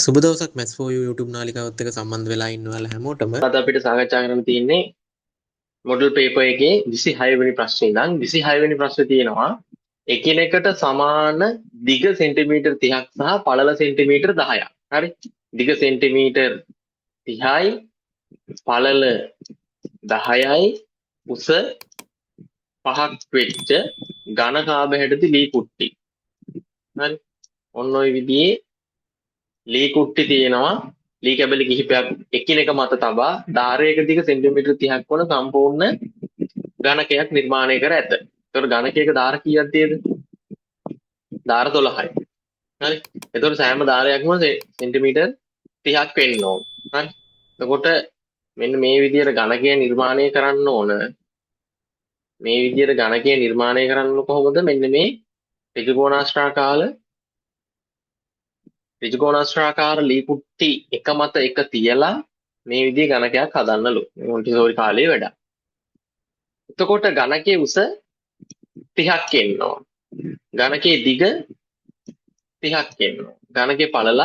සුබ දවසක් maths for you YouTube නාලිකාවත් එක්ක සම්බන්ධ වෙලා ඉන්න ඔයාලා හැමෝටම අද අපිට සාකච්ඡා කරන්න තියෙන්නේ මොඩල් පේපර් එකේ 26 වෙනි ප්‍රශ්නේ ඉඳන් 26 වෙනි ප්‍රශ්නේ තියෙනවා එකිනෙකට සමාන දිග සෙන්ටිමීටර් 30ක් සහ පළල සෙන්ටිමීටර් 10ක්. හරි. දිග සෙන්ටිමීටර් 30යි පළල 10යි උස 5ක් වෙච්ච ඝන කාබ හැඩති ලී කුට්ටි. හරි. ඔන්න ඔය විදිහේ ලී කුට්ටි තියෙනවා. ලී කැබලි කිහිපයක් එකිනෙක මත තබා ධාරයක දිග සෙන්ටිමීටර් 30ක් වන සම්පූර්ණ ඝනකයක් නිර්මාණය කර ඇත. ඒතකොට ඝනකයක ධාර කීයක් තියෙද? ධාර 12යි. හරි. ඒතකොට සෑම ධාරයක්ම සෙන්ටිමීටර් 30ක් වෙන්න ඕන. හරි. එතකොට මෙන්න මේ විදිහට ඝනකය නිර්මාණය කරන්න ඕන. මේ විදිහට ඝනකය නිර්මාණය කරන්න කොහොමද? මෙන්න මේ ත්‍රිකෝණාශ්‍රාකාර ලී කුට්ටි එක මත එක තියලා මේ විදිහේ ඝනකයක් හදන්නලු. මොන්ටිසෝරි කාලේ වැඩක්. එතකොට ඝනකයේ උස 30ක් එනවා. ඝනකයේ දිග 30ක් එනවා. ඝනකයේ පළල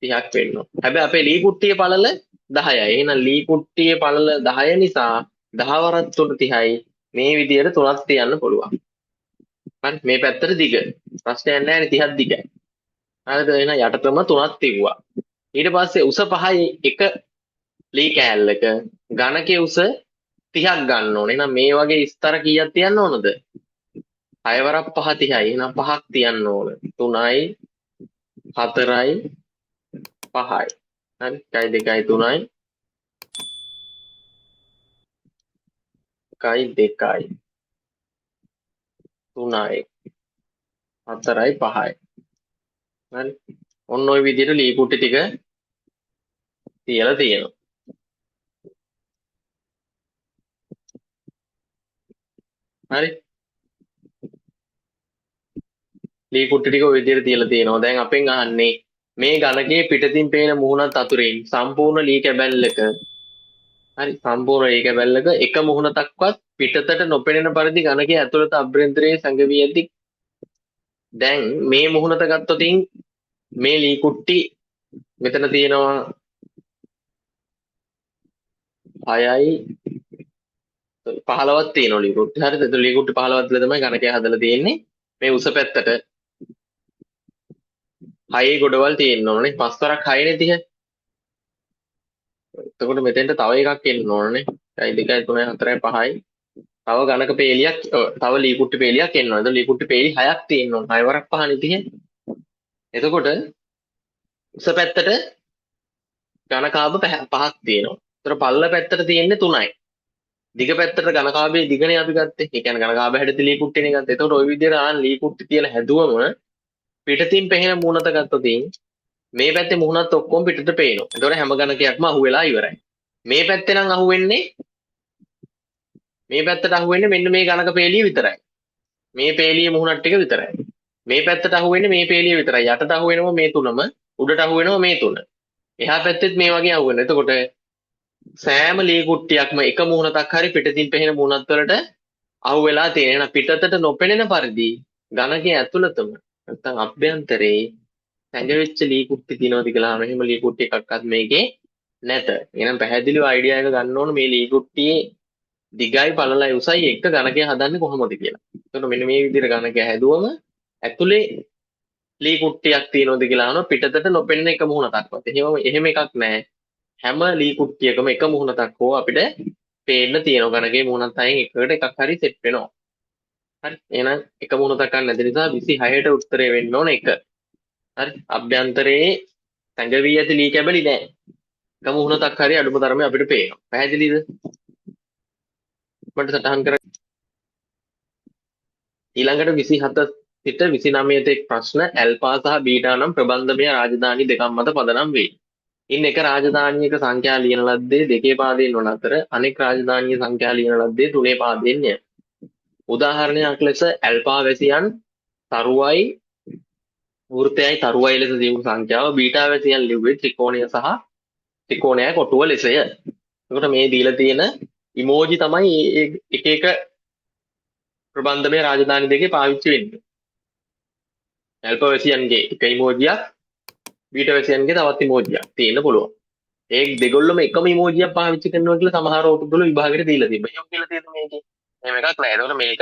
30ක් වෙනවා. හැබැයි අපේ ලී කුට්ටියේ පළල 10යි. එහෙනම් ලී කුට්ටියේ පළල 10 නිසා 10 වරක් 3 30යි. මේ විදිහට තුනක් තියන්න පුළුවන්. හරි. මේ පැත්තට දිග. ප්‍රශ්නයක් නැහැ නේ 30ක් දිගයි. හරිද? එහෙනම් යටතම තුනක් තිබුවා. ඊට පස්සේ උස 5යි එක ලී කෑල්ලක ඝනකයේ උස 30ක් ගන්න ඕනේ. එහෙනම් මේ වගේ ස්තර කීයක් තියන්න ඕනද? 6 වරක් 5 30යි. එහෙනම් 5ක් තියන්න ඕන. 3යි 4යි 5යි. හරි. 1යි 2යි 3යි 1යි 2යි 3යි 4යි 5යි. හරි. ඔන්න ඔය විදිහට ලී කුට්ටි ටික තියලා තියෙනවා. හරි. ලී කුට්ටි ටික ඔය විදිහට තියලා තියෙනවා. දැන් අපෙන් අහන්නේ මේ ඝනකයේ පිටතින් පේන මුහුණත් අතුරින් සම්පූර්ණ ලී කැබැල්ලක හරි සම්පූර්ණ ලී කැබැල්ලක එක මුහුණතක්වත් පිටතට නොපෙනෙන පරිදි ඝනකයේ ඇතුළත අභ්‍යන්තරයේ සැඟවී ඇති. දැන් මේ මුහුණත ගත්තොතින් මේ ලී කුට්ටි මෙතන තියෙනවා 6යි 15ක් තියෙනවා ලී කුට්ටි. හරිද? ඒක ලී කුට්ටි 15ක් විතර තමයි ඝනකය හදලා තියෙන්නේ. මේ උස පැත්තට 6 ගොඩවල් තියෙන්න ඕනේ. 5 වරක් 6 නේ 30. එතකොට මෙතෙන්ට තව එකක් එන්න ඕනේ. 1යි 2යි 3යි 4යි 5යි. තව ඝනක පේලියක් තව ලී කුට්ටි පේලියක් එන්න ඕනේ. ලී කුට්ටි පේලි 6ක් තියෙන්න ඕනේ. 6 වරක් 5 නේ 30. එතකොට උස පැත්තට ඝනකාභ 5ක් තියෙනවා. ඒතර පල්ල පැත්තට තියෙන්නේ 3යි. දිග පැත්තට ඝනකාභයේ දිගනේ අපි ගත්තේ. ඒ කියන්නේ ඝනකාභ හැඩති ලී කුට්ටිනේ ගත්තේ. එතකොට ওই විදිහට ආන් ලී කුට්ටි තියලා හැදුවම පිටතින් පෙනෙන මුහුණත ගත්තොතින් මේ පැත්තේ මුහුණත් ඔක්කොම පිටට පේනවා. ඒතකොට හැම ඝනකයක්ම අහුවෙලා ඉවරයි. මේ පැත්තේ නම් අහුවෙන්නේ මේ පැත්තට අහුවෙන්නේ මෙන්න මේ ඝනක පේලිය විතරයි. මේ පේලියේ මුහුණත් ටික විතරයි. මේ පැත්තට අහුවෙන්නේ මේ පේලිය විතරයි. යටට අහුවෙනවා මේ තුනම, උඩට අහුවෙනවා මේ තුන. එහා පැත්තෙත් මේ වගේ අහුවෙනවා. එතකොට සෑම ලී කුට්ටියක්ම එක මුහුණතක් හරි පිටතින් පෙනෙන මුහුණත් වලට අහුවෙලා තියෙන. එහෙනම් පිටතට නොපෙනෙන පරිදි ඝනකයේ ඇතුළතම නැත්නම් අභ්‍යන්තරේ සැඟවෙච්ච ලී කුට්ටි තියෙනවද කියලා අහනවා. එහෙම ලී කුට්ටි එකක්වත් මේකේ නැත. එහෙනම් පැහැදිලිව අයිඩියා එක ගන්න ඕන මේ ලී කුට්ටියේ දිගයි පළලයි උසයි එක ඝනකය හදන්නේ කොහොමද කියලා. එතකොට මෙන්න මේ විදිහට ඝනකය හැදුවම ඇතුලේ ලී කුට්ටියක් තියෙනවද කියලා අහනවා. පිටතට නොපෙනෙන එක මුහුණතක්වත්. එහෙම එකක් නැහැ. හැම ලී කුට්ටියකම එක මුහුණතක් හෝ අපිට පේන්න තියෙනවා. ඝනකයේ මුහුණත් අයින් එකකට එකක් හරි සෙට් වෙනවා. හරි. එහෙනම් එක මුහුණතක් ගන්න නැති නිසා 26ට උත්තරේ වෙන්න ඕන 1. හරි. අභ්‍යන්තරයේ සැඟවී ඇති ලී කැබලි නැහැ. එක මුහුණතක් හරි අඩුම තරමේ අපිට පේනවා. පැහැදිලිද? මට සටහන් කර ඊළඟට 27 සිට 29 තෙක් ප්‍රශ්න ඇල්ෆා සහ බීටා නම් ප්‍රබන්ධමය රාජධානි දෙකක් මත පදනම් වේ. ඉන් එක රාජධානියක සංඛ්‍යා ලියන ලද්දේ දෙකේ පාදයෙන් වන අතර අනෙක් රාජධානිය සංඛ්‍යා ලියන ලද්දේ තුනේ පාදයෙන් ය. උදාහරණයක් ලෙස ඇල්ෆා වැසියන් තරුවයි වෘත්තයයි තරුවයි ලෙස දීපු සංඛ්‍යාව බීටා වැසියන් ලිව්වේ ත්‍රිකෝණය සහ ත්‍රිකෝණයයි කොටුව ලෙසය. එතකොට මේ දීලා තියෙන ඉමෝජි තමයි එක එක ප්‍රබන්ධමය රාජධානි දෙකේ පාවිච්චි වෙන්නේ. ඇල්ෆා වැසියන්ගේ එක ඉමෝජියක් බීටා වැසියන්ගේ තවත් ඉමෝජියක් තියෙන්න පුළුවන්. ඒ දෙගොල්ලොම එකම ඉමෝජියක් පාවිච්චි කරනවා කියලා සමහර ඔටුතුළු විභාගෙට දීලා තිබ්බා. ඒක කියලා තියෙද මේකේ. එහෙම එකක් නෑ. ඒතකොට මේක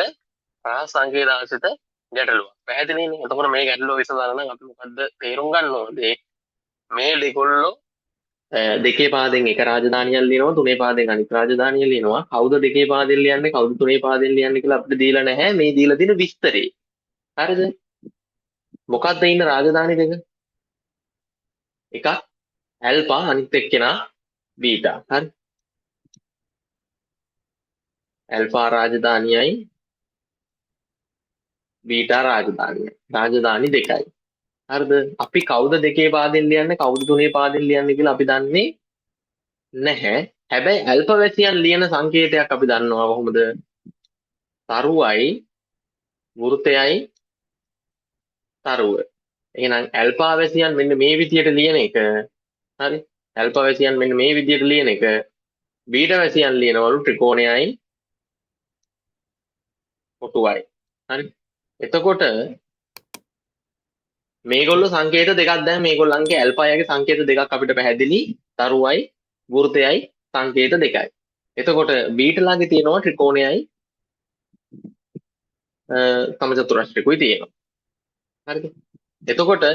සංකේතාංශිත ගැටලුවක්. පැහැදිලිනේ. එතකොට මේ ගැටලුව විසඳන්න නම් අපි මොකද්ද තේරුම් ගන්න ඕනේ? මේ දෙගොල්ලෝ දෙකේ පාදෙන් එක රාජධානියක් ලියනවා, තුනේ පාදෙන් අනිත් රාජධානිය ලියනවා. කවුද දෙකේ පාදෙන් ලියන්නේ, කවුද තුනේ පාදෙන් ලියන්නේ කියලා අපිට දීලා නැහැ. මේ දීලා තියෙන විස්තරේ. හරිද? මොකක්ද ඉන්න රාජධානි දෙක? එකක් ඇල්ෆා, අනිත් එක්කෙනා බීටා. හරි. Alpha රාජධානියයි beta රාජධානියයි. රාජධානි දෙකයි. හරිද? අපි කවුද දෙකේ පාදෙන් ලියන්නේ, කවුද තුනේ පාදෙන් ලියන්නේ කියලා අපි දන්නේ නැහැ. හැබැයි ඇල්ෆා වැසියන් ලියන සංකේතයක් අපි දන්නවා කොහොමද? තරුවයි වෘතයයි තරුව. එහෙනම් ඇල්ෆා වැසියන් මෙන්න මේ විදියට ලියන එක. හරි. ඇල්ෆා වැසියන් මෙන්න මේ විදියට ලියන එක. බීටා වැසියන් ලියනවලු ත්‍රිකෝණයයි කොටුවයි. හරි. එතකොට මේගොල්ලෝ සංකේත දෙකක් දැන් මේගොල්ලන්ගේ ඇල්ෆායගේ සංකේත දෙකක් අපිට පැහැදිලි. තරුවයි වෘතයයි සංකේත දෙකයි. එතකොට බීටාලාගේ තියෙනවා ත්‍රිකෝණයයි සමචතුරස්‍රයකුයි තියෙනවා. හරිද? එතකොට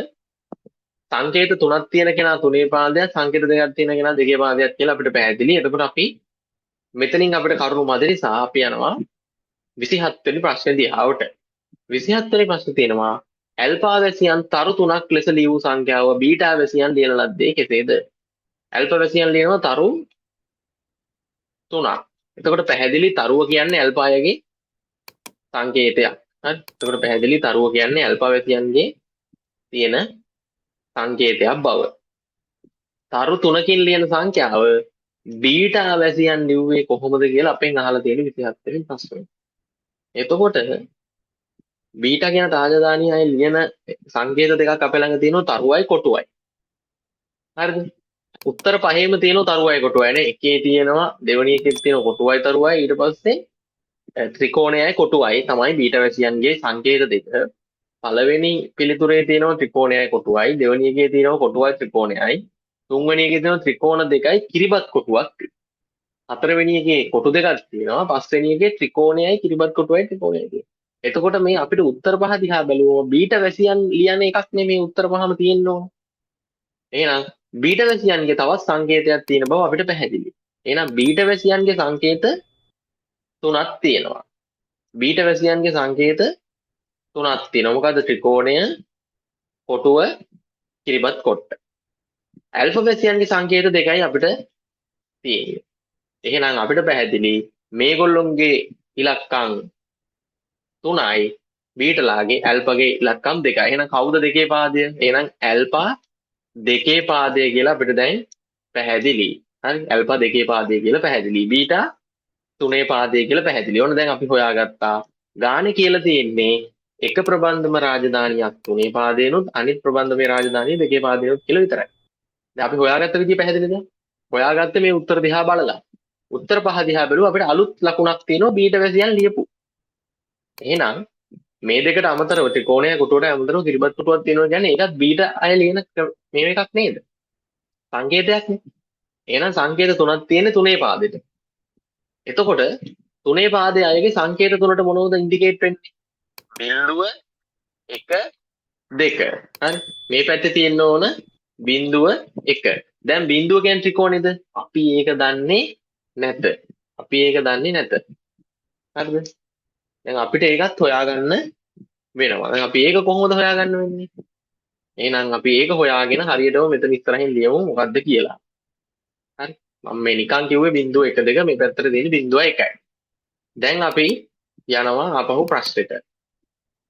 සංකේත තුනක් තියෙන කෙනා තුනේ පාදයක්, සංකේත දෙකක් තියෙන කෙනා දෙකේ පාදයක් කියලා අපිට පැහැදිලි. එතකොට අපි මෙතනින් අපිට කරුණු මැද නිසා අපි යනවා 27 වෙනි ප්‍රශ්නේ දිහාවට. 27 වෙනි ප්‍රශ්නේ තියෙනවා ඇල්ෆා වැසියන් තරු තුනක් ලෙස ලියූ සංඛ්‍යාව බීටා වැසියන් ලියන ලද්දේ කෙසේද? ඇල්ෆා වැසියන් ලියනවා තරු තුනක්. එතකොට පැහැදිලි තරුව කියන්නේ ඇල්ෆායගේ සංකේතයක්. හරි. එතකොට පැහැදිලි තරුව කියන්නේ ඇල්ෆා වැසියන්ගේ තියෙන සංකේතයක් බව. තරු තුනකින් ලියන සංඛ්‍යාව බීටා වැසියන් ලිව්වේ කොහොමද කියලා අපෙන් අහලා තියෙන 27 වෙනි ප්‍රශ්නේ. එතකොට බීටා කියන රාජධානිය අය ලියන සංකේත දෙකක් අපේ ළඟ තියෙනවා තරුවයි කොටුවයි. හරිද? උත්තර පහේම තියෙනවා තරුවයි කොටුවයි නේ. එකේ තියෙනවා දෙවෙනි එකේ තියෙනවා කොටුවයි තරුවයි ඊට පස්සේ ත්‍රිකෝණයයි කොටුවයි තමයි බීටා වැසියන්ගේ සංකේත දෙක. පළවෙනි පිළිතුරේ තියෙනවා ත්‍රිකෝණයයි කොටුවයි, දෙවෙනි එකේ තියෙනවා කොටුවයි ත්‍රිකෝණයයි, තුන්වෙනි එකේ තියෙනවා ත්‍රිකෝණ දෙකයි කිරිබත් කොටුවක්. හතරවෙනි එකේ කොටු දෙකක් තියෙනවා, පස්වෙනි එකේ ත්‍රිකෝණයයි කිරිබත් කොටුවයි ත්‍රිකෝණයයි. එතකොට මේ අපිට උත්තර පහ දිහා බැලුවොත් බීටා වැසියන් ලියන එකක් නෙමේ උත්තර පහම තියෙන්න ඕන. එහෙනම් බීටා වැසියන්ගේ තවත් සංකේතයක් තියෙන බව අපිට පැහැදිලි. එහෙනම් බීටා වැසියන්ගේ සංකේත තුනක් තියෙනවා. බීටා වැසියන්ගේ සංකේත තුනක් තියෙනවා. මොකද්ද? ත්‍රිකෝණය, කොටුව, කිරිබත් කොට්ට. ඇල්ෆා වැසියන්ගේ සංකේත දෙකයි අපිට තියෙන්නේ. එහෙනම් අපිට පැහැදිලි මේගොල්ලොන්ගේ ඉලක්කම් 3යි බීටලාගේ ඇල්ෆාගේ ඉලක්කම් 2යි. එහෙනම් කවුද දෙකේ පාදය? එහෙනම් ඇල්ෆා දෙකේ පාදය කියලා අපිට දැන් පැහැදිලි. හරි? ඇල්ෆා දෙකේ පාදය කියලා පැහැදිලි. බීටා තුනේ පාදය කියලා පැහැදිලි. ඕන දැන් අපි හොයාගත්තා. ගානේ කියලා තියෙන්නේ එක ප්‍රබන්ධම රාජධානියක් තුනේ පාදේනොත් අනිත් ප්‍රබන්ධමේ රාජධානිය දෙකේ පාදේනොත් කියලා විතරයි. දැන් අපි හොයාගත්ත විදිය පැහැදිලිද? හොයාගත්තේ මේ උත්තර දිහා බලලා. උත්තර පහ දිහා බැලුවා අපිට අලුත් ලකුණක් තියෙනවා බීටා වැසියන් ලියපු. එහෙනම් මේ දෙකට අමතරව ත්‍රිකෝණය කොටුවට අමතරව කිරිබත් කොටුවක් තියෙනවා කියන්නේ ඒකත් බීටා අය ලියන මේ එකක් නේද? සංකේතයක් නේ. එහෙනම් සංකේත තුනක් තියෙන්නේ තුනේ පාදෙට. එතකොට තුනේ පාදයේ අයගේ සංකේත තුනට මොනවද ඉන්ඩිකේට් වෙන්නේ? බිංදුව 1 2. හරි. මේ පැත්තේ තියෙන්න ඕන බිංදුව 1. දැන් බිංදුව කියන්නේ ත්‍රිකෝණෙද? අපි ඒක දන්නේ නැත. අපි ඒක දන්නේ නැත. හරිද? දැන් අපිට ඒකත් හොයාගන්න වෙනවා. දැන් අපි ඒක කොහොමද හොයාගන්න වෙන්නේ? එහෙනම් අපි ඒක හොයාගෙන හරියටම මෙතන ඉස්සරහින් ලියමු මොකද්ද කියලා. හරි. මම මේ නිකන් කිව්වේ බිංදුව 1 2 මේ පැත්තට දෙන්නේ බිංදුව 1යි. දැන් අපි යනවා ආපහු ප්‍රශ්නෙට.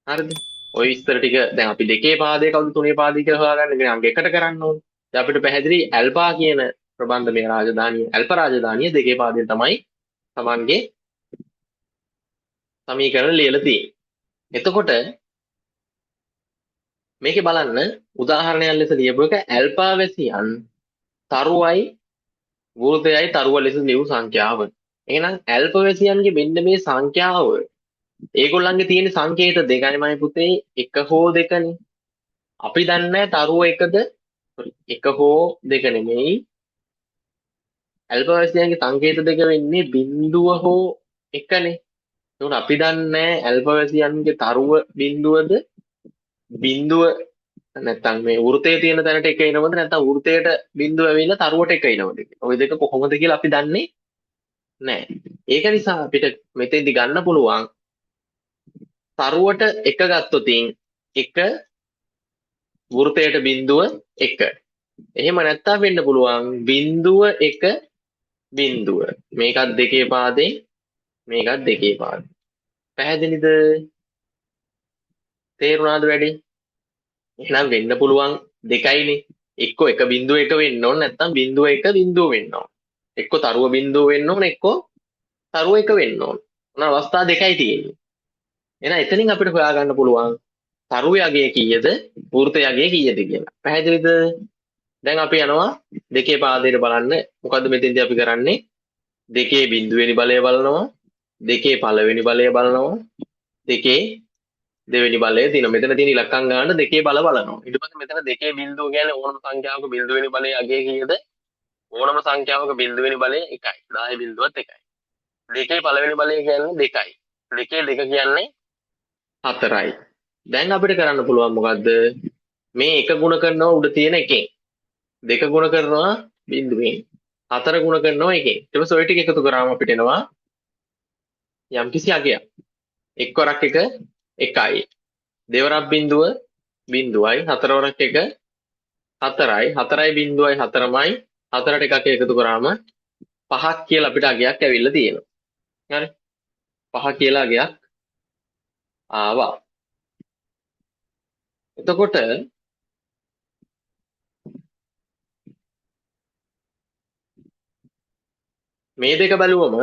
හරිද? ওই විස්තර ටික දැන් අපි දෙකේ පාදේ කවුද තුනේ පාදේ කියලා හොයාගන්න ඉතින් අංග එකට කරන්න ඕනේ. දැන් අපිට පැහැදිලි ඇල්ෆා කියන ප්‍රබන්ධමේ රාජධානිය ඇල්ෆා රාජධානිය දෙකේ පාදයෙන් තමයි Tamanගේ සමීකරණ ලියලා තියෙන්නේ. එතකොට මේකේ බලන්න උදාහරණයක් ලෙස ලියපු එක ඇල්ෆා වැසියන් තරුවයි වෘතයයි තරුව ලෙස ලියු සංඛ්‍යාව. එහෙනම් ඇල්ෆා වැසියන්ගේ මෙන්න මේ සංඛ්‍යාව ඒගොල්ලන්ගේ තියෙන සංකේත දෙකයිමයි පුතේ 1 හෝ 2නේ. අපි දන්නේ තරුව 1ද එක හෝ දෙක නෙමෙයි ඇල්පවැසියන්ගේ සංකේත දෙක වෙන්නේ බිඳුව හෝ එකනේ. ඒකට අපි දන්නේ ඇල්පවැසියන්ගේ තරුව බිඳුවද බිඳුව නැත්තම් මේ වෘතයේ තියෙන තැනට එක එනවද නැත්තම් වෘතයට බිඳුව ඇවිල්ලා තරුවට එක එනවද කියලා. ওই දෙක කොහොමද කියලා අපි දන්නේ නැහැ. ඒක නිසා අපිට මෙතෙන්දි ගන්න පුළුවන් තරුවට එක ගත්තොතින් එක වෘතයට බිඳුව එක. එහෙම නැත්තම් වෙන්න පුළුවන් බිඳුව එක බිඳුව. මේකත් දෙකේ පාදේ මේකත් දෙකේ පාදේ. පැහැදිලිද? තේරුණාද වැඩි? එහෙනම් වෙන්න පුළුවන් දෙකයිනේ. එක්ක එක බිඳුව එක වෙන්න ඕන නැත්නම් බිඳුව එක බිඳුව වෙන්න ඕන. එක්ක තරුව බිඳුව වෙන්න ඕන එක්ක තරුව එක වෙන්න ඕන. මොන අවස්ථා දෙකයි තියෙන්නේ. එහෙනම් එතනින් අපිට හොයාගන්න පුළුවන් තරුවේ අගය කීයද වෘතයේ අගය කීයද කියලා. පැහැදිලිද? දැන් අපි යනවා දෙකේ පාදයට බලන්න. මොකද්ද මෙතෙන්දී අපි කරන්නේ? දෙකේ බිඳුවෙනි බලය බලනවා. දෙකේ පළවෙනි බලය බලනවා. දෙකේ දෙවෙනි බලය තියෙනවා. මෙතන තියෙන ඉලක්කම් ගන්න දෙකේ බල බලනවා. ඊට පස්සේ මෙතන දෙකේ බිඳුව කියන්නේ ඕනම සංඛ්‍යාවක බිඳුවෙනි බලයේ අගය කීයද? ඕනම සංඛ්‍යාවක බිඳුවෙනි බලය 1යි. 10 බිඳුවත් 1යි. දෙකේ පළවෙනි බලය කියන්නේ 2යි. දෙකේ දෙක කියන්නේ 4යි. දැන් අපිට කරන්න පුළුවන් මොකද්ද? මේ එක ගුණ කරනවා උඩ තියෙන එකෙන්. දෙක ගුණ කරනවා බිඳුවෙන්. 4 ගුණ කරනවා එකෙන්. ඊට පස්සේ ඔය ටික එකතු කරාම අපිට එනවා යම්කිසි අගයක්. එක්වරක් එක 1යි. දෙවරක් බිඳුව බිඳුවයි. හතරවරක් එක 4යි. 4යි බිඳුවයි 4මයි. 4ට එකක් එකතු කරාම 5ක් කියලා අපිට අගයක් ඇවිල්ලා තියෙනවා. හරි? 5 කියලා අගයක් ආවා. එතකොට මේ දෙක බලුවම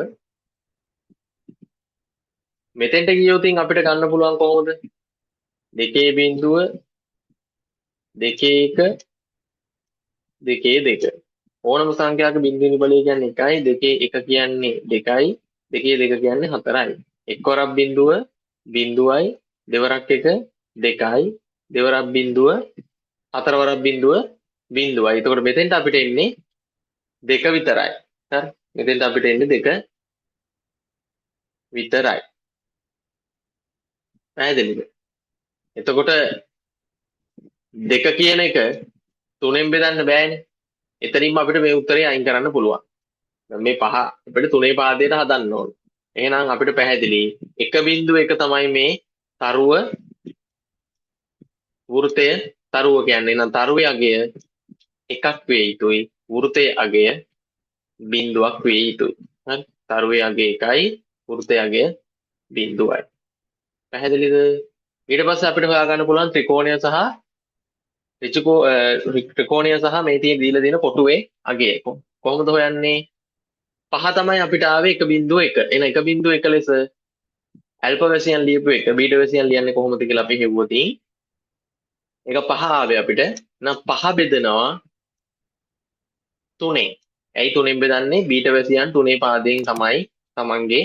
මෙතෙන්ට ගියොතින් අපිට ගන්න පුළුවන් කොහොමද? දෙකේ බිඳුව දෙකේ එක දෙකේ දෙක. ඕනම සංඛ්‍යාවක බිඳුවෙනි බලය කියන්නේ 1යි, දෙකේ එක කියන්නේ 2යි, දෙකේ දෙක කියන්නේ 4යි. එක්වරක් බිඳුව බිඳුවයි, දෙවරක් එක 2යි, දෙවරක් බිඳුව හතරවරක් බිඳුව බිඳුවයි. එතකොට මෙතෙන්ට අපිට එන්නේ දෙක විතරයි. හරි? මෙතෙන්ට අපිට එන්නේ දෙක විතරයි. පැහැදිලිද? එතකොට දෙක කියන එක තුනෙන් බෙදන්න බෑනේ. එතනින්ම අපිට මේ උත්තරේ අයින් කරන්න පුළුවන්. මේ පහ අපිට තුනේ පාදයට හදන්න ඕන. එහෙනම් අපිට පැහැදිලි 1.1 තමයි මේ තරුව වෘතය තරුව කියන්නේ. එහෙනම් තරුවේ අගය එකක් වේ යුතුයි. වෘතයේ අගය බිඳුවක් වේ යුතුයි. හරි? තරුවේ අගය 1යි වෘතයේ අගය බිඳුවයි. පැහැදිලිද? ඊට පස්සේ අපිට හොයාගන්න පුළුවන් ත්‍රිකෝණය සහ ත්‍රිකෝණය සහ මේ තියෙන දීලා තියෙන කොටුවේ අගය. කොහොමද හොයන්නේ? පහ තමයි අපිට ආවේ 1.1. එන 1.1 ලෙස ඇල්ෆා වැසියන් ලියපු එක බීටා වැසියන් ලියන්නේ කොහොමද කියලා අපි හෙව්වොතින් ඒක පහ ආවේ අපිට. නම් පහ බෙදනවා 3. ඇයි 3ෙන් බෙදන්නේ? බීටා වැසියන් 3 පාදයෙන් තමයි Tamange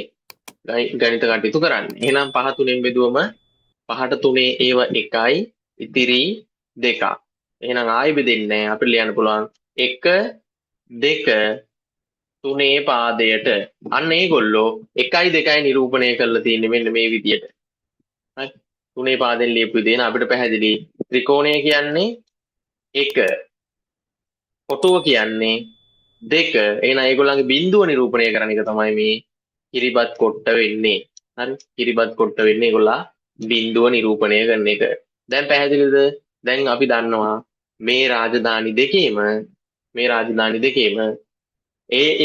ගණිත කටයුතු කරන්නේ. එහෙනම් පහ 3ෙන් බෙදුවම පහට 3 ඒව 1යි ඉතිරි 2ක්. එහෙනම් ආයෙ බෙදෙන්නේ නැහැ. අපිට ලියන්න පුළුවන් 1 2 3 පාදයට. අන්න ඒගොල්ලෝ 1යි 2යි නිරූපණය කරලා තියෙන්නේ මෙන්න මේ විදියට. හරි? 3 පාදෙන් ලියපු විදිහ නේ අපිට පැහැදිලි. ත්‍රිකෝණය කියන්නේ 1. කොටුව කියන්නේ 2. එහෙනම් ඒගොල්ලන්ගේ බිඳුව නිරූපණය කරන එක තමයි මේ කිරිබත් කොට්ට වෙන්නේ. හරි? කිරිබත් කොට්ට වෙන්නේ ඒගොල්ලා බිඳුව නිරූපණය කරන එක. දැන් පැහැදිලිද? දැන් අපි දන්නවා මේ රාජධානි දෙකේම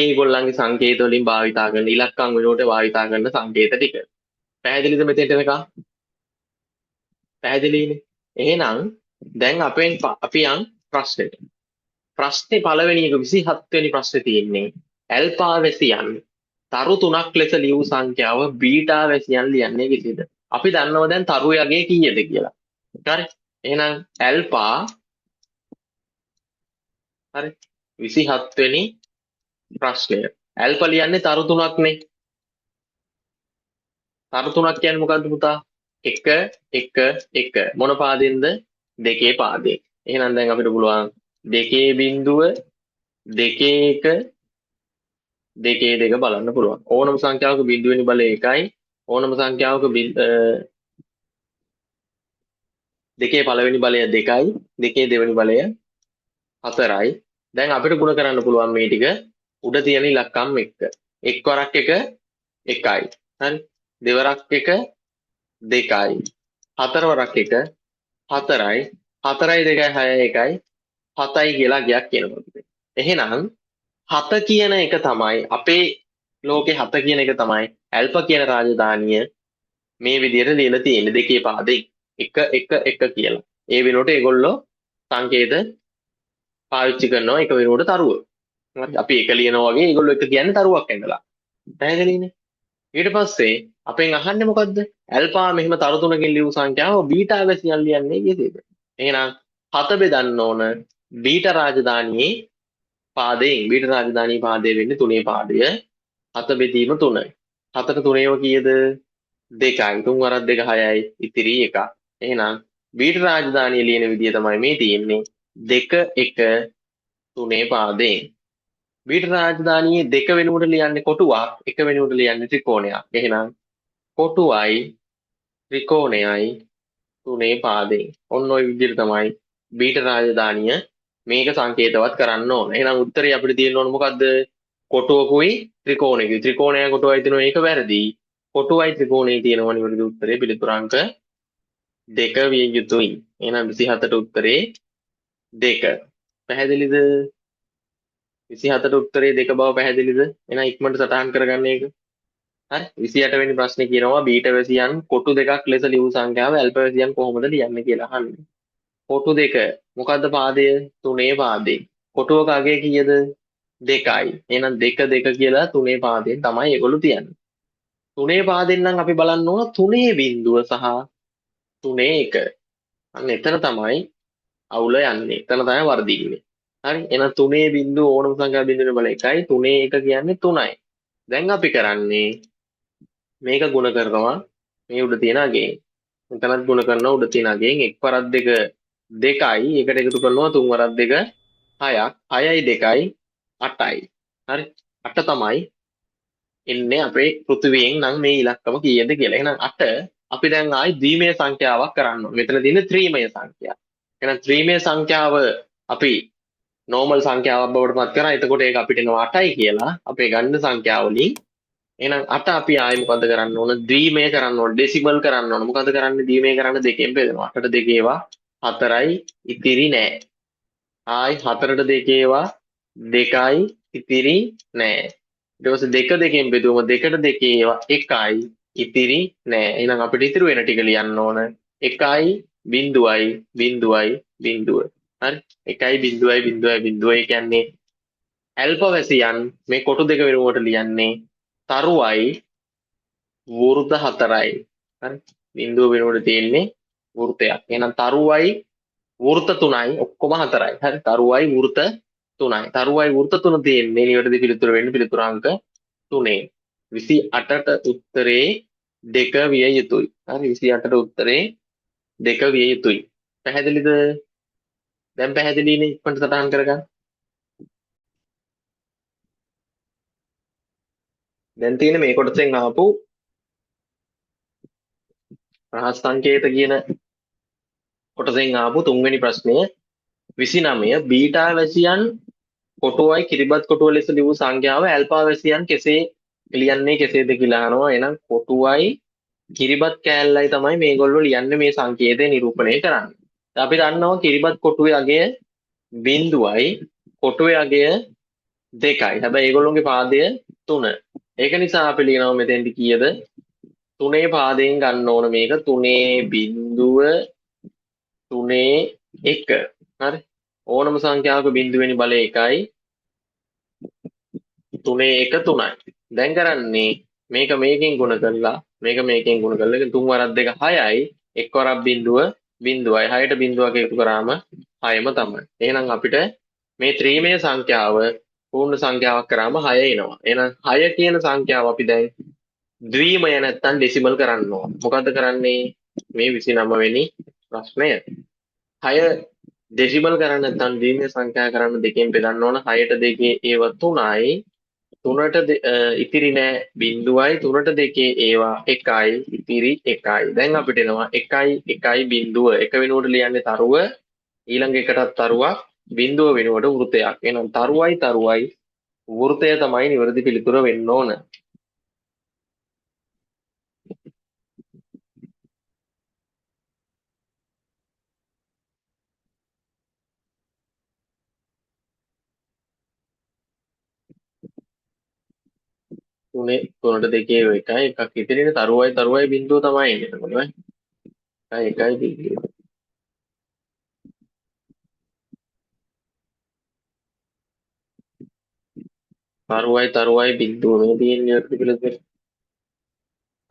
ඒගොල්ලන්ගේ සංකේත වලින් භාවිතා කරන ඉලක්කම් වෙනුවට භාවිතා කරන සංකේත ටික. පැහැදිලිද මෙතෙන්ට එනකම්? පැහැදිලිනේ. එහෙනම් දැන් අපි යන් ප්‍රශ්නෙට. ප්‍රශ්නේ පළවෙනි එක 27 වෙනි ප්‍රශ්නේ තියෙන්නේ ඇල්ෆා වැසියන් තරු 3ක් ලෙස ලියූ සංඛ්‍යාව බීටා වැසියන් ලියන්නේ කෙසේද? අපි දන්නවා දැන් තරුවේ අගය කීයද කියලා. හරි? එහෙනම් ඇල්ෆා හරි 27 වෙනි ප්‍රශ්නය. ඇල්ෆා ලියන්නේ තරු 3ක්නේ. තරු 3ක් කියන්නේ මොකද්ද පුතා? 1 1 1 මොන පාදෙන්ද? දෙකේ පාදයෙන්. එහෙනම් දැන් අපිට පුළුවන් දෙකේ බිඳුව දෙකේ එක දෙකේ දෙක බලන්න පුළුවන්. ඕනම සංඛ්‍යාවක බිඳුවෙනි බලය 1යි. ඕනම සංඛ්‍යාවක දෙකේ පළවෙනි බලය 2යි. දෙකේ දෙවෙනි බලය 4යි. දැන් අපිට ගුණ කරන්න පුළුවන් මේ ටික උඩ තියෙන ඉලක්කම් එක්ක. එක් වරක් එක 1යි. හරි. දෙවරක් එක 2යි. හතර වරක් එක 4යි. 4යි 2යි 6යි 1යි 7යි කියලා ගයක් කියනකොට. එහෙනම් 7 කියන එක තමයි අපේ ලෝකේ 7 කියන එක තමයි ඇල්ෆා කියන රාජධානිය මේ විදිහට ලියලා තියෙන්නේ දෙකේ පාදේ 1 1 1 කියලා. ඒ වෙනුවට ඒගොල්ලෝ සංකේත පාවිච්චි කරනවා එක වෙනුවට තරුව. හරි අපි එක ලියනවා වගේ ඒගොල්ලෝ එක කියන්නේ තරුවක් ඇඳලා. පැහැදිලිනේ? ඊට පස්සේ අපෙන් අහන්නේ මොකද්ද? ඇල්ෆා මෙහෙම තරු තුනකින් ලියපු සංඛ්‍යාව බීටා වැසියන් ලියන්නේ කෙසේද? එහෙනම් 7 බෙදන්න ඕන බීටා රාජධානියේ පාදයෙන් බීටා රාජධානී පාදය වෙන්නේ 3 පාදය 7 බෙදීම 3. 4 3ව කීයද? 2යි. 3 වරක් 2 6යි. ඉතිරි 1. එහෙනම් බීටා රාජධානිය ලියන විදිය තමයි මේ තියෙන්නේ. 2 1 3 පාදයෙන්. බීටා රාජධානියේ 2 වෙනුවට ලියන්නේ කොටුවක් 1 වෙනුවට ලියන්නේ ත්‍රිකෝණයක්. එහෙනම් කොටුවයි ත්‍රිකෝණයයි 3 පාදයෙන්. ඔන්න ඔය විදිහට තමයි බීටා රාජධානිය මේක සංකේතවත් කරන්න ඕන. එහෙනම් උත්තරේ අපිට තියෙන්න ඕන මොකද්ද? කොටුවකුයි ත්‍රිකෝණයකුයි. ත්‍රිකෝණයයි කොටුවයි තියෙනවා ඒක වැරදි. කොටුවයි ත්‍රිකෝණයයි තියෙනවා නිවැරදි උත්තරේ පිළිතුරාංක 2 විය යුතුයි. එහෙනම් 27ට උත්තරේ 2. පැහැදිලිද? 27ට උත්තරේ 2 බව පැහැදිලිද? එහෙනම් ඉක්මනට සටහන් කරගන්න ඒක. හරි 28 වෙනි ප්‍රශ්නේ කියනවා බීටා වැසියන් කොටු දෙකක් ලෙස ලියූ සංඛ්‍යාව ඇල්ෆා වැසියන් කොහොමද ලියන්නේ කියලා අහන්නේ. කොටු දෙක මොකද්ද පාදය? 3 පාදේ. කොටුවක අගය කීයද? 2යි. එහෙනම් 2 2 කියලා 3 පාදයෙන් තමයි ඒගොල්ලෝ තියන්නේ. 3 පාදෙන් නම් අපි බලන්න ඕන 3 බිඳුව සහ 3 1. අන්න එතන තමයි අවුල යන්නේ. එතන තමයි වර්ධින්නේ. හරි. එහෙනම් 3 බිඳුව ඕනම සංඛ්‍යා බිඳුවේ බල 1යි 3 1 කියන්නේ 3යි. දැන් අපි කරන්නේ මේක ಗುಣ කරනවා මේ උඩ තියෙන අගයෙන්. මෙතනත් ಗುಣ කරනවා උඩ තියෙන අගයෙන් එක් වරක් දෙක 2යි එකට එකතු කරනවා තුන් වරක් දෙක 6ක් 6යි 2යි 8යි. හරි 8 තමයි එන්නේ අපේ පෘථිවියෙන් නම් මේ ඉලක්කම කීයද කියලා. එහෙනම් 8 අපි දැන් ආයි ද්විමය සංඛ්‍යාවක් කරන්න ඕනේ. මෙතන තියෙන්නේ ත්‍රිමය සංඛ්‍යාව. එහෙනම් ත්‍රිමය සංඛ්‍යාව අපි නෝමල් සංඛ්‍යාවක් බවට පත් කරා. එතකොට ඒක අපිට එනවා 8යි කියලා. අපේ ගණන සංඛ්‍යාව වලින් එහෙනම් 8 අපි ආයෙ මොකද කරන්න ඕන? ද්විමය කරන්න ඕන. ඩෙසිමල් කරන්න ඕන. මොකද කරන්නේ? ද්විමය කරන්න දෙකෙන් බෙදෙනවා. 8ට දෙකේවා 4යි ඉතිරි නෑ. ආයි 4ට දෙකේවා 2යි ඉතිරි නෑ. ඊට පස්සේ 2 දෙකෙන් බෙදුවම 2ට දෙකේවා 1යි ඉතිරි නෑ. එහෙනම් අපිට ඉතුරු වෙන ටික ලියන්න ඕන 1යි බිඳුවයි බිඳුවයි බිඳුව. හරි 1යි බිඳුවයි බිඳුවයි බිඳුව. ඒ කියන්නේ ඇල්ෆා වැසියන් මේ කොටු දෙක වෙනුවට ලියන්නේ තරුවයි වෘත 4යි. හරි බිඳුව වෙනුවට තියෙන්නේ වෘතයක්. එහෙනම් තරුවයි වෘත 3යි ඔක්කොම 4යි. හරි තරුවයි වෘත 3යි. තරුවයි වෘත 3 තියෙන්නේ නිවැරදි පිළිතුර වෙන්නේ පිළිතුරාංක 3. 28ට උත්තරේ 2 විය යුතුයි. හරි 28ට උත්තරේ 2 විය යුතුයි. පැහැදිලිද? දැන් පැහැදිලිනේ ඉක්මනට සටහන් කරගන්න. දැන් තියෙන්නේ මේ කොටසෙන් ආපු රහස් සංකේත කියන කොටසෙන් ආපු තුන්වෙනි ප්‍රශ්නය 29 බීටා වැසියන් කොටුවයි කිරිබත් කොටුව ලෙස ලියූ සංඛ්‍යාව ඇල්ෆා වැසියන් කෙසේ ලියන්නේ කෙසේද කියලා අහනවා. එහෙනම් කොටුවයි කිරිබත් කෑල්ලයි තමයි මේගොල්ලෝ ලියන්නේ මේ සංකේතය නිරූපණය කරන්නේ. අපි දන්නවා කිරිබත් කොටුවේ අගය බිඳුවයි කොටුවේ අගය 2යි. හැබැයි ඒගොල්ලෝගේ පාදය 3. ඒක නිසා අපි ලියනවා මෙතෙන්දි කීයද? 3 පාදයෙන් ගන්න ඕන මේක 3 බිඳුව 3 1. හරි. ඕනම සංඛ්‍යාවක බිඳුවෙනි බලය 1යි 3 1 3යි. දැන් කරන්නේ මේක මේකෙන් ගුණ කරලා මේක මේකෙන් ගුණ කරලා 3 වරක් 2 6යි 1 වරක් බිඳුව බිඳුවයි 6ට බිඳුවක එකතු කරාම 6ම තමයි. එහෙනම් අපිට මේ ත්‍රිමය සංඛ්‍යාව පූර්ණ සංඛ්‍යාවක් කරාම 6 එනවා. එහෙනම් 6 කියන සංඛ්‍යාව අපි දැන් ද්විමය නැත්තම් ඩෙසිමල් කරන්න ඕන. මොකද්ද කරන්නේ? මේ 29 වෙනි ප්‍රශ්නය. 6 ඩෙසිමල් කරන්න නැත්නම් දිනීය සංඛ්‍යා කරන්න දෙකෙන් බෙදන්න ඕන 6ට 2 ඒව 3යි 3ට ඉතිරි නෑ 0යි 3ට 2 ඒවා 1යි ඉතිරි 1යි. දැන් අපිට එනවා 1යි 1යි 0 එක වෙනුවට ලියන්නේ තරුව ඊළඟ එකටත් තරුවක් 0 වෙනුවට වෘතයක්. එහෙනම් තරුවයි වෘතය තමයි නිවැරදි පිළිතුර වෙන්න ඕන. තුනේ 3ට 2 එකයි එකක් ඉතිරිනේ තරුවයි 0 තමයි එන්නේ. එතකොට නේ 1යි 0. තරුවයි 0 මේ තියෙන්නේ නිවැරදි පිළිතුර.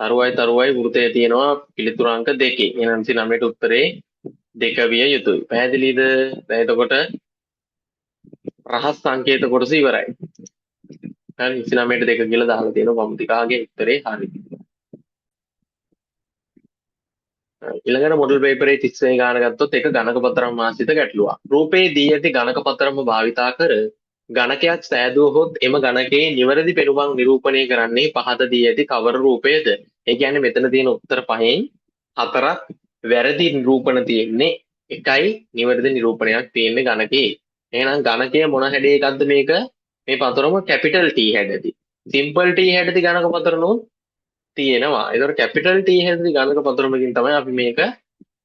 තරුවයි වෘතය තියෙනවා පිළිතුරාංක 2. එහෙනම් 29ට උත්තරේ 2 විය යුතුයි. පැහැදිලිද? දැන් එතකොට රහස් සංකේත කොටස ඉවරයි. හරි 29ට 2 කියලා දාලා තියෙනවා පම්තිකාගේ උත්තරේ හරි. ඊළඟට මොඩල් පේපරේ 30 වෙනි ගාන ගත්තොත් ඒක ගණක පතරම් ආශ්‍රිත ගැටලුවක්. රූපේ දී ඇති ගණක පතරම භාවිතා කර ගණකයක් සෑදුවහොත් එම ගණකයේ නිවැරදි පෙනුමක් නිරූපණය කරන්නේ පහත දී ඇති කවර රූපයද? ඒ කියන්නේ මෙතන තියෙන උත්තර පහෙන් හතරක් වැරදි නිරූපණ තියෙන්නේ එකයි නිවැරදි නිරූපණයක් තියෙන්නේ ගණකේ. එහෙනම් ගණකය මොන හැඩ එකක්ද මේක? මේ පතරම කැපිටල් T හැඩදී. සිම්පල් T හැඩදී ගණක පතරනොත් තියෙනවා. ඒතකොට කැපිටල් T හැඩදී ගණක පතරමකින් තමයි අපි මේක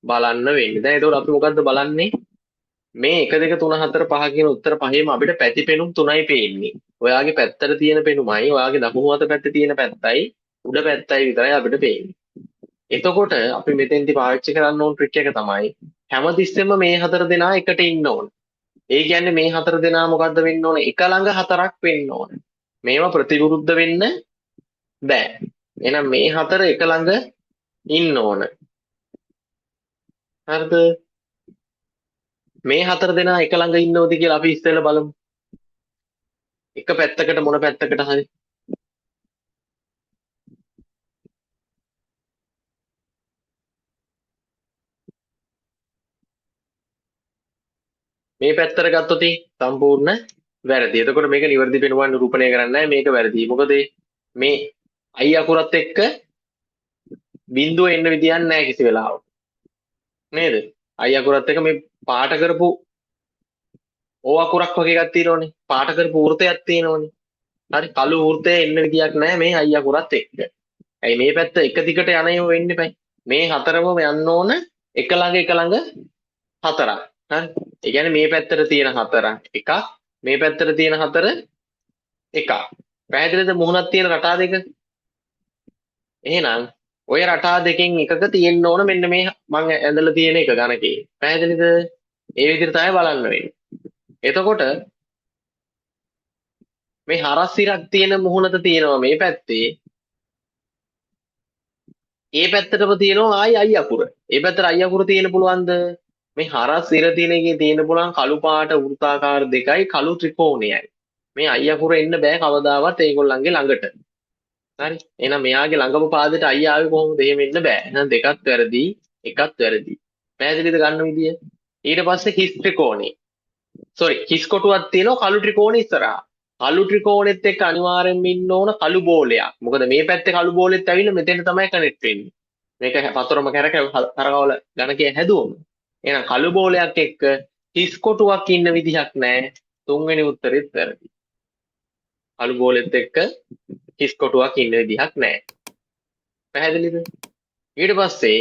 බලන්න වෙන්නේ. දැන් ඒතකොට අපි මොකද්ද බලන්නේ? මේ 1 2 3 4 5 කියන උත්තර පහේම අපිට පැති පෙනුම් තුනයි පේන්නේ. ඔයාගේ පැත්තට තියෙන පෙනුමයි, ඔයාගේ දකුණු අත පැත්තේ තියෙන පැත්තයි, උඩ පැත්තයි විතරයි අපිට පේන්නේ. එතකොට අපි මෙතෙන්දි පාවිච්චි කරන්න ඕන ට්‍රික් එක තමයි හැමතිස්සෙම මේ හතර දෙනා එකට ඉන්න ඕන. ඒ කියන්නේ මේ හතර දෙනා මොකද්ද වෙන්න ඕන? එක ළඟ හතරක් වෙන්න ඕන. මේවා ප්‍රතිවිරුද්ධ වෙන්න බෑ. එහෙනම් මේ හතර එක ළඟ ඉන්න ඕන. හරිද? මේ හතර දෙනා එක ළඟ ඉන්නවද කියලා අපි ඉස්සෙල්ලා බලමු. එක පැත්තකට මොන පැත්තකට හරි. මේ පැත්තට ගත්තොත් සම්පූර්ණ වැරදි. එතකොට මේක නිවැරදි පෙනුමක් නිරූපණය කරන්නේ නැහැ. මේක වැරදි. මොකද මේ i අකුරත් එක්ක බිඳුව එන්න විදියක් නැහැ කිසි වෙලාවක. නේද? i අකුරත් එක්ක මේ පාට කරපු O අකුරක් වගේ එකක් තියෙනවනේ. පාට කරපු වෘතයක් තියෙනවනේ. හරි කළු වෘතය එන්න විදියක් නැහැ මේ i අකුරත් එක්ක. ඇයි මේ පැත්ත එක දිගට යන ඒවා වෙන්න එපයි. මේ හතරම යන්න ඕන එක ළඟ හතරක්. හරි. ඒ කියන්නේ මේ පැත්තට තියෙන හතර එකක්, මේ පැත්තට තියෙන හතර එකක්. පැහැදිලිද මුහුණක් තියෙන රටා දෙක? එහෙනම් ඔය රටා දෙකෙන් එකක තියෙන්න ඕන මෙන්න මේ මම ඇඳලා තියෙන එක ගණකේ. පැහැදිලිද? ඒ විදිහට තමයි බලන්න වෙන්නේ. එතකොට මේ හරස් ඉරක් තියෙන මුහුණත තියෙනවා මේ පැත්තේ. ඒ පැත්තටම තියෙනවා ආයි අකුර. ඒ පැත්තට අකුර තියෙන්න පුළුවන්ද? මේ හරස් ඉර තියෙන එකේ තියෙන්න පුළුවන් කළු පාට වෘත්තාකාර දෙකයි කළු ත්‍රිකෝණයයි. මේ අකුර එන්න බෑ කවදාවත් ඒගොල්ලන්ගේ ළඟට. හරි. එහෙනම් මෙයාගේ ළඟම පාදයට ආවේ කොහොමද? එහෙම එන්න බෑ. එහෙනම් දෙකත් වැරදි, එකත් වැරදි. පැහැදිලිද ගන්න විදිය? ඊට පස්සේ හිස් ත්‍රිකෝණේ. හිස් කොටුවක් තියෙනවා කළු ත්‍රිකෝණේ ඉස්සරහා. කළු ත්‍රිකෝණෙත් එක්ක අනිවාර්යෙන්ම ඉන්න ඕන කළු බෝලයක්. මොකද මේ පැත්තේ කළු බෝලෙත් ඇවිල්ලා මෙතෙන් තමයි කනෙක්ට් වෙන්නේ. මේක පතරම කරකවල ගණකය හැදුවම. එහෙනම් කළු බෝලයක් එක්ක හිස් කොටුවක් ඉන්න විදිහක් නැහැ. තුන්වෙනි උත්තරෙත් වැරදි. කළු බෝලෙත් එක්ක හිස් කොටුවක් ඉන්න විදිහක් නැහැ. පැහැදිලිද? ඊට පස්සේ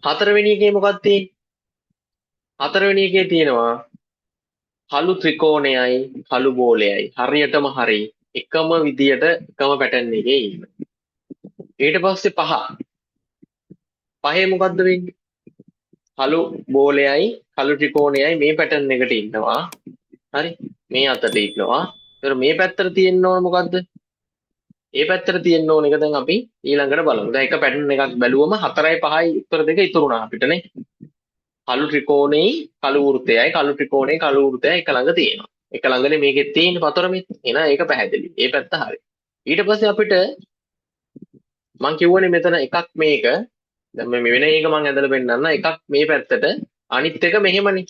හතරවෙනි එකේ මොකක්ද තියෙන්නේ? හතරවෙනි එකේ තියෙනවා කළු ත්‍රිකෝණයයි කළු බෝලයයි හරියටම හරි එකම විදියට එකම පැටර්න් එකේ ඉන්න. ඊට පස්සේ පහේ මොකද්ද වෙන්නේ? කළු බෝලයයි කළු ත්‍රිකෝණයයි මේ පැටර්න් එකට ඉන්නවා. හරි. මේ අතට ඉන්නවා. ඒතර මේ පැත්තට තියෙන්න ඕන මොකද්ද? ඒ පැත්තට තියෙන්න ඕන එක දැන් අපි ඊළඟට බලමු. දැන් එක පැටර්න් එකක් බැලුවම 4යි 5යි උත්තර දෙක ඉතුරුනා අපිටනේ. කළු ත්‍රිකෝණේ කළු වෘත්තයයි කළු ත්‍රිකෝණේ කළු වෘත්තයයි එක ළඟ තියෙනවා. එක ළඟනේ මේකෙත් තියෙන පතරමෙත්. එහෙනම් ඒක පැහැදිලි. ඒ පැත්ත හරි. ඊට පස්සේ අපිට මම කියවනේ මෙතන එකක් මේක. දැන් මේ වෙන එක මම ඇදලා පෙන්නන්න. එකක් මේ පැත්තට අනිත් එක මෙහෙමනේ.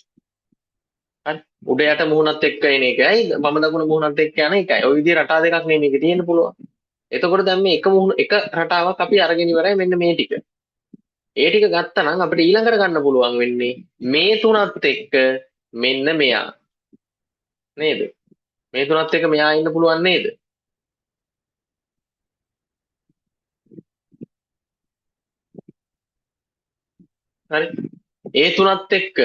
හරි. උඩ යට මුහුණත් එක්ක එන එකයි වම දකුණ මුහුණත් එක්ක යන එකයි. ওই විදිහ රටා දෙකක් නේ මේකේ තියෙන්න පුළුවන්. එතකොට දැන් මේ එක රටාවක් අපි අරගෙන ඉවරයි මෙන්න මේ ටික. ඒ ටික ගත්තා නම් අපිට ඊළඟට ගන්න පුළුවන් වෙන්නේ මේ තුනත් එක්ක මෙන්න මෙයා. නේද? මේ තුනත් එක්ක මෙයා ඉන්න පුළුවන් නේද? හරි. ඒ තුනත් එක්ක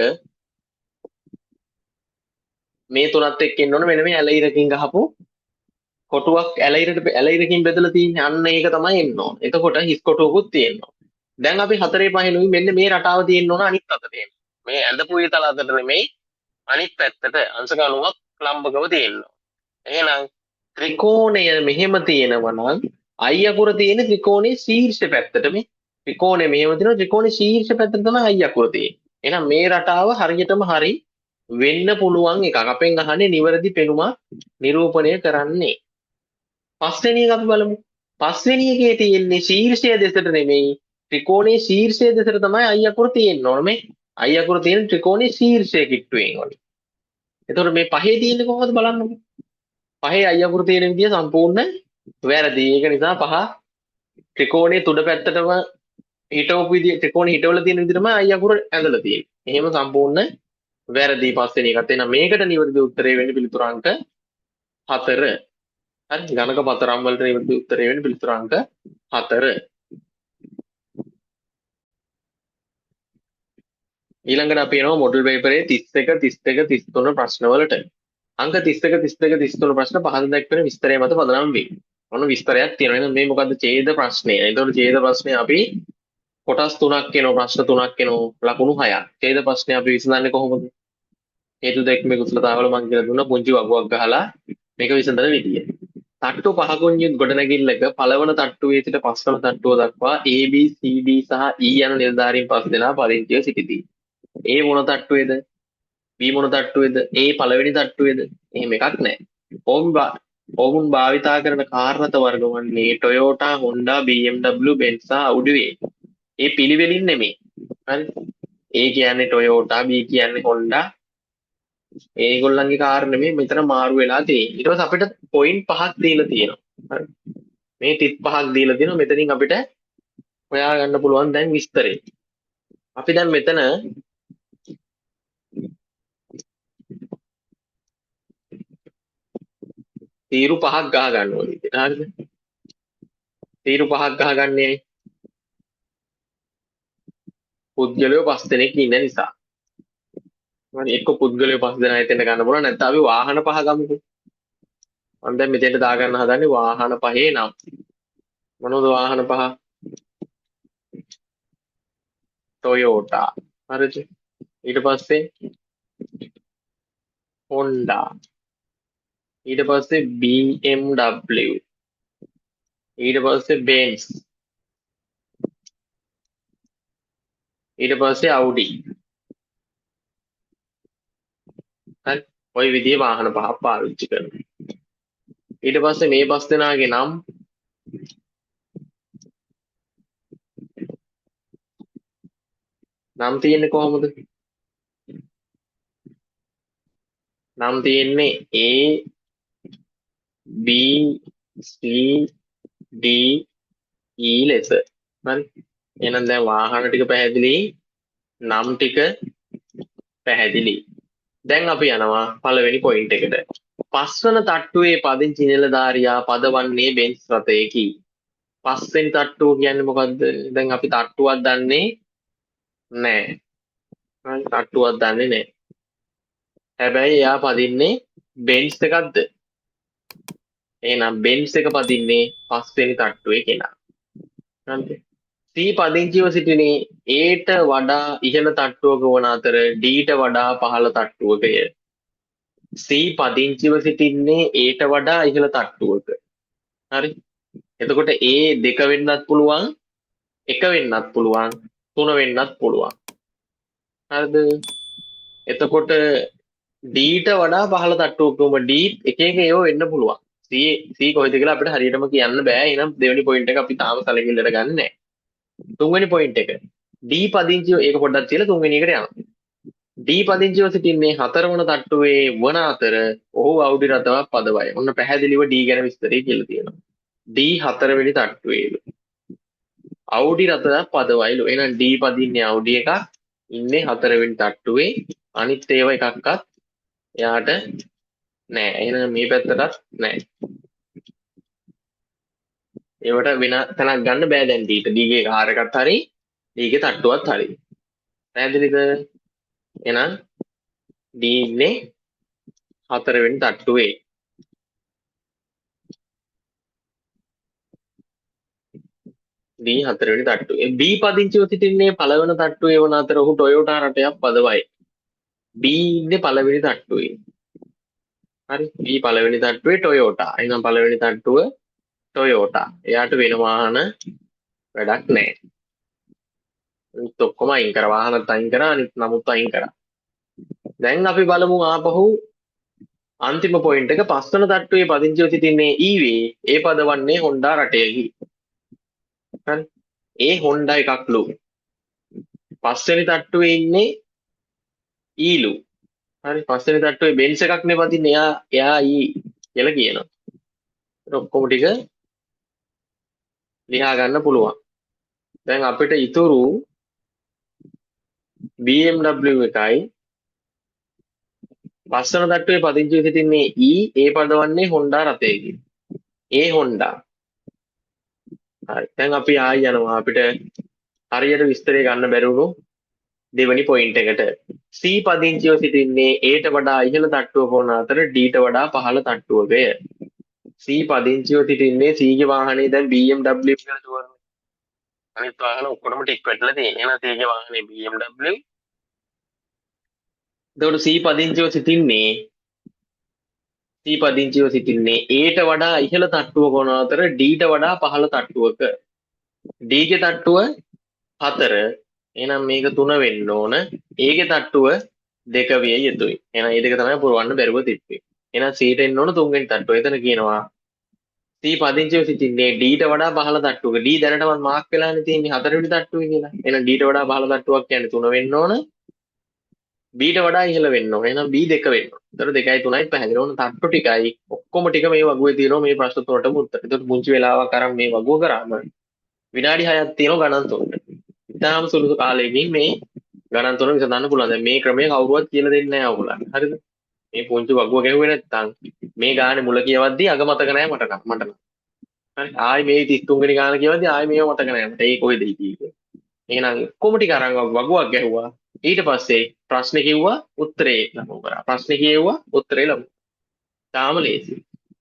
මේ තුනත් එක්ක ඉන්න ඕන මෙන්න මේ ඇලයිරකින් ගහපු කොටුවක් ඇලයිරකින් බෙදලා තියෙන්නේ. අන්න ඒක තමයි එන්න ඕන. එතකොට හිස් කොටුවකුත් තියෙනවා. දැන් අපි 4 5 මෙන්න මේ රටාව තියෙන්න ඕන අනිත් අතට එන්න. මේ ඇඳපු ඊතල අතට නෙමෙයි අනිත් පැත්තට අංශක 90ක් ලම්බකව තියෙනවා. එහෙනම් ත්‍රිකෝණය මෙහෙම තියෙනවා නම් I අකුර තියෙන ත්‍රිකෝණයේ ශීර්ෂ පැත්තට මේ ත්‍රිකෝණය මෙහෙම තියෙනවා ත්‍රිකෝණයේ ශීර්ෂ පැත්තට තමයි I අකුර තියෙන්නේ. එහෙනම් මේ රටාව හරියටම හරි වෙන්න පුළුවන් එකක්. අපෙන් අහන්නේ නිවැරදි පෙනුමක් නිරූපණය කරන්නේ. පස්වෙනි එක අපි බලමු. පස්වෙනි එකේ තියෙන්නේ ශීර්ෂය දෙසට නෙමෙයි ත්‍රිකෝණයේ ශීර්ෂය දෙසට තමයි I අකුර තියෙන්න ඕන මේ. I අකුර තියෙන ත්‍රිකෝණයේ ශීර්ෂය කිට්ටුවෙන් වගේ. එතකොට මේ පහේ තියෙන්නේ කොහොමද බලන්නකෝ. පහේ I අකුර තියෙන විදිය සම්පූර්ණ වැරදි. ඒක නිසා පහ ත්‍රිකෝණයේ තුඩ පැත්තටම හිටවපු විදිය ත්‍රිකෝණේ හිටවල තියෙන විදිහටම I අකුර ඇඳලා තියෙන්නේ. එහෙම සම්පූර්ණ වැරදි පස්වෙනි එකත්. එහෙනම් මේකට නිවැරදි උත්තරේ වෙන්නේ පිළිතුරු අංක 4. හරි. ගණක පතරම් වලට නිවැරදි උත්තරේ වෙන්නේ පිළිතුරු අංක 4. ඊළඟට අපි එනවා මොඩල් පේපරේ 31 32 33 ප්‍රශ්න වලට. අංක 31 32 33 ප්‍රශ්න පහත දක්වන විස්තරය මත පදනම් වේ. මොන විස්තරයක් තියෙනවා. එහෙනම් මේ මොකද්ද ඡේද ප්‍රශ්නය. එතකොට ඡේද ප්‍රශ්නය අපි කොටස් 3ක් එනවා ප්‍රශ්න 3ක් එනවා ලකුණු 6ක්. ඡේද ප්‍රශ්නය අපි විසඳන්නේ කොහොමද? හේතු දැක්මේ කුසලතාවල මම කියලා දුන්නා පුංචි වගුවක් ගහලා මේක විසඳන විදිය. තට්ටු පහකුන් යුත් ගොඩනැගිල්ලක පළවන තට්ටුවේ සිට පස්වන තට්ටුව දක්වා A B C D සහ E යන නිලධාරීන් 5 දෙනා පදිංචිව සිටිති. A මොන තට්ටුවේද? B මොන තට්ටුවේද? A පළවෙනි තට්ටුවේද? එහෙම එකක් නැහැ. ඔවුන් භාවිතා කරන කාර් රථ වර්ග වන්නේ Toyota, Honda, BMW, Benz සහ Audi වේ. ඒ පිළිවෙලින් නෙමෙයි. හරි. A කියන්නේ Toyota, B කියන්නේ Honda. ඒගොල්ලන්ගේ කාර් නෙමෙයි මෙතන මාරු වෙලා තියෙන්නේ. ඊට පස්සේ අපිට පොයින්ට් 5ක් දීලා තියෙනවා. හරි. මේ ටික් 5ක් දීලා තියෙනවා. මෙතනින් අපිට හොයා ගන්න පුළුවන් දැන් විස්තරේ. අපි දැන් මෙතන තීරු 5ක් ගහ ගන්න ඕනේ. හරිද? තීරු 5ක් ගහගන්නේ පුද්ගලයෝ 5 දෙනෙක් ඉන්න නිසා. හරි එක්ක පුද්ගලයෝ 5 දෙනා හිතෙන් ගන්න පුළුවන් නැත්නම් අපි වාහන 5 ගමුකෝ. මම දැන් මෙතෙන්ට දා ගන්න හදන්නේ වාහන 5 නම්. මොනවද වාහන 5? Toyota. හරිද? ඊට පස්සේ Honda. ඊට පස්සේ BMW. ඊට පස්සේ Benz. ඊට පස්සේ Audi. හරි ওই විදිහේ වාහන 5ක් පාවිච්චි කරනවා. ඊට පස්සේ මේ 5 දෙනාගේ නම් තියෙන්නේ කොහොමද? නම් තියෙන්නේ A B C D E ලෙස. හරි. එහෙනම් දැන් වාහන ටික පැහැදිලි, නම් ටික පැහැදිලි. දැන් අපි යනවා පළවෙනි පොයින්ට් එකට. පස්වන තට්ටුවේ පදිංචි නිලධාරියා පදවන්නේ බෙන්ස් රථයකි. පස්වෙනි තට්ටුව කියන්නේ මොකද්ද? දැන් අපි තට්ටුවක් දන්නේ නැහැ. හරි තට්ටුවක් දන්නේ නැහැ. හැබැයි එයා පදින්නේ බෙන්ස් එකක්ද? එහෙනම් බෙන්ස් එක පදින්නේ පස්වෙනි තට්ටුවේ කෙනා. හරිද? C පදිංචිව සිටිනේ Aට වඩා ඉහළ තට්ටුවක වන අතර Dට වඩා පහළ තට්ටුවකය. C පදිංචිව සිටින්නේ Aට වඩා ඉහළ තට්ටුවක. හරි. එතකොට A 2 වෙන්නත් පුළුවන්, 1 වෙන්නත් පුළුවන්, 3 වෙන්නත් පුළුවන්. හරිද? එතකොට Dට වඩා පහළ තට්ටුවකම D එක එක ඒවා වෙන්න පුළුවන්. C කොහෙද කියලා අපිට හරියටම කියන්න බෑ. එහෙනම් දෙවෙනි පොයින්ට් එක අපි තාම සැලකිල්ලට ගන්න නැහැ. තුන්වෙනි පොයින්ට් එක D පදිංචිව ඒක පොඩ්ඩක් තියලා තුන්වෙනි එකට යනවා. D පදිංචිව සිටින්නේ 4 වන තට්ටුවේ වන අතර ඔහු අවුඩි රථවත් පදවයි. ඔන්න පැහැදිලිව D ගැන විස්තරය කියලා තියෙනවා. D 4 වෙනි තට්ටුවේලු. අවුඩි රථවත් පදවයිලු. එහෙනම් D පදින්නේ අවුඩි එකක් ඉන්නේ 4 වෙනි තට්ටුවේ. අනිත් ඒවා එකක්වත් එයාට නෑ. එහෙනම් මේ පැත්තටත් නෑ. ඒවට වෙන තැනක් ගන්න බෑ දැන් D ට. D ගේ කාර් එකත් හරි D ගේ තට්ටුවත් හරි. පැහැදිලිද? එහෙනම් D ඉන්නේ 4 වෙනි තට්ටුවේ. D 4 වෙනි තට්ටුවේ. B පදිංචිව සිටින්නේ පළවෙනි තට්ටුවේ වන අතර ඔහු ටොයෝටා රථයක් පදවයි. B ඉන්නේ පළවෙනි තට්ටුවේ. හරි. B පළවෙනි තට්ටුවේ ටොයෝටා. එහෙනම් පළවෙනි තට්ටුව ටොයෝටා. එයාට වෙන වාහන වැඩක් නැහැ. අනිත් ඔක්කොම අයින් කරා. වාහනත් අයින් කරා. අනිත් නමුත් අයින් කරා. දැන් අපි බලමු ආපහු අන්තිම පොයින්ට් එක. පස්වන තට්ටුවේ පදිංචිව සිටින්නේ ඊවේ. ඒ පදවන්නේ හොන්ඩා රටයකි. හරි. ඒ හොන්ඩා එකක්ලු. පස්වෙනි තට්ටුවේ ඉන්නේ ඊලු. හරි. පස්වෙනි තට්ටුවේ බෙන්ස් එකක් නේ පදින්නේ. එයා ඊ කියලා කියනවා. ඒක ඔක්කොම ටික ලියා ගන්න පුළුවන්. දැන් අපිට ඉතුරු BMW එකයි පස්වන තට්ටුවේ පදිංචිව සිටින්නේ ඊ ඒ පදවන්නේ හොන්ඩා රථයකි. ඒ හොන්ඩා. හරි. දැන් අපි ආයි යනවා අපිට හරියට විස්තරය ගන්න බැරි වුණු දෙවෙනි පොයින්ට් එකට. C පදිංචිව සිටින්නේ Aට වඩා ඉහළ තට්ටුවක වන අතර Dට වඩා පහළ තට්ටුවකය. C පදිංචිව සිටින්නේ C ගේ වාහනේ දැන් BMW කියලා ෂුවර්. අනිත් වාහන ඔක්කොම ටික් වෙట్లా තියෙනවා. එහෙනම් C ගේ වාහනේ BMW. එතකොට C පදිංචිව සිටින්නේ Aට වඩා ඉහළ තට්ටුවක වන අතර Dට වඩා පහළ තට්ටුවක. D ගේ තට්ටුව 4. එහෙනම් මේක 3 වෙන්න ඕන. A ගේ තට්ටුව 2 විය යුතුයි. එහෙනම් මේ දෙක තමයි පුරවන්න බැරුව තිබ්බේ. එහෙනම් C ට එන්න ඕන 3 වෙනි තට්ටුව. එතන කියනවා C පදිංචිව සිටින්නේ Dට වඩා පහළ තට්ටුවක. D දැනටමත් මාක් වෙලානේ තියෙන්නේ 4 වෙනි තට්ටුවේ කියලා. එහෙනම් Dට වඩා පහළ තට්ටුවක් කියන්නේ 3 වෙන්න ඕන. Bට වඩා ඉහළ වෙන්න ඕන. එහෙනම් B 2 වෙන්න ඕන. ඒතර 2යි 3යි පැහැදිලි. ඕන තට්ටු ටිකයි ඔක්කොම ටික මේ වගුවේ තියෙනවා මේ ප්‍රශ්න තුනටම උත්තර. ඒතර පුංචි වෙලාවක් අරන් මේ වගුව කරාම විනාඩි 6ක් තියෙනවා ගණන් තුනට. ඉතාලම සුළු කාලයකින් මේ ගණන් තුන විසඳන්න පුළුවන්. දැන් මේ ක්‍රමය කවුරුවත් කියලා දෙන්නේ නැහැ ඔයගොල්ලන්ට. හරිද? මේ පුංචි වගුව ගැහුවේ නැත්තම් මේ ගානේ මුල කියවද්දී අග මතක නැහැ මට නම්. හරි. ආයි මේ 33 වෙනි ගාන කියවද්දී ආයි මේව මතක නැහැ මට. ඒ කොහෙද හිටියේ? එහෙනම් කොම ටික අරන් වගුවක් ගැහුවා. ඊට පස්සේ ප්‍රශ්නේ කිව්වා උත්තරේ ලබමු කරා. ප්‍රශ්නේ කියෙව්වා උත්තරේ ලබමු. තාම ලේසි.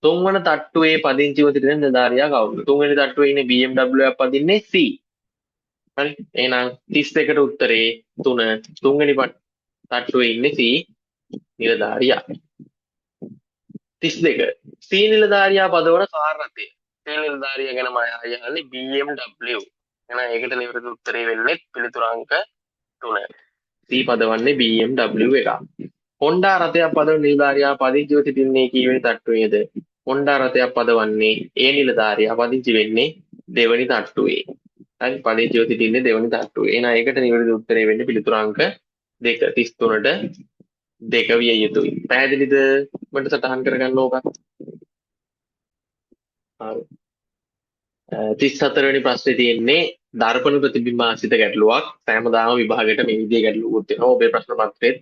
තුන්වන තට්ටුවේ පදිංචිව සිටින නිලධාරියා කවුද? තුන්වෙනි තට්ටුවේ ඉන්නේ BMW එකක් පදින්නේ C. හරි. එහෙනම් 32ට උත්තරේ 3. තුන්වෙනි තට්ටුවේ ඉන්නේ C නිලධාරියා. 32. C නිලධාරියා පදවන කාර් රථය. C නිලධාරියා ගැන මම අහන්නේ BMW. එහෙනම් ඒකට නිවැරදි උත්තරේ වෙන්නේ පිළිතුරු අංක 3. C පදවන්නේ BMW එක. හොන්ඩා රථයක් පදවන නිලධාරියා පදිංචිව සිටින්නේ කීවෙනි තට්ටුවේද? හොන්ඩා රථයක් පදවන්නේ ඒ නිලධාරියා පදිංචි වෙන්නේ දෙවෙනි තට්ටුවේ. හරි. පදිංචිව සිටින්නේ දෙවෙනි තට්ටුවේ. එහෙනම් ඒකට නිවැරදි උත්තරේ වෙන්නේ පිළිතුරු අංක 2. 33ට 2 විය යුතුයි. පැහැදිලිද? මට සටහන් කරගන්න ඕක. හරි. 34 වෙනි ප්‍රශ්නේ තියෙන්නේ දර්පණ ප්‍රතිබිම්බ ආශ්‍රිත ගැටලුවක්. සෑමදාම විභාගයට මේ විදිහේ ගැටලුවකුත් එනවා. ඔබේ ප්‍රශ්න පත්‍රෙත්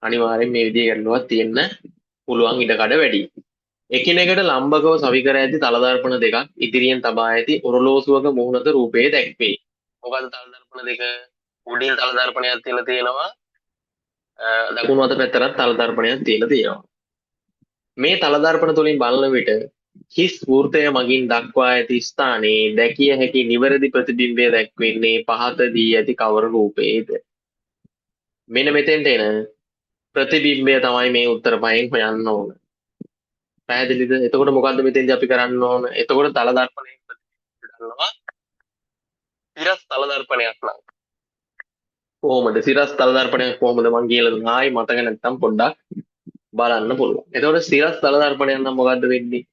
අනිවාර්යෙන් මේ විදිහේ ගැටලුවක් තියෙන්න පුළුවන් ඉඩකඩ වැඩි. එකිනෙකට ලම්බකව සවි කර ඇති තල දර්පණ දෙකක් ඉදිරියෙන් තබා ඇති ඔරලෝසුවක මුහුණත රූපයේ දැක්වේ. මොකද තල දර්පණ දෙක උඩින් තල දර්පණයක් තියලා තියෙනවා. දකුණු අත පැත්තට තල දර්පණයක් තියලා තියෙනවා. මේ තල දර්පණ තුලින් බලන විට හිස් වෘතය මගින් දක්වා ඇති ස්ථානයේ දැකිය හැකි නිවැරදි ප්‍රතිබිම්බය දැක්වෙන්නේ පහත දී ඇති කවර රූපයේද? මෙන්න මෙතෙන්ට එන ප්‍රතිබිම්බය තමයි මේ උත්තර පහෙන් හොයන්න ඕන. පැහැදිලිද? එතකොට මොකද්ද මෙතෙන්දී අපි කරන්න ඕන? එතකොට තල දර්පණයෙන් ප්‍රතිබිම්බය ගන්නවා. සිරස් තල දර්පණයක් නම් කොහොමද? සිරස් තල දර්පණයක් කොහොමද මං කියලා දුන්නා. ආයි මතක නැත්තම් පොඩ්ඩක් බලන්න පුළුවන්. එතකොට සිරස් තල දර්පණයක් නම් මොකද්ද වෙන්නේ?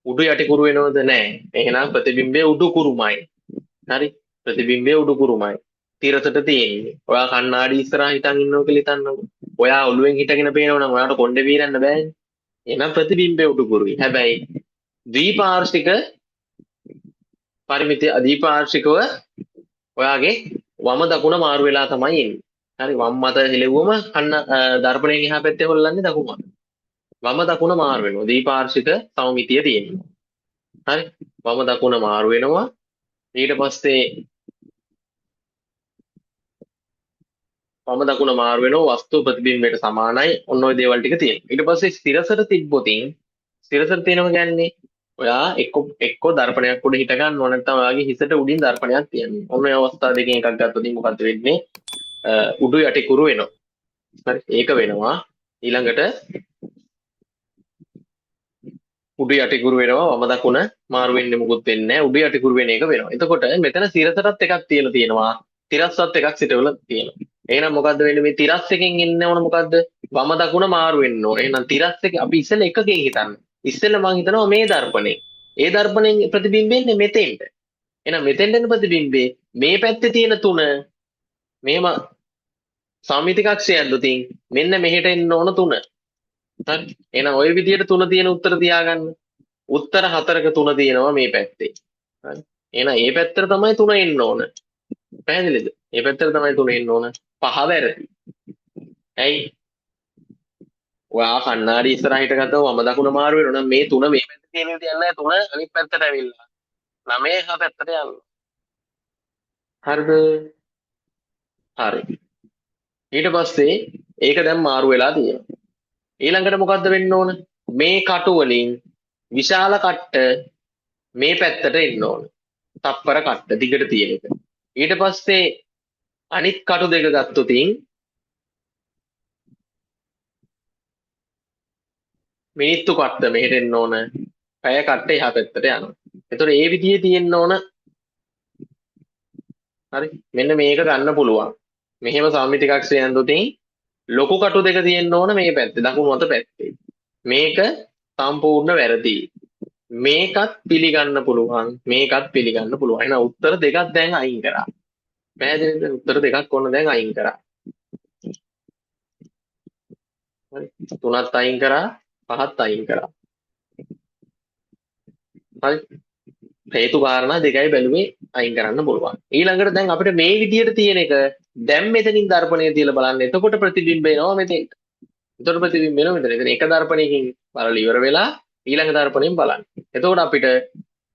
උඩු යටි කුරු වෙනවද? නැහැ. එහෙනම් ප්‍රතිබිම්බය උඩු කුරුමයි. හරි. ප්‍රතිබිම්බය උඩු කුරුමයි. තිරසට තියෙන්නේ. ඔයා කණ්ණාඩි ඉස්සරහා හිටන් ඉන්නවා කියලා හිතන්නකෝ. ඔයා ඔළුවෙන් හිටගෙන පේනවා නම් ඔයාට කොණ්ඩේ පීරන්න බෑනේ. එහෙනම් ප්‍රතිබිම්බය උඩුකුරුයි. හැබැයි ද්විපාර්ශ්වික පරිමිතිය අධිපාර්ශ්විකව ඔයාගේ වම දකුණ මාරු වෙලා තමයි එන්නේ. හරි වම් මත හෙලෙව්වම දර්පණයෙන් එහා පැත්තේ හොල්ලන්නේ දකුණ මත. වම දකුණ මාරු වෙනවා. ද්විපාර්ශ්වික සමමිතිය තියෙනවා. හරි වම දකුණ මාරු වෙනවා. ඊට පස්සේ වම දකුණ මාරු වෙනවා වස්තු ප්‍රතිබිම්බයට සමානයි. ඔන්න ඔය දේවල් ටික තියෙනවා. ඊට පස්සේ ස්ථිරසර තිබ්බොතින් ස්ථිරසර තියෙනවා කියන්නේ ඔයා එක්ක දර්පණයක් උඩ හිට ගන්නවා නැත්නම් ඔයාගේ හිසට උඩින් දර්පණයක් තියන්නේ. ඔන්න ඔය අවස්ථා දෙකෙන් එකක් ගත්තොත් මොකද්ද වෙන්නේ? උඩු යටි කුරු වෙනවා. හරි ඒක වෙනවා. ඊළඟට උඩු යටි කුරු වෙනවා වම දකුණ මාරු වෙන්නේ මුකුත් වෙන්නේ නැහැ. උඩු යටි කුරු වෙන එක වෙනවා. එතකොට මෙතන සිරසටත් එකක් තියලා තියෙනවා. තිරස්සත් එකක් සිටවල තියෙනවා. එහෙනම් මොකද්ද වෙන්නේ මේ තිරස් එකෙන් එන්න ඕන මොකද්ද? වම දකුණ මාරු වෙන්න ඕන. එහෙනම් තිරස් එක අපි ඉස්සෙල්ලා එකකින් හිතන්න. ඉස්සෙල්ලා මම හිතනවා මේ දර්පණේ. ඒ දර්පණයෙන් ප්‍රතිබිම්බෙන්නේ මෙතෙන්ට. එහෙනම් මෙතෙන්ට එන ප්‍රතිබිම්බේ මේ පැත්තේ තියෙන තුන මෙහෙම සමමිතිකක්ෂය ඇද්දොතින් මෙන්න මෙහෙට එන්න ඕන තුන. හරි. එහෙනම් ওই විදිහට තුන තියෙන උත්තර තියාගන්න. උත්තර හතරක තුන තියෙනවා මේ පැත්තේ. හරි. එහෙනම් මේ පැත්තට තමයි තුන එන්න ඕන. පැහැදිලිද? මේ පැත්තට තමයි තුන එන්න ඕන. පහ වැරදි. ඇයි? ඔයා කණ්ණාඩි ඉස්සරහිට ගත්තම වම දකුණ මාරු වෙනවා නම් මේ තුන මේ පැත්තේ තියෙන විදිහ නැහැ තුන අනිත් පැත්තට ඇවිල්ලා. 9 එහා පැත්තට යනවා. හරිද? හරි. ඊට පස්සේ ඒක දැන් මාරු වෙලා තියෙනවා. ඊළඟට මොකද්ද වෙන්න ඕන? මේ කටු වලින් විශාල කට්ට මේ පැත්තට එන්න ඕන. තප්පර කට්ට දිගට තියෙන එක. ඊට පස්සේ අනිත් කටු දෙක ගත්තොතින් මිනිත්තු කට්ට මෙහෙට එන්න ඕන. පැය කට්ට එහා පැත්තට යනවා. එතකොට ඒ විදිහේ තියෙන්න ඕන. හරි. මෙන්න මේක ගන්න පුළුවන්. මෙහෙම සමමිතිකක්ෂය යනදොතින් ලොකු කටු දෙක තියෙන්න ඕන මේ පැත්තේ දකුණු අත පැත්තේ. මේක සම්පූර්ණ වැරදි. මේකත් පිළිගන්න පුළුවන්. මේකත් පිළිගන්න පුළුවන්. එහෙනම් උත්තර දෙකක් දැන් අයින් කරා. පැහැදිලිද? උත්තර දෙකක් ඔන්න දැන් අයින් කරා. හරි. තුනත් අයින් කරා, පහත් අයින් කරා. හරි. හේතු කාරණා දෙකයි බැලුවේ අයින් කරන්න පුළුවන්. ඊළඟට දැන් අපිට මේ විදියට තියෙන එක දැන් මෙතනින් දර්පණය තියලා බලන්න. එතකොට ප්‍රතිබිම්බ එනවා මෙතෙන්ට. එතකොට ප්‍රතිබිම්බ එනවා මෙතන. එතන එක දර්පණයකින් බලලා ඉවර වෙලා ඊළඟ දර්පණයෙන් බලන්න. එතකොට අපිට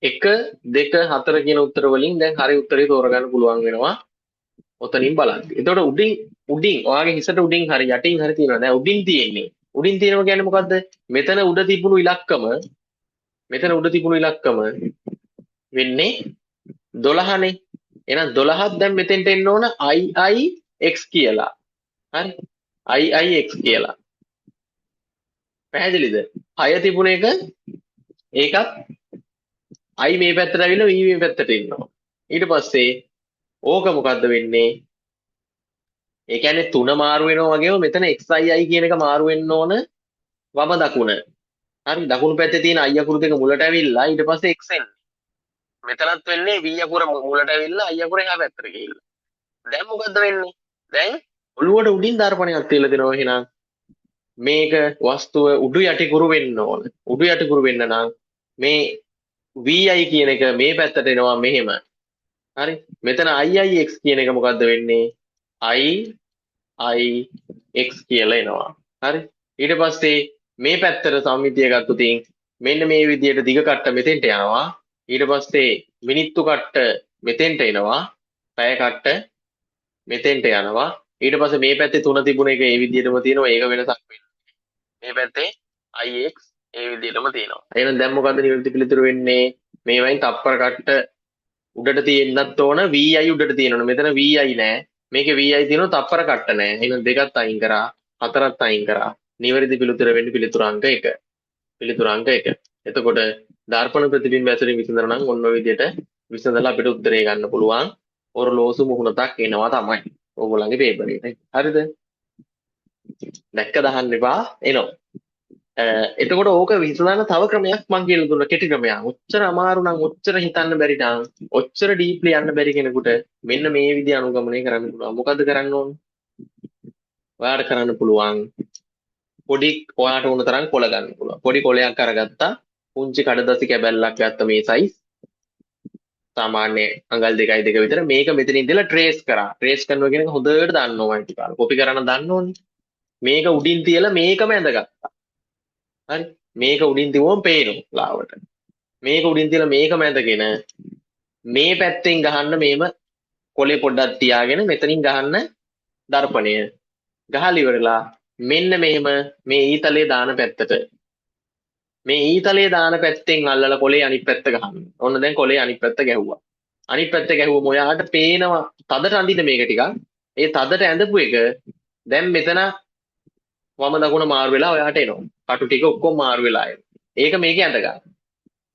1 2 4 කියන උත්තර වලින් දැන් හරි උත්තරේ තෝරගන්න පුළුවන් වෙනවා. ඔතනින් බලන්න. එතකොට උඩින් ඔයාගේ හිසට උඩින් හරි යටින් හරි තියෙනවා. දැන් උඩින් තියෙන්නේ. උඩින් තියෙනවා කියන්නේ මොකද්ද? මෙතන උඩ තිබුණු ඉලක්කම වෙන්නේ 12නේ. එහෙනම් 12ක් දැන් මෙතෙන්ට එන්න ඕන IIX කියලා. හරි. IIX කියලා. පැහැදිලිද? 6 තිබුණ එක ඒකත් I මේ පැත්තට ඇවිල්ලා V මේ පැත්තට එනවා. ඊට පස්සේ ඕක මොකද්ද වෙන්නේ? ඒ කියන්නේ 3 මාරු වෙනවා වගේම මෙතන XII කියන එක මාරු වෙන්න ඕන වම දකුණ. හරි. දකුණු පැත්තේ තියෙන I අකුරු දෙක මුලට ඇවිල්ලා ඊට පස්සේ X එන්නේ. මෙතනත් වෙන්නේ V අකුර මුලට ඇවිල්ලා I අකුර එහා පැත්තට ගිහිල්ලා. දැන් මොකද්ද වෙන්නේ? දැන් ඔළුවට උඩින් දර්පණයක් තියලා දෙනවා එහෙනම් මේක වස්තුව උඩු යටිකුරු වෙන්න ඕන. උඩු යටිකුරු වෙන්න නම් මේ VI කියන එක මේ පැත්තට එනවා මෙහෙම. හරි. මෙතන IIX කියන එක මොකද්ද වෙන්නේ? IIX කියලා එනවා. හරි. ඊට පස්සේ මේ පැත්තට සම්මිතිය ගත්තොත් මෙන්න මේ විදිහට දිග කට්ට මෙතෙන්ට යනවා. ඊට පස්සේ මිනිත්තු කට්ට මෙතෙන්ට එනවා. පැය කට්ට මෙතෙන්ට යනවා. ඊට පස්සේ මේ පැත්තේ 3 තිබුණ එක ඒ විදිහටම තියෙනවා. ඒක වෙනසක් වෙන්නේ. මේ පැත්තේ IX ඒ විදිහටම තියෙනවා. එහෙනම් දැන් මොකද්ද නිවැරදි පිළිතුර වෙන්නේ? මේ වයින් තප්පර කට්ට උඩට තියෙන්නත් ඕන VI උඩට තියෙනවනේ. මෙතන VI නෑ. මේකේ VI තියෙනවා තප්පර කට්ට නෑ. එහෙනම් දෙකත් අයින් කරා. හතරත් අයින් කරා. නිවැරදි පිළිතුර වෙන්නේ පිළිතුර අංක 1. පිළිතුර අංක 1. එතකොට දර්පණ ප්‍රතිබිම්බ ඇතුලින් විසඳනවා නම් ඔන්න ඔය විදිහට විසඳලා අපිට උත්තරේ ගන්න පුළුවන්. ඔරලෝසු මුහුණතක් එනවා තමයි. ඕගොල්ලන්ගේ පේපර් එකේ. හරිද? දැක්ක දහන්න එපා එනවා. එතකොට ඕක විසඳන්න තව ක්‍රමයක් මං කියලා දුන්න කෙටි ක්‍රමයක්. ඔච්චර අමාරු නම් ඔච්චර හිතන්න බැරි නම් ඔච්චර ඩීප්ලි යන්න බැරි කෙනෙකුට මෙන්න මේ විදිහ අනුගමනය කරන්න පුළුවන්. මොකද්ද කරන්න ඕන? ඔයාලට කරන්න පුළුවන් පොඩි ඔයාලට උන තරම් කොළ ගන්න පුළුවන්. පොඩි කොළයක් අරගත්තා. පුංචි කඩදාසි කැබැල්ලක් ගත්ත මේ සයිස්. සාමාන්‍ය අඟල් 2.2 විතර මේක මෙතන ඉඳලා ට්‍රේස් කරා. ට්‍රේස් කරනවා කියන එක හොඳට දන්න ඕන ටික. කොපි කරන්න දන්න ඕනේ. මේක උඩින් තියලා මේකම ඇඳගත්තා. හරි. මේක උඩින් තියුවම පේනවා ලාවට. මේක උඩින් තියලා මේකම ඇඳගෙන මේ පැත්තෙන් ගහන්න මේම කොලේ පොඩ්ඩක් තියාගෙන මෙතනින් ගහන්න දර්පණය. ගහලා ඉවරලා මෙන්න මෙහෙම මේ ඊතලයේ දාන පැත්තට මේ ඊතලයේ දාන පැත්තෙන් අල්ලලා කොලේ අනිත් පැත්ත ගහන්න. ඔන්න දැන් කොලේ අනිත් පැත්ත ගැහුවා. අනිත් පැත්ත ගැහුවම ඔයාලට පේනවා තදට අඳින්න මේක ටිකක්. ඒ තදට ඇඳපු එක දැන් මෙතන වම දකුණ මාරු වෙලා ඔයාට එනවා. කටු ටික ඔක්කොම මාරු වෙලා එනවා. ඒක මේකේ ඇඳ ගන්න.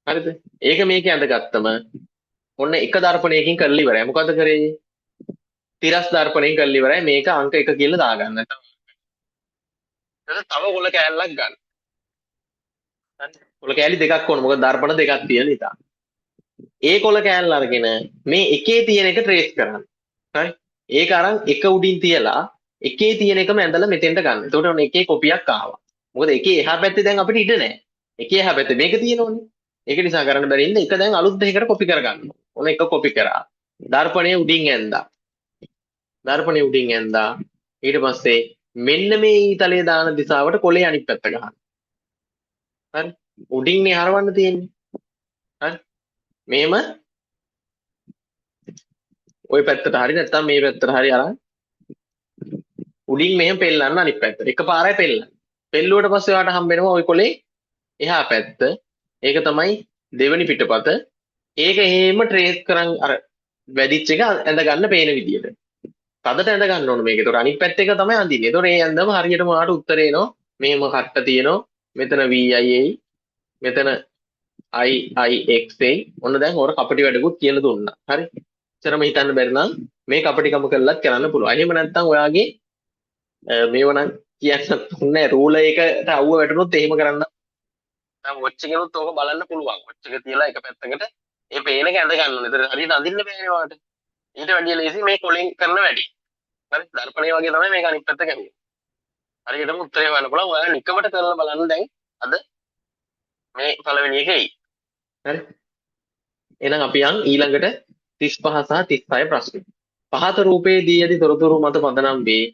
හරිද? ඒක මේකේ ඇඳගත්තම ඔන්න එක දර්පණයකින් කරලා ඉවරයි. මොකද කරේ? තිරස් දර්පණයෙන් කරලා ඉවරයි. මේක අංක 1 කියලා දාගන්න. ඊට තව කොළ කෑල්ලක් ගන්න. හරි. කොළ කෑලි දෙකක් ඕන. මොකද දර්පණ දෙකක් තියෙන නිසා. ඒ කොළ කෑල්ල අරගෙන මේ එකේ තියෙන එක ට්‍රේස් කරන්න. හරි. ඒක අරන් එක උඩින් තියලා එකේ තියෙන එකම ඇඳලා මෙතෙන්ට ගන්න. එතකොට ඔන්න එකේ කොපියක් ආවා. මොකද එකේ එහා පැත්තේ දැන් අපිට ඉඩ නැහැ. එකේ එහා පැත්තේ මේක තියෙනවනේ. ඒක නිසා කරන්න බැරි ඉන්න එක දැන් අලුත් දෙයකට කොපි කරගන්න. ඔන්න එක කොපි කරා. දර්පණයේ උඩින් ඇඳා. දර්පණයේ උඩින් ඇඳා. ඊට පස්සේ මෙන්න මේ ඊතලයේ දාන දිශාවට කොලේ අනිත් පැත්ත ගහන්න. හරි. උඩින්නේ හරවන්න තියෙන්නේ. හරි. මේම ওই පැත්තට හරි නැත්නම් මේ පැත්තට හරි අරන් උඩින් මෙහෙම පෙල්ලන්න අනිත් පැත්තට. එකපාරයි පෙල්ලන්න. පෙල්ලුවට පස්සේ ඔයාලට හම්බ වෙනවා ওই කොලේ එහා පැත්ත. ඒක තමයි දෙවෙනි පිටපත. ඒක එහෙම ට්‍රේස් කරන් අර වැඩිච් එක ඇඳ ගන්න පේන විදියට. තදට ඇඳ ගන්න ඕන මේක. ඒතකොට අනිත් පැත්ත එක තමයි අඳින්නේ. ඒතකොට ඒ ඇඳම හරියටම ඔයාලට උත්තරේ එනවා. මෙහෙම කට්ට තියෙනවා. මෙතන VIA මෙතන IIXA. ඔන්න දැන් හොර කපටි වැඩකුත් කියලා දුන්නා. හරි. ඉතරම හිතන්න බැරි නම් මේ කපටිකම කළත් කරන්න පුළුවන්. එහෙම නැත්නම් ඔයාගේ මේව නම් කියන්න නෑ රූලර් එකට අවුව වැටුනොත් එහෙම කරන්න. දැන් වොච් එකෙනුත් ඕක බලන්න පුළුවන්. වොච් එක තියලා එක පැත්තකට ඒ පේන එක ඇඳ ගන්න ඕනේ. ඒතර හරියට අඳින්න බෑනේ වාට. ඊට වැඩිය ලේසි මේ කොලෙන් කරන වැඩි. හරි දර්පණය වගේ තමයි මේක අනිත් පැත්ත ගැන්නේ. හරියටම උත්තරේ හොයන්න පුළුවන්. ඔයාලා නිකමට කරලා බලන්න දැන් අද මේ පළවෙනි එකේ. හරි. එහෙනම් අපි යන් ඊළඟට 35 සහ 36 ප්‍රශ්න. පහත රූපයේ දී ඇති තොරතුරු මත පදනම් වේ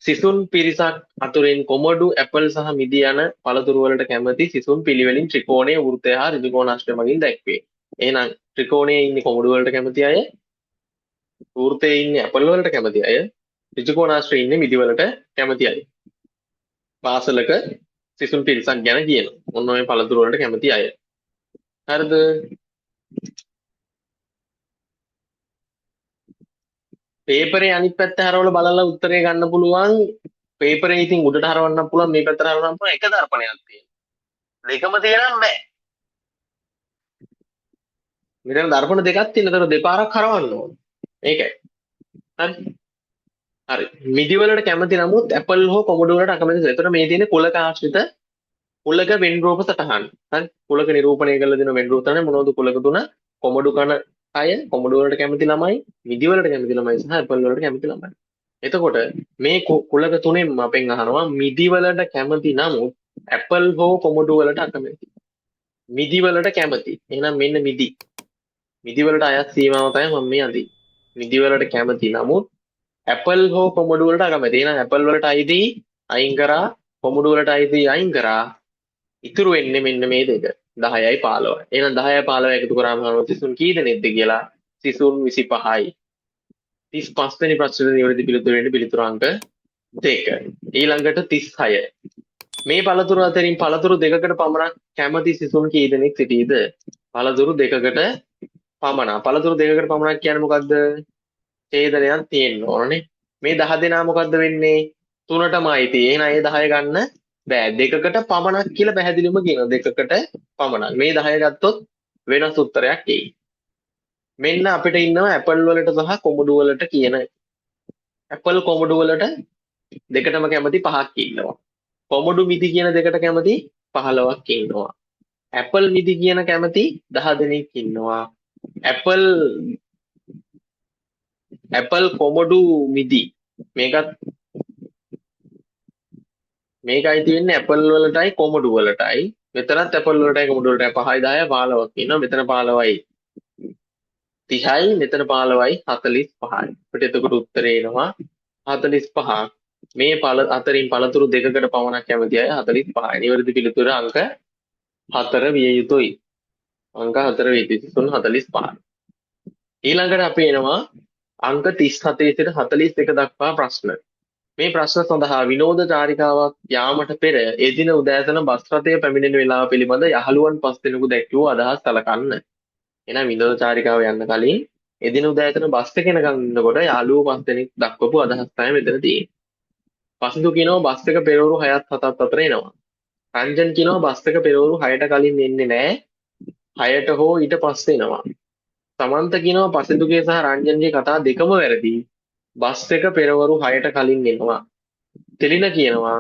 සිසුන් පිරිසක් අතුරින් කොමඩු ඇපල් සහ මිදි යන පළතුරු වලට කැමති සිසුන් පිළිවෙලින් ත්‍රිකෝණයේ වෘත්තය හා ඍජුකෝණාශ්‍රය මගින් දැක්වේ. එහෙනම් ත්‍රිකෝණයේ ඉන්නේ කොමඩු වලට කැමති අය, වෘත්තයේ ඉන්නේ ඇපල් වලට කැමති අය, ඍජුකෝණාශ්‍රයේ ඉන්නේ මිදි වලට කැමති අය. පාසලක සිසුන් පිරිසක් ගැන කියනවා. ඔන්න ඔය පළතුරු වලට කැමති අය. හරිද? පේපරේ අනිත් පැත්ත හරවලා බලලා උත්තරේ ගන්න පුළුවන්. පේපරේ ඉතින් උඩට හරවන්න පුළුවන්, මේ පැත්තට හරවන්න පුළුවන්. එක දර්පණයක් තියෙනවා. දෙකම තියෙනම් බෑ. මෙතන දර්පණ දෙකක් තියෙනතර දෙපාරක් හරවන්න ඕන. ඒකයි. හරි. හරි. මිදි වලට කැමති නමුත් ඇපල් හෝ කොමඩු වලට අකමැති. ඒතර මේ තියෙන කුලක ආශ්‍රිත කුලක වෙන් රූප සටහන්. හරි. කුලක නිරූපණය කරලා දෙන වෙන් රූප තමයි මොනවද කුලක තුන? කොමඩු කන අය, කොමඩු වලට කැමති ළමයි, මිදි වලට කැමති ළමයි සහ ඇපල් වලට කැමති ළමයි. එතකොට මේ කුලක තුනෙන් අපෙන් අහනවා මිදි වලට කැමති නමුත් ඇපල් හෝ කොමඩු වලට අකමැති. මිදි වලට කැමති. එහෙනම් මෙන්න මිදි. මිදි වලට අයත් සීමාව තමයි මම මේ අඳින්නේ. මිදි වලට කැමති නමුත් ඇපල් හෝ කොමඩු වලට අකමැති. එහෙනම් ඇපල් වලට අයිති අයින් කරා, කොමඩු වලට අයිති අයින් කරා. ඉතුරු වෙන්නේ මෙන්න මේ දෙක. 10යි 15යි. එහෙනම් 10යි 15යි එකතු කරාම සිසුන් කී දෙනෙක්ද කියලා? සිසුන් 25යි. 35 වෙනි ප්‍රශ්නේ නිවැරදි පිළිතුර වෙන්නේ පිළිතුරු අංක 2. ඊළඟට 36. මේ පළතුරු අතරින් පළතුරු දෙකකට පමණක් කැමති සිසුන් කී දෙනෙක් සිටීද? පළතුරු දෙකකට පමණ. පළතුරු දෙකකට පමණක් කියන්නේ මොකද්ද? ඡේදනයක් තියෙන්න ඕනනේ. මේ 10 දෙනා මොකද්ද වෙන්නේ? 3ටමයි තියෙන්නේ. එහෙනම් ඒ 10 ගන්න බෑ. දෙකකට පමණක් කියලා පැහැදිලිවම කියනවා. දෙකකට පමණක්. මේ 10 ගත්තොත් වෙනස් උත්තරයක් එයි. මෙන්න අපිට ඉන්නවා ඇපල් වලට සහ කොමඩු වලට කියන. ඇපල් කොමඩු වලට දෙකටම කැමති 5ක් ඉන්නවා. කොමඩු මිදි කියන දෙකට කැමති 15ක් ඉන්නවා. ඇපල් මිදි කියන කැමති 10 දෙනෙක් ඉන්නවා. ඇපල් කොමඩු මිදි මේකත් මේකයි තියෙන්නේ ඇපල් වලටයි කොමඩු වලටයි. මෙතනත් ඇපල් වලටයි කොමඩු වලටයි 5යි 10යි 15ක් ඉන්නවා. මෙතන 15යි 30යි මෙතන 15යි 45යි. අපිට එතකොට උත්තරේ එනවා 45ක්. මේ අතරින් පළතුරු දෙකකට පමණක් කැමති අය 45යි. නිවැරදි පිළිතුර අංක 4 විය යුතුයි. අංක 4 විය යුතුයි. 45. ඊළඟට අපි එනවා අංක 37 සිට 41 දක්වා ප්‍රශ්න. මේ ප්‍රශ්න සඳහා විනෝද චාරිකාවක් යාමට පෙර එදින උදෑසන බස් රථය පැමිණෙන වේලාව පිළිබඳ යහළුවන් 5 දෙනෙකු දැක්වූ අදහස් සලකන්න. එහෙනම් විනෝද චාරිකාව යන්න කලින් එදින උදෑසන බස් එක යනකම් ඉන්නකොට යාළුවෝ 5 දෙනෙක් දක්වපු අදහස් තමයි මෙතන තියෙන්නේ. පසිදු කියනවා බස් එක පෙරවරු 6ත් 7ත් අතර එනවා. රංජන් කියනවා බස් එක පෙරවරු 6ට කලින් එන්නේ නැහැ. 6ට හෝ ඊට පස්සේ එනවා. සමන්ත කියනවා පසිදුගේ සහ රංජන්ගේ කතා දෙකම වැරදි. බස් එක පෙරවරු 6ට කලින් එනවා. තෙලින කියනවා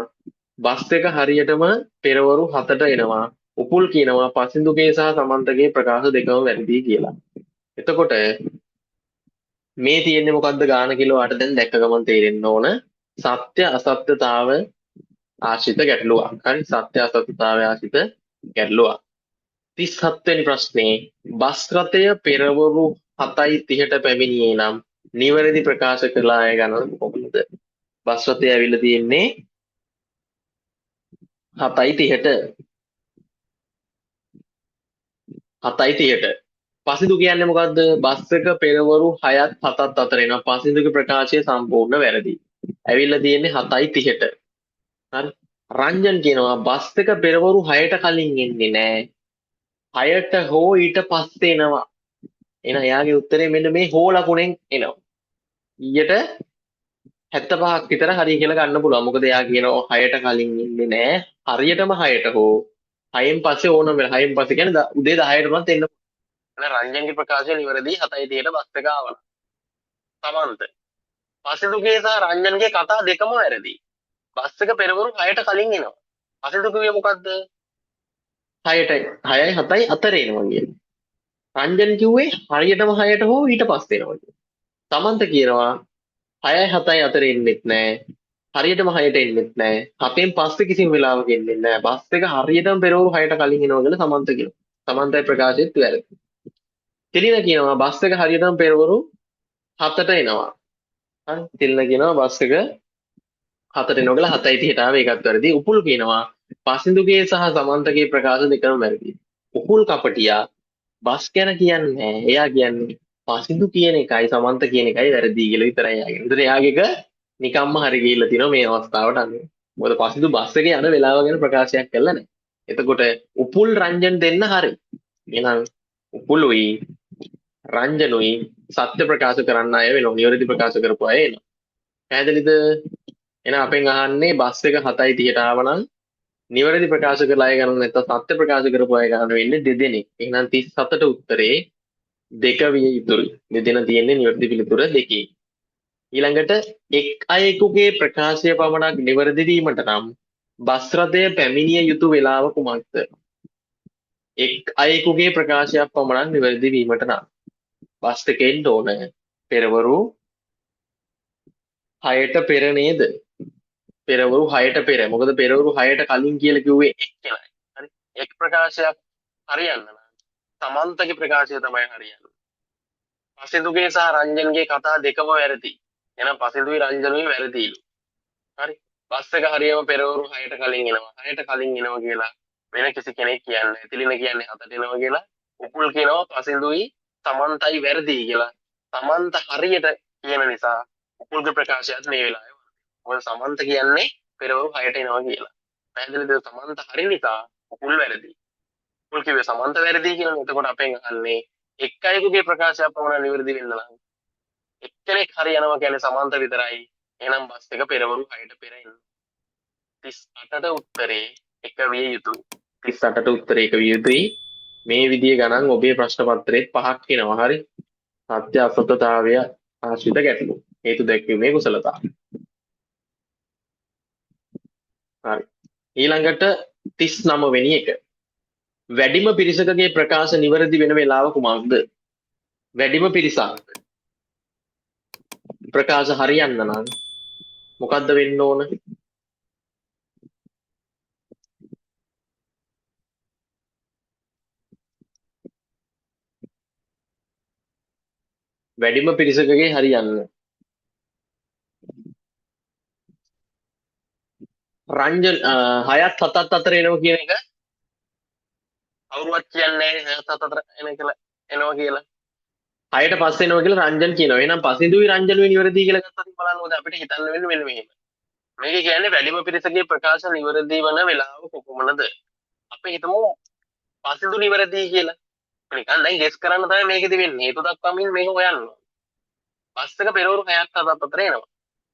බස් එක හරියටම පෙරවරු 7ට එනවා. උපුල් කියනවා පසිදුගේ සහ සමන්තගේ ප්‍රකාශ දෙකම වැරදි කියලා. එතකොට මේ තියෙන්නේ මොකද්ද ගාන කිලෝවට දැන් දැක්ක ගමන් තේරෙන්න ඕන. සත්‍ය අසත්‍යතාව ආශ්‍රිත ගැටලුවක්. හරි සත්‍ය අසත්‍යතාවය ආශ්‍රිත ගැටලුවක්. 37 වෙනි ප්‍රශ්නේ බස් රථය පෙරවරු 7:30ට පැමිණියේ නම් නිවැරදි ප්‍රකාශ කළා අය ගණන කොහොමද? බස් රථය ඇවිල්ලා තියෙන්නේ 7:30ට. 7:30ට. පසිදු කියන්නේ මොකද්ද? බස් එක පෙරවරු 6ත් 7ත් අතර එනවා. පසිදුගේ ප්‍රකාශය සම්පූර්ණ වැරදි. ඇවිල්ලා තියෙන්නේ 7:30ට. හරි. රංජන් කියනවා බස් එක පෙරවරු 6ට කලින් එන්නේ නැහැ. 6ට හෝ ඊට පස්සේ එනවා. එහෙනම් එයාගේ උත්තරේ මෙන්න මේ හෝ ලකුණෙන් එනවා. ඊට 75ක් විතර හරි කියලා ගන්න පුළුවන්. මොකද එයා කියනවා 6ට කලින් ඉන්නේ නැහැ. හරියටම 6ට හෝ 6න් පස්සේ ඕනම වෙලාව 6න් පස්සේ කියන්නේ උදේ 10ට උනත් එන්න. එහෙනම් රංජන්ගේ ප්‍රකාශය නිවැරදි 7:30ට බස් එක ආවන. සමන්ත. පසිදුගේ සහ රංජන්ගේ කතා දෙකම වැරදි. බස් එක පෙරවරු 6ට කලින් එනවා. පසිදු කිව්වේ මොකද්ද? 6ට 6යි 7යි අතර එනවා කියන්නේ. රංජන් කිව්වේ හරියටම 6ට හෝ ඊට පස්සේ එනවා කියන්නේ. සමන්ත කියනවා 6යි 7යි අතර එන්නෙත් නැහැ. හරියටම 6ට එන්නෙත් නැහැ. 7න් පස්සේ කිසිම වෙලාවක එන්නෙත් නැහැ. බස් එක හරියටම පෙරවරු 6ට කලින් එනවා කියලා සමන්ත කියනවා. සමන්තයි ප්‍රකාශයත් වැරදි. තිලින කියනවා බස් එක හරියටම පෙරවරු 7ට එනවා. හරි. තිලින කියනවා බස් එක 7ට එනවා කියලා 7:30ට ආවේ ඒකත් වැරදි. උපුල් කියනවා පසින්දුගේ සහ සමන්තගේ ප්‍රකාශ දෙකම වැරදි. උපුල් කපටියා බස් ගැන කියන්නේ නැහැ. එයා කියන්නේ පසින්දු කියන එකයි සමන්ත කියන එකයි වැරදි කියලා විතරයි එයාගේ. ඒතර එයාගේක නිකම්ම හරි ගිහිල්ලා තිනවා මේ අවස්ථාවට අනුව. මොකද පසින්දු බස් එකේ යන වෙලාව ගැන ප්‍රකාශයක් කළා නැහැ. එතකොට උපුල් රංජන් දෙන්න හරි. එහෙනම් උපුලුයි රංජනුයි සත්‍ය ප්‍රකාශ කරන්න අය වෙනවා. නිවැරදි ප්‍රකාශ කරපු අය එනවා. පැහැදිලිද? එහෙනම් අපෙන් අහන්නේ බස් එක 7:30ට ආවනම් නිවැරදි ප්‍රකාශ කළ අය ගණන නැත්නම් සත්‍ය ප්‍රකාශ කරපු අය ගණන වෙන්නේ දෙදෙනෙක්. එහෙනම් 37ට උත්තරේ 2 විය යුතුයි. මෙතන තියෙන්නේ නිවැරදි පිළිතුර 2. ඊළඟට එක් අයෙකුගේ ප්‍රකාශය පමණක් නිවැරදි වීමට නම් බස් රථය පැමිණිය යුතු වේලාව කුමක්ද? එක් අයෙකුගේ ප්‍රකාශයක් පමණක් නිවැරදි වීමට නම් බස් එකේ එන්න ඕන පෙරවරු 6ට පෙර නේද? පෙරවරු 6ට පෙර. මොකද පෙරවරු 6ට කලින් කියලා කිව්වේ එක් කියලායි. හරි. එක් ප්‍රකාශයක් හරියන්න නම් සමන්තගේ ප්‍රකාශය තමයි හරියන්නේ. පසිදුගේ සහ රංජන්ගේ කතා දෙකම වැරදි. එහෙනම් පසිදුයි රංජනුයි වැරදිලු. හරි. බස් එක හරියම පෙරවරු 6ට කලින් එනවා. 6ට කලින් එනවා කියලා වෙන කිසි කෙනෙක් කියන්නේ නැහැ. තිලින කියන්නේ 7ට එනවා කියලා. උපුල් කියනවා පසිදුයි සමන්තයි වැරදි කියලා. සමන්ත හරියට කියන නිසා උපුල්ගේ ප්‍රකාශයත් මේ වෙලාවේ මොකද සමන්ත කියන්නේ පෙරවරු 6ට එනවා කියලා. පැහැදිලිද? සමන්ත හරි නිසා උපුල් වැරදි. උපුල් කිව්වේ සමන්ත වැරදි කියලා. එතකොට අපෙන් අහන්නේ එක් අයෙකුගේ ප්‍රකාශයක් පමණ නිවැරදි වෙන්න නම් එක්කෙනෙක් හරි යනවා කියන්නේ සමන්ත විතරයි. එහෙනම් බස් එක පෙරවරු 6ට පෙර එන්න. 38ට උත්තරේ 1 විය යුතුයි. 38ට උත්තරේ 1 විය යුතුයි. මේ විදිහේ ගණන් ඔබේ ප්‍රශ්න පත්‍රයේ 5ක් එනවා. හරි. සත්‍ය අසත්‍යතාවය ආශ්‍රිත ගැටලු. හේතු දැක්වීමේ කුසලතාව. හරි. ඊළඟට 39 වෙනි එක. වැඩිම පිරිසකගේ ප්‍රකාශ නිවැරදි වෙන වේලාව කුමක්ද? වැඩිම පිරිසක් ප්‍රකාශ හරියන්න නම් මොකද්ද වෙන්න ඕන? වැඩිම පිරිසකගේ හරියන්න. රංජන් 6ත් 7ත් අතර එනවා කියන එක කවුරුවත් කියන්නේ නැහැ 6ත් 7ත් අතර එන කියලා එනවා කියලා. 6ට පස්සේ එනවා කියලා රංජන් කියනවා. එහෙනම් පසින්දුයි රංජනුයි නිවැරදි කියලා ගත්තත් බලන්න ඕනේ අපිට හිතන්න වෙන්නේ මෙන්න මෙහෙම. මේක කියන්නේ වැඩිම පිරිසගේ ප්‍රකාශ නිවැරදි වන වෙලාව කොපමණද? අපි හිතමු පසින්දු නිවැරදි කියලා. නිකන් දැන් ගෙස් කරන්න තමයි මේකෙදි වෙන්නේ. හේතු දක්වමින් මේක හොයන්න. බස් එක පෙරවරු 6ක් 7ක් අතර එනවා.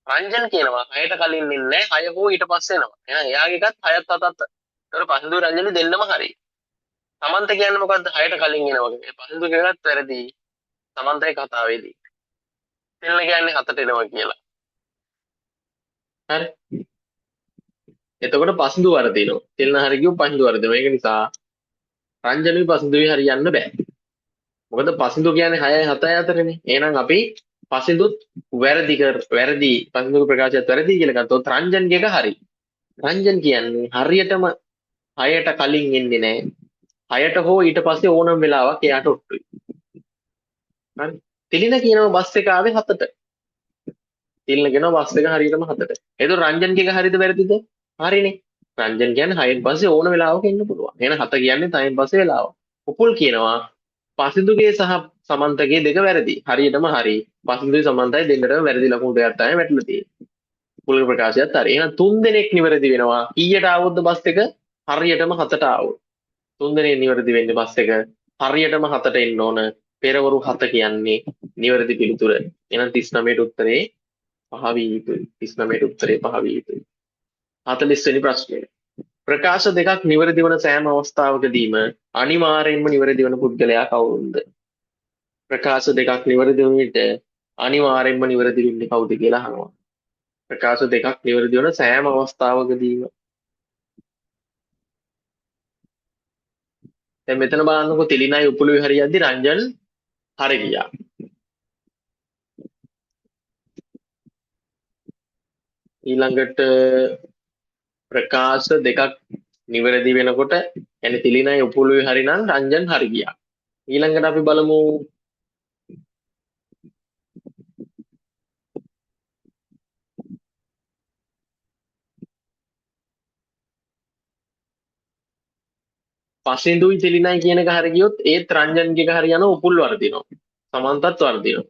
රංජන් කියනවා 6ට කලින් ඉන්නේ 6 හෝ ඊට පස්සේ එනවා. එහෙනම් එයාගේ එකත් 6ත් 7ත් අතර. ඒතර පසින්දු රංජනි දෙන්නම හරි. සමන්ත කියන්නේ මොකද්ද 6ට කලින් එනවා කියන්නේ. පසින්දු කියනත් වැරදි. සමන්තේ කතාවේදී. තෙල්න කියන්නේ 7ට එනවා කියලා. හරි. එතකොට පසින්දු වරදිනවා. තෙල්න හරි කියු පසින්දු වරදිනවා. ඒක නිසා රංජනුයි පසින්දුයි හරියන්න බෑ. මොකද පසින්දු කියන්නේ 6යි 7යි අතරනේ. එහෙනම් අපි පසින්දුත් වැරදි පසින්දුගේ ප්‍රකාශයත් වැරදි කියලා ගත්තොත් රංජන්ගේ එක හරි. රංජන් කියන්නේ හරියටම 6ට කලින් එන්නේ නැහැ. 6ට හෝ ඊට පස්සේ ඕනම වෙලාවක් එයාට ඔට්ටුයි. හරි. තිලින කියනවා බස් එක ආවේ 7ට. තිලින කියනවා බස් එක හරියටම 7ට. ඒතකොට රංජන්ගේ එක හරිද වැරදිද? හරිනේ. රංජන් කියන්නේ 6න් පස්සේ ඕන වෙලාවක එන්න පුළුවන්. එහෙනම් 7 කියන්නේ 6න් පස්සේ වෙලාව. උපුල් කියනවා පසින්දුගේ සහ සමන්තගේ දෙක වැරදි. හරියටම හරි. පසින්දුයි සමන්තයි දෙන්නටම වැරදි ලකුණු දෙකක් තමයි වැටලා තියෙන්නේ. උපුල්ගේ ප්‍රකාශයත් හරි. එහෙනම් 3 දෙනෙක් නිවැරදි වෙනවා. කීයට ආවොත්ද බස් එක? හරියටම 7ට ආවොත්. 3 දෙනෙක් නිවැරදි වෙන්නේ බස් එක හරියටම 7ට එන්න ඕන. පෙරවරු 7 කියන්නේ නිවැරදි පිළිතුර. එහෙනම් 39ට උත්තරේ පහ විය යුතුයි. 39ට උත්තරේ පහ විය යුතුයි. 40 වෙනි ප්‍රශ්නය. ප්‍රකාශ දෙකක් නිවැරදි වන සෑම අවස්ථාවකදීම අනිවාර්යෙන්ම නිවැරදි වන පුද්ගලයා කවුරුන්ද? ප්‍රකාශ දෙකක් නිවැරදි වන විට අනිවාර්යෙන්ම නිවැරදි වෙන්නේ කවුද කියලා අහනවා. ප්‍රකාශ දෙකක් නිවැරදි වන සෑම අවස්ථාවකදීම. දැන් මෙතන බලන්නකො තිලිනයි උපුලුයි හරියද්දි රංජන් හරි ගියා. ඊළඟට ප්‍රකාශ දෙකක් නිවැරදි වෙනකොට يعني තිලිනයි උපුලුයි හරි නම් රංජන් හරි ගියා. ඊළඟට අපි බලමු පසින්දුයි තිලිනයි කියන එක හරි ගියොත් ඒත් රංජන්ගේ එක හරි යනවා උපුල් වර්ධිනවා. සමන්තත් වර්ධිනවා.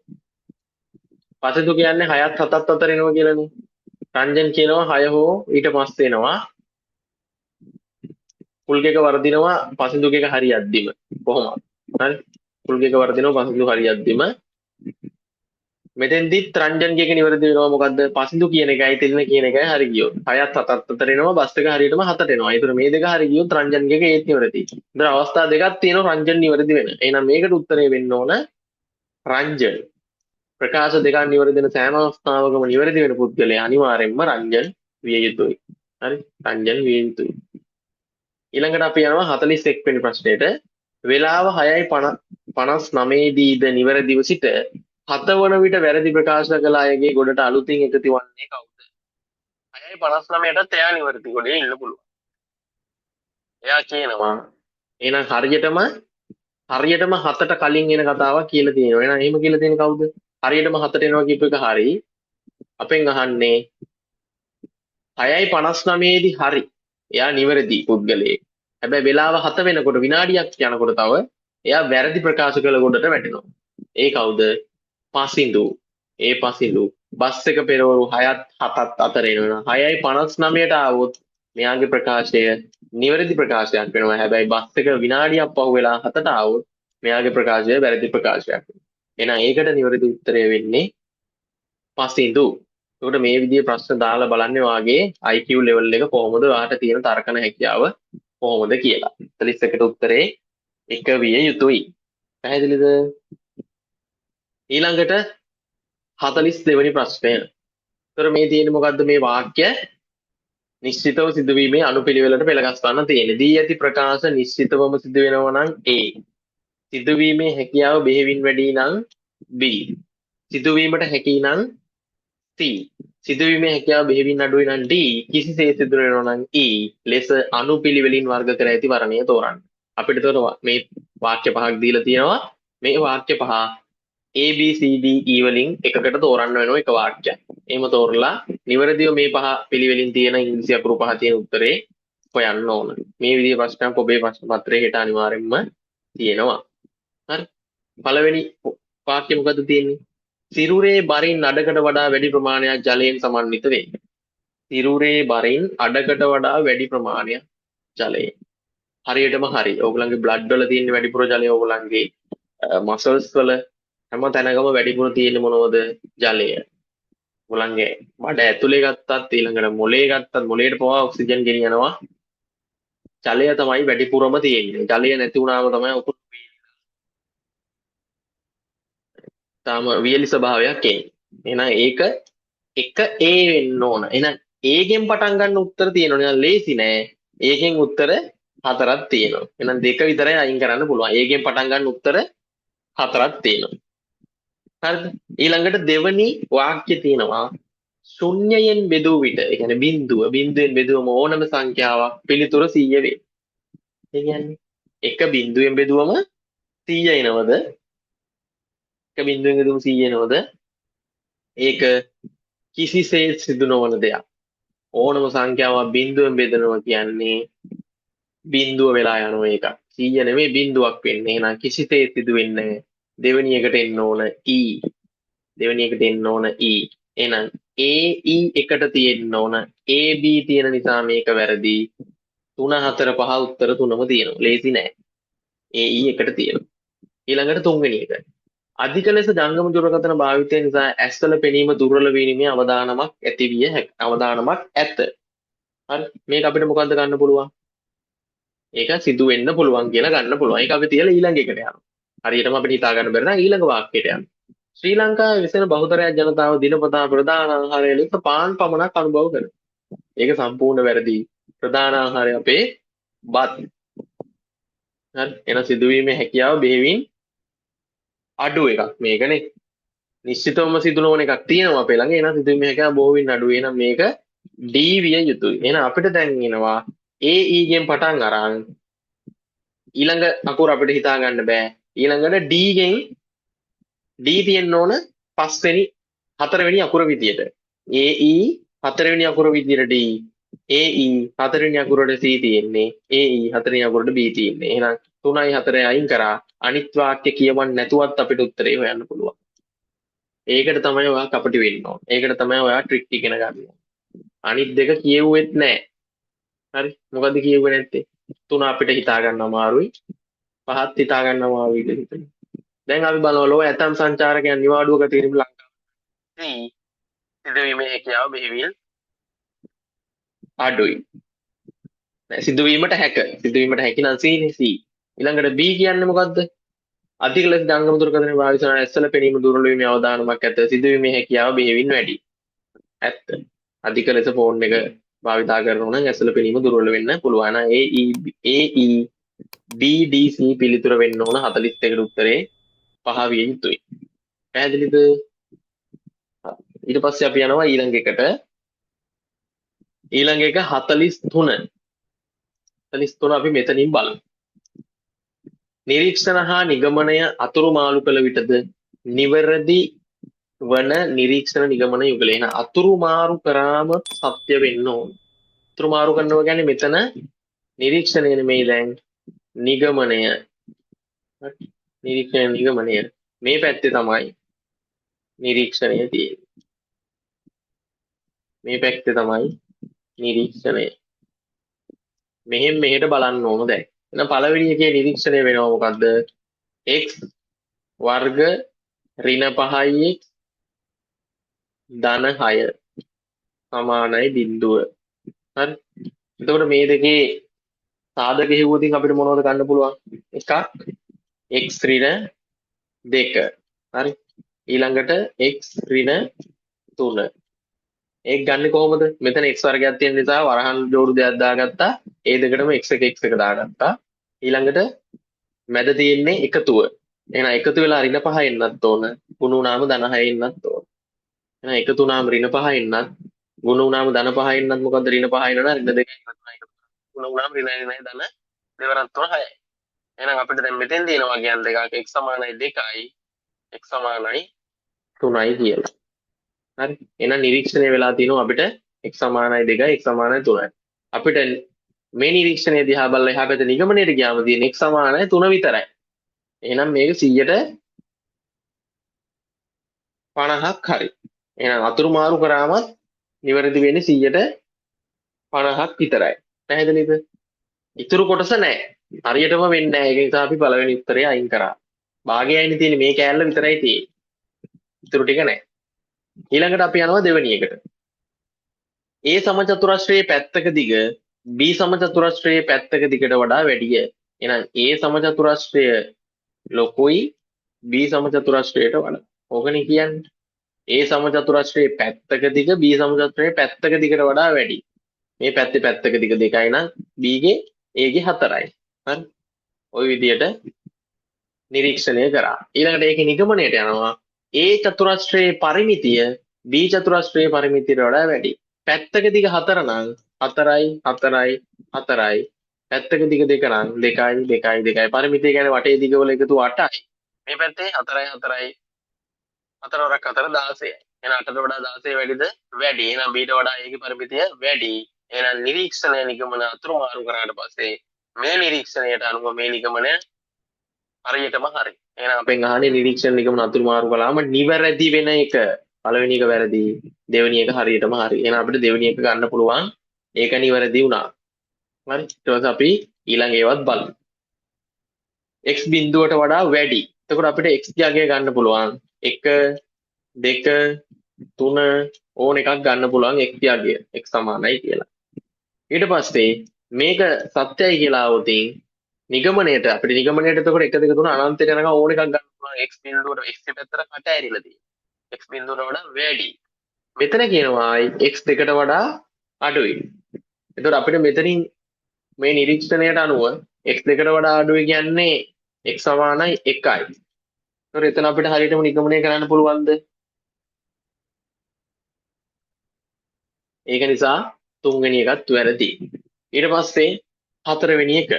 පසින්දු කියන්නේ 6ත් 7ත් අතර එනවා කියලානේ. රංජන් කියනවා 6 හෝ ඊට පස්සේ එනවා. පුල්ගේක වර්ධිනවා පසින්දුගේ එක හරියද්දිම. කොහොමද? හරි. පුල්ගේක වර්ධිනවා පසින්දු හරියද්දිම. මෙතෙන්දිත් රංජන්ගේ එක නිවැරදි වෙනවා මොකද්ද? පසින්දු කියන එකයි තිලින කියන එකයි හරි ගියොත් 6ත් 7ත් අතර එනවා බස් එක හරියටම 7ට එනවා. ඒතර මේ දෙක හරි ගියොත් රංජන්ගේ එක ඒත් නිවැරදි. ඒතර අවස්ථා දෙකක් තියෙනවා රංජන් නිවැරදි වෙන. එහෙනම් මේකට උත්තරේ වෙන්න ඕන රංජන්. ප්‍රකාශ දෙකක් නිවැරදි වෙන සෑම අවස්ථාවකම නිවැරදි වෙන පුද්ගලයා අනිවාර්යෙන්ම රංජන් විය යුතුයි. හරි. රංජන් විය යුතුයි. ඊළඟට අපි යනවා 41 වෙනි ප්‍රශ්නෙට. වේලාව 6:59 දීද නිවැරදිව සිට 7 වන විට වැරදි ප්‍රකාශ කළ අයගේ ගොඩට අලුතින් එකතු වන්නේ කවුද? 6:59ටත් එයා නිවැරදි ගොඩේ ඉන්න පුළුවන්. එයා කියනවා එහෙනම් හරියටම 7ට කලින් එන කතාවක් කියලා තියෙනවා. එහෙනම් එහෙම කියලා තියෙන කවුද? හරියටම 7ට එනවා කියපු එක හරි. අපෙන් අහන්නේ 6:59 දී හරි. එයා නිවැරදි පුද්ගලයෙක්. හැබැයි වෙලාව 7 වෙනකොට විනාඩියක් යනකොට තව එයා වැරදි ප්‍රකාශ කළ ගොඩට වැටෙනවා. ඒ කවුද? පසින්දු. ඒ පසින්දු බස් එක පෙරවරු 6ත් 7ත් අතර එනවා. 6:59ට ආවොත් මෙයාගේ ප්‍රකාශය නිවැරදි ප්‍රකාශයක් වෙනවා. හැබැයි බස් එක විනාඩියක් පහු වෙලා 7ට ආවොත් මෙයාගේ ප්‍රකාශය වැරදි ප්‍රකාශයක් වෙනවා. එහෙනම් ඒකට නිවැරදි උත්තරය වෙන්නේ පසින්දු. ඒකට මේ විදිහේ ප්‍රශ්න දාලා බලන්නේ වාගේ IQ level එක කොහොමද ඔයාට තියෙන තර්කන හැකියාව කොහොමද කියලා. 41ට උත්තරේ 1 විය යුතුයි. පැහැදිලිද? ඊළඟට 42 වෙනි ප්‍රශ්නය. ඒතර මේ තියෙන්නේ මොකද්ද මේ වාක්‍ය? නිශ්චිතව සිදුවීමේ අනුපිළිවෙලට පෙළගස්වන්න තියෙන්නේ. දී ඇති ප්‍රකාශ නිශ්චිතවම සිදු වෙනවා නම් A. සිදුවීමේ හැකියාව බෙහෙවින් වැඩි නම් B. සිදුවීමට හැකි නම් C. සිදුවීමේ හැකියාව බෙහෙවින් අඩුයි නම් D. කිසිසේත් සිදු වෙනවා නම් E. ලෙස අනුපිළිවෙලින් වර්ග කර ඇති වර්ණය තෝරන්න. අපිට එතකොට මේ වාක්‍ය පහක් දීලා තියෙනවා. මේ වාක්‍ය පහ A B C D E වලින් එකකට තෝරන්න වෙනවා එක වාක්‍යයක්. එහෙම තෝරලා නිවැරදිව මේ පහ පිළිවෙලින් තියෙන ඉංග්‍රීසි අකුරු පහ තියෙන උත්තරේ හොයන්න ඕන. මේ විදිහේ ප්‍රශ්නයක් ඔබේ ප්‍රශ්න පත්‍රයේ හෙට අනිවාර්යෙන්ම තියෙනවා. හරි. පළවෙනි වාක්‍ය මොකද්ද තියෙන්නේ? සිරුරේ බරින් අඩකට වඩා වැඩි ප්‍රමාණයක් ජලයෙන් සමන්විත වේ. සිරුරේ බරින් අඩකට වඩා වැඩි ප්‍රමාණයක් ජලයෙන්. හරියටම හරි. ඕගොල්ලන්ගේ බ්ලඩ් වල තියෙන වැඩිපුර ජලය ඕගොල්ලන්ගේ මසල්ස් වල හැම තැනකම වැඩිපුර තියෙන්නේ මොනවද? ජලය. ඕගොල්ලන්ගේ බඩ ඇතුලේ ගත්තත් ඊළඟට මොලේ ගත්තත් මොලේට පවා ඔක්සිජන් ගෙනියනවා. ජලය තමයි වැඩිපුරම තියෙන්නේ. ජලය නැති වුණාම තමයි උකුත් තාම වියලි ස්වභාවයක් එන්නේ. එහෙනම් ඒක එක A වෙන්න ඕන. එහෙනම් A ගෙන් පටන් ගන්න උත්තර තියෙනවනේ. එහෙනම් ලේසි නෑ. A ගෙන් උත්තර හතරක් තියෙනවා. එහෙනම් දෙක විතරයි අයින් කරන්න පුළුවන්. A ගෙන් පටන් ගන්න උත්තර හතරක් තියෙනවා. හරිද? ඊළඟට දෙවනි වාක්‍ය තියෙනවා ශුන්‍යයෙන් බෙදූ විට, ඒ කියන්නේ බිඳුවෙන් බෙදුවම ඕනම සංඛ්‍යාවක් පිළිතුර 100 වේ. ඒ කියන්නේ එක බිඳුවෙන් බෙදුවම 100 එනවද? එක බිඳුවෙන් බෙදුවම 100 එනවද? ඒක කිසිසේත් සිදු නොවන දෙයක්. ඕනම සංඛ්‍යාවක් බිඳුවෙන් බෙදනවා කියන්නේ බිඳුව වෙලා යනවා එක. 100 නෙමෙයි බිඳුවක් වෙන්නේ. එහෙනම් කිසිසේත් සිදු වෙන්නේ නැහැ. දෙවෙනි එකට එන්න ඕන E. දෙවෙනි එකට එන්න ඕන E. එහෙනම් AE එකට තියෙන්න ඕන AB තියෙන නිසා මේක වැරදි. 3 4 5 උත්තර තුනම තියෙනවා. ලේසි නෑ. AE එකට තියෙනවා. ඊළඟට තුන්වෙනි එක. අධික ලෙස ජංගම දුරකථන භාවිතය නිසා ඇස්වල පෙනීම දුර්වල වීමේ අවදානමක් අවදානමක් ඇත. හරි. මේක අපිට මොකද්ද ගන්න පුළුවන්? ඒක සිදු වෙන්න පුළුවන් කියලා ගන්න පුළුවන්. ඒක අපි තියලා ඊළඟ එකට යනවා. හරියටම අපිට හිතා ගන්න බැරි නම් ඊළඟ වාක්‍යයට යනවා. ශ්‍රී ලංකාවේ විසෙන බහුතරයක් ජනතාව දිනපතා ප්‍රධාන ආහාරය ලෙස පාන් පමණක් අනුභව කරනවා. ඒක සම්පූර්ණ වැරදි. ප්‍රධාන ආහාරය අපේ බත්. හරි. එන සිදුවීමේ හැකියාව බෙහෙවින් අඩු එකක් මේකනේ. නිශ්චිතවම සිදු නොවන එකක් තියෙනවා අපේ ළඟ. එන සිදුවීමේ හැකියාව බොහෝවින් අඩු. එහෙනම් මේක D විය යුතුයි. එහෙනම් අපිට දැන් එනවා AE ගෙන් පටන් අරන් ඊළඟ අකුර අපිට හිතා ගන්න බෑ. ඊළඟට D ගෙන් D තියෙන්න ඕන හතරවෙනි අකුර විදියට. AE හතරවෙනි අකුර විදියට D. AE හතරවෙනි අකුරට C තියෙන්නේ. AE හතරවෙනි අකුරට B තියෙන්නේ. එහෙනම් 3යි 4යි අයින් කරා අනිත් වාක්‍ය කියවන්න නැතුවත් අපිට උත්තරේ හොයන්න පුළුවන්. ඒකට තමයි ඔයා කපටි වෙන්න ඕන. ඒකට තමයි ඔයා ට්‍රික් ඉගෙන ගන්න ඕන. අනිත් දෙක කියෙව්වෙත් නැහැ. හරි. මොකද්ද කියෙව්වේ නැත්තේ? 3 අපිට හිතා ගන්න අමාරුයි. 5ත් හිතා ගන්න අමාරුයි කියලා හිතනවා. දැන් අපි බලනවා ලෝ ඇතම් සංචාරකයන් නිවාඩුවක තිරිම ලංකාවේ සිදුවීමේ හැකියාව බෙහෙවින් අඩුයි. සිදුවීමට හැකි නම් C නේ C. ඊළඟට B කියන්නේ මොකද්ද? අධික ලෙස ජංගම දුරකථන භාවිත කරන ඇස්වල පෙනීම දුර්වල වීමේ අවදානමක් ඇත. සිදුවීමේ හැකියාව බෙහෙවින් වැඩි. ඇත්ත. අධික ලෙස ෆෝන් එක භාවිතා කරනවා නම් ඇස්වල පෙනීම දුර්වල වෙන්න පුළුවන්. AE B D C පිළිතුර වෙන්න ඕන 41කට උත්තරේ 5 විය යුතුයි. පැහැදිලිද? ඊට පස්සේ අපි යනවා ඊළඟ එකට. ඊළඟ එක 43. 43 අපි මෙතනින් බලමු. නිරීක්ෂණ හා නිගමනය අතුරු මාළු කළ විටද නිවැරදි වන නිරීක්ෂණ නිගමන යුගල. එන අතුරු මාරු කරාම සත්‍ය වෙන්න ඕන. අතුරු මාරු කරනවා කියන්නේ මෙතන නිරීක්ෂණය නෙමෙයි දැන් නිගමනය. නිගමනය මේ පැත්තේ තමයි නිරීක්ෂණය තියෙන්නේ. මේ පැත්තේ තමයි නිරීක්ෂණය. මෙහෙට බලන්න ඕන දැන්. එහෙනම් පළවෙනි එකේ නිරීක්ෂණය වෙනවා මොකද්ද? x වර්ග ඍණ 5x ධන 6 සමානයි බිඳුව. හරි. එතකොට මේ දෙකේ සාධක හේවුවකින් අපිට මොනවද ගන්න පුළුවන්? එකක් x ඍණ 2. හරි. ඊළඟට x ඍණ 3. ඒක ගන්න කොහොමද? මෙතන x වර්ගයක් තියෙන නිසා වරහන් ජෝඩු දෙකක් දාගත්තා. ඒ දෙකටම x එක x එක දාගත්තා. ඊළඟට මැද තියෙන්නේ එකතුව. එහෙනම් එකතු වෙලා ඍණ 5 එන්නත් ඕන. ගුණ වුණාම ධන 6 එන්නත් ඕන. එහෙනම් එකතු වුණාම ඍණ 5 එන්නත්, ගුණ වුණාම ධන 5 එන්නත් මොකද්ද ඍණ 5 එනවා ඍණ 2 එකතු තුනයි එකතු. ගුණ වුණාම ඍණ ධන දෙවරක් තුන 6යි. එහෙනම් අපිට දැන් මෙතෙන් දිනනවා කියන්නේ දෙකක් x සමානයි 2යි x සමානයි 3යි කියලා. හරි. එහෙනම් නිරීක්ෂණය වෙලා තියෙනවා අපිට x සමානයි 2යි x සමානයි 3යි. අපිට මේ නිරීක්ෂණය දිහා බලලා එහා පැත්තේ නිගමනයට ගියාම තියෙන x සමානයි 3 විතරයි. එහෙනම් මේක 50ක් හරි. එහෙනම් අතුරු මාරු කරාමත් නිවැරදි වෙන්නේ 50ක් විතරයි. පැහැදිලිද? ඉතුරු කොටස නැහැ. හරියටම වෙන්නේ නැහැ. ඒක නිසා අපි පළවෙනි උත්තරය අයින් කරා. භාගයයිනේ තියෙන්නේ මේ කෑල්ල විතරයි තියෙන්නේ. ඉතුරු ටික නැහැ. ඊළඟට අපි යනවා දෙවෙනි එකට. A සමචතුරස්‍රයේ පැත්තක දිග B සමචතුරස්‍රයේ පැත්තක දිගට වඩා වැඩිය. එහෙනම් A සමචතුරස්‍රය ලොකුයි B සමචතුරස්‍රයට වඩා. ඕකනේ කියන්නේ. A සමචතුරස්‍රයේ පැත්තක දිග B සමචතුරස්‍රයේ පැත්තක දිගට වඩා වැඩි. මේ පැත්තේ පැත්තක දිග 2යි නම් B ගේ A ගේ 4යි. හරි. ওই විදියට නිරීක්ෂණය කරා. ඊළඟට ඒකේ නිගමනයට යනවා. A චතුරස්‍රයේ පරිමිතිය B චතුරස්‍රයේ පරිමිතියට වඩා වැඩි. පැත්තක දිග 4 නම් 4යි 4යි 4යි. පැත්තක දිග 2 නම් 2යි 2යි 2යි. පරිමිතිය කියන්නේ වටේ දිග වල එකතු 8යි. මේ පැත්තේ 4යි 4යි 4 වරක් 4 16යි. එහෙනම් 8ට වඩා 16 වැඩිද? වැඩි. එහෙනම් B ට වඩා A ගේ පරිමිතිය වැඩි. එහෙනම් නිරීක්ෂණය නිගමන අතුරු මාරු කරාට පස්සේ මේ නිරීක්ෂණයට අනුව මේ නිගමනය හරියටම හරි. එහෙනම් අපෙන් අහන්නේ නිරීක්ෂණ නිගමන අතුරු මාරු කළාම නිවැරදි වෙන එක. පළවෙනි එක වැරදි, දෙවෙනි එක හරියටම හරි. එහෙනම් අපිට දෙවෙනි එක ගන්න පුළුවන්. ඒක නිවැරදි වුණා. හරි. ඊට පස්සේ අපි ඊළඟ ඒවත් බලමු. x බිඳුවට වඩා වැඩි. එතකොට අපිට x ගේ ගන්න පුළුවන්. 1 2 3 ඕන එකක් ගන්න පුළුවන් x ගේ x සමානයි කියලා. ඊට පස්සේ මේක සත්‍යයි කියලා આવොත් නිගමනයට අපිට නිගමනයට එතකොට 1 2 3 අනන්තයට යනකම් ඕන එකක් ගන්න පුළුවන් x බිඳුවට x පැත්තට කට ඇරිලා තියෙනවා. x බිඳුවට වඩා වැඩි. මෙතන කියනවා x දෙකට වඩා අඩුයි. එතකොට අපිට මෙතනින් මේ නිරීක්ෂණයට අනුව x දෙකට වඩා අඩුයි කියන්නේ x සමානයි 1යි. එතකොට එතන අපිට හරියටම නිගමනය කරන්න පුළුවන්ද? ඒක නිසා තුන්වෙනි එකත් වැරදි. ඊට පස්සේ හතරවෙනි එක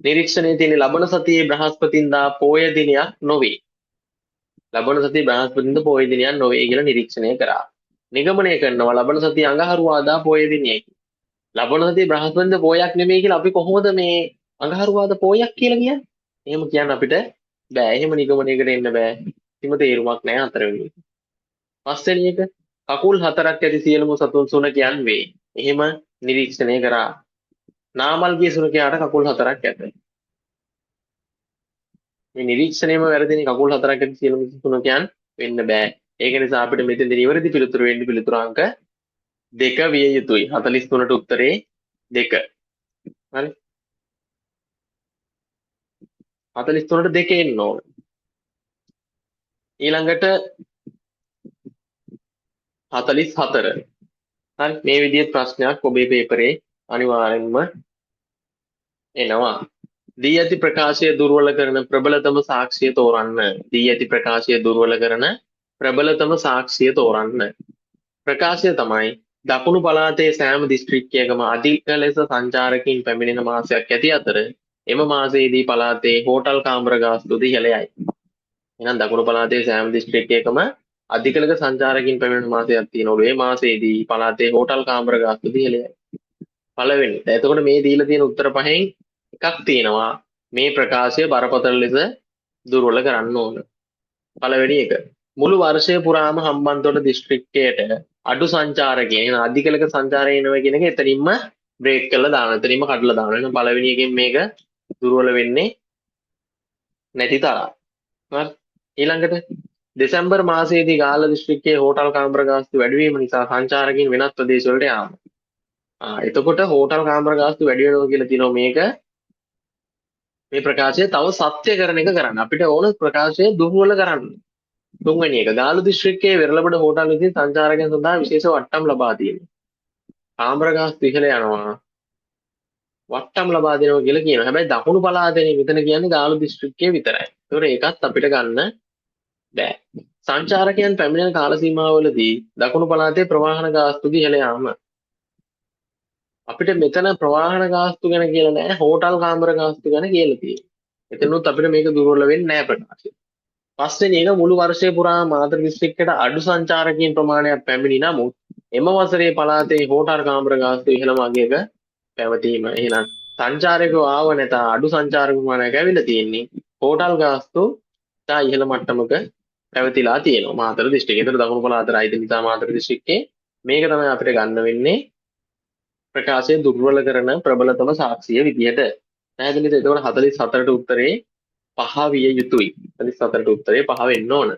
නිරීක්ෂණයේ තියෙන ලබන සතියේ බ්‍රහස්පතින්දා පෝය දිනයක් නොවේ. ලබන සතියේ බ්‍රහස්පතින්දා පෝය දිනයක් නොවේ කියලා නිරීක්ෂණය කරා. නිගමනය කරනවා ලබන සතියේ අඟහරුවාදා පෝය දිනයකි. ලබන සතියේ බ්‍රහස්පතින්දා පෝයක් නෙමෙයි කියලා අපි කොහොමද මේ අඟහරුවාදා පෝයක් කියලා කියන්නේ? එහෙම කියන්න අපිට බෑ. එහෙම නිගමනයකට එන්න බෑ. කිසිම තේරුමක් නැහැ හතරවෙනි එක. පස්වෙනි එක කකුල් හතරක් ඇති සියලුම සතුන් සුනකයන් වේ. එහෙම නිරීක්ෂණය කරා. නාමල්ගේ සුනකයාට කකුල් හතරක් ඇත. මේ නිරීක්ෂණයම වැරදිනේ. කකුල් හතරක් ඇති සියලුම සුනකයන් වෙන්න බෑ. ඒක නිසා අපිට මෙතෙන්දී නිවැරදි පිළිතුර වෙන්නේ පිළිතුර අංක 2 විය යුතුයි. 43ට උත්තරේ 2. හරි. 43ට 2 එන්න ඕන. ඊළඟට 44. හරි. මේ විදිහේ ප්‍රශ්නයක් ඔබේ පේපරේ අනිවාර්යෙන්ම එනවා. දී ඇති ප්‍රකාශය දුර්වල කරන ප්‍රබලතම සාක්ෂිය තෝරන්න. දී ඇති ප්‍රකාශය දුර්වල කරන ප්‍රබලතම සාක්ෂිය තෝරන්න. ප්‍රකාශය තමයි දකුණු පළාතේ සෑම දිස්ත්‍රික්කයකම අධික ලෙස සංචාරකයින් පැමිණෙන මාසයක් ඇති අතර එම මාසයේදී පළාතේ හෝටල් කාමර ගාස්තු ඉහළයයි. එහෙනම් දකුණු පළාතේ සෑම දිස්ත්‍රික්කයකම අධික ලෙස සංචාරකයින් පැමිණෙන මාසයක් තියෙනවලු. මේ මාසයේදී පළාතේ හෝටල් කාමර ගාස්තු ඉහළයයි. පළවෙනි. එතකොට මේ දීලා තියෙන උත්තර පහෙන් එකක් තියෙනවා. මේ ප්‍රකාශය බරපතල ලෙස දුර්වල කරන්න ඕන. පළවෙනි එක. මුළු වර්ෂය පුරාම හම්බන්තොට දිස්ත්‍රික්කයට අඩු සංචාරකයන් අධික ලෙස සංචාරය එනවා කියන එක එතනින්ම බ්‍රේක් කරලා දානවා. එතනින්ම කඩලා දානවා. එහෙනම් පළවෙනි එකෙන් මේක දුර්වල වෙන්නේ නැති තරම්. හරි. ඊළඟට දෙසැම්බර් මාසයේදී ගාල්ල දිස්ත්‍රික්කයේ හෝටල් කාමර ගාස්තු වැඩි වීම නිසා සංචාරකයන් වෙනත් ප්‍රදේශ වලට යාම. එතකොට හෝටල් කාමර ගාස්තු වැඩි වෙනවා කියලා තියෙනවා. මේ ප්‍රකාශය තව සත්‍ය කරන එක කරන්න. අපිට ඕන ප්‍රකාශය දුර්වල කරන්න. තුන්වෙනි එක ගාලු දිස්ත්‍රික්කයේ වෙරළබඩ හෝටල් විසින් සංචාරකයන් සඳහා විශේෂ වට්ටම් ලබා තියෙනවා. කාමර ගාස්තු ඉහළ යනවා. වට්ටම් ලබා දෙනවා කියලා කියනවා. හැබැයි දකුණු පළාතේ මෙතන කියන්නේ ගාලු දිස්ත්‍රික්කයේ විතරයි. ඒතකොට ඒකත් අපිට ගන්න බෑ. සංචාරකයන් පැමිණෙන කාල සීමාවලදී දකුණු පළාතේ ප්‍රවාහන ගාස්තු ඉහළ යාම. අපිට මෙතන ප්‍රවාහන ගාස්තු ගැන කියලා නෑ, හෝටල් කාමර ගාස්තු ගැන කියලා තියෙනවා. එතනොත් අපිට මේක දුර්වල වෙන්නේ නෑ ප්‍රකාශය. පස්වෙනි එක මුළු වර්ෂය පුරා මාතර දිස්ත්‍රික්කයට අඩු සංචාරකයන් ප්‍රමාණයක් පැමිණි නමුත් එම වසරේ පළාතේ හෝටල් කාමර ගාස්තු ඉහළම අගයක පැවතීම. එහෙනම් සංචාරකයෝ ආව නැත අඩු සංචාරක ප්‍රමාණයක් ඇවිල්ලා තියෙන්නේ. හෝටල් ගාස්තු තා ඉහළ මට්ටමක පැවතිලා තියෙනවා මාතර දිස්ත්‍රික්කේ. ඒතර දකුණු පළාතට අයිති නිසා මාතර දිස්ත්‍රික්කේ මේක තමයි අපිට ගන්න වෙන්නේ ප්‍රකාශය දුර්වල කරන ප්‍රබලතම සාක්ෂිය විදියට. පැහැදිලිද? එතකොට 44ට උත්තරේ 5 විය යුතුයි. 44ට උත්තරේ 5 වෙන්න ඕන.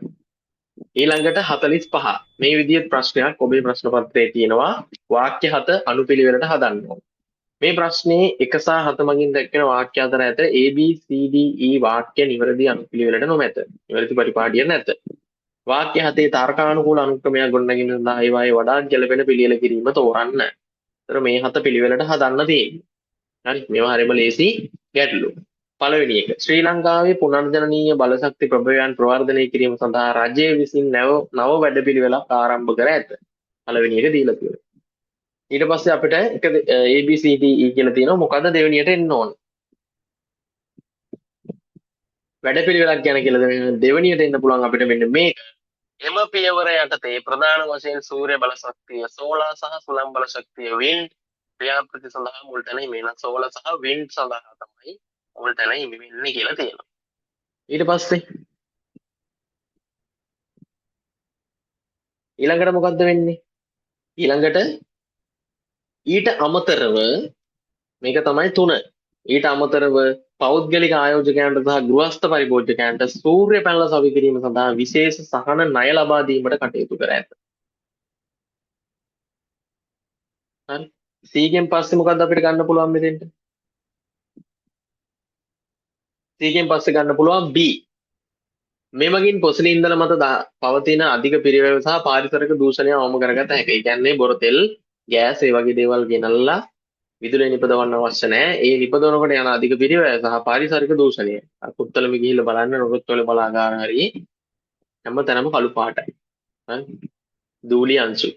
ඊළඟට 45 මේ විදිහේ ප්‍රශ්නයක් ඔබේ ප්‍රශ්න පත්‍රයේ තියෙනවා. වාක්‍ය 7 අනුපිළිවෙලට හදන්න ඕන. මේ ප්‍රශ්නේ 1 සහ 7 මගින් දැක්වෙන වාක්‍ය අතර ඇත A B C D E වාක්‍ය නිවැරදි අනුපිළිවෙලට නොමැත. නිවැරදි පරිපාටිය නැත. වාක්‍ය 7 තර්කානුකූල අනුක්‍රමයක් ගොඩනැගීම සඳහා ඒවායේ වඩාත් ගැළපෙන පිළියෙල කිරීම තෝරන්න. ඒතර මේ 7 පිළිවෙලට හදන්න තියෙන්නේ. හරි මේවා හරියම ලේසි ගැටලු. පළවෙනි එක ශ්‍රී ලංකාවේ පුනර්ජනනීය බලශක්ති ප්‍රභවයන් ප්‍රවර්ධනය කිරීම සඳහා රජය විසින් නව වැඩපිළිවෙලක් ආරම්භ කර ඇත. පළවෙනි එක දීලා තියෙනවා. ඊට පස්සේ අපිට එක ABCD E කියලා තියෙනවා. මොකද්ද දෙවෙනියට එන්න ඕන? වැඩපිළිවෙලක් ගැන කියලා දෙවෙනියට එන්න පුළුවන් අපිට මෙන්න මේක. එම පියවර යටතේ ප්‍රධාන වශයෙන් සූර්ය බල ශක්තිය, සෝලාර් සහ සුළං බල ශක්තිය, වින්ඩ් ක්‍රියාපෘති සඳහා මුල් තැන හිමිවෙන සෝලාර් සහ වින්ඩ් සඳහා තමයි මුල් තැන හිමි වෙන්නේ කියලා තියෙනවා. ඊට පස්සේ ඊළඟට මොකද්ද වෙන්නේ? ඊළඟට ඊට අමතරව මේක තමයි 3. ඊට අමතරව පෞද්ගලික ආයෝජකයන්ට සහ ගෘහස්ත පරිභෝජකයන්ට සූර්ය පැනල සවි කිරීම සඳහා විශේෂ සහන ණය ලබා දීමට කටයුතු කර ඇත. හරි. C ගෙන් පස්සේ මොකද්ද අපිට ගන්න පුළුවන් මෙතෙන්ට? C ගෙන් පස්සේ ගන්න පුළුවන් B. මෙමගින් පොසිලි ඉන්ධන මත පවතින අධික පිරිවැය සහ පාරිසරික දූෂණය අවම කරගත හැකියි. ඒ කියන්නේ බොරතෙල්, ගෑස් ඒ වගේ දේවල් ගෙනල්ලා විදුලිය නිපදවන්න අවශ්‍ය නැහැ. ඒ නිපදවනකොට යන අධික පිරිවැය සහ පාරිසරික දූෂණය. පුත්තලම ගිහිල්ලා බලන්න රොගත්වල බලාගාර හරි හැමතැනම කළු පාටයි. හරි. දූලි අංශු.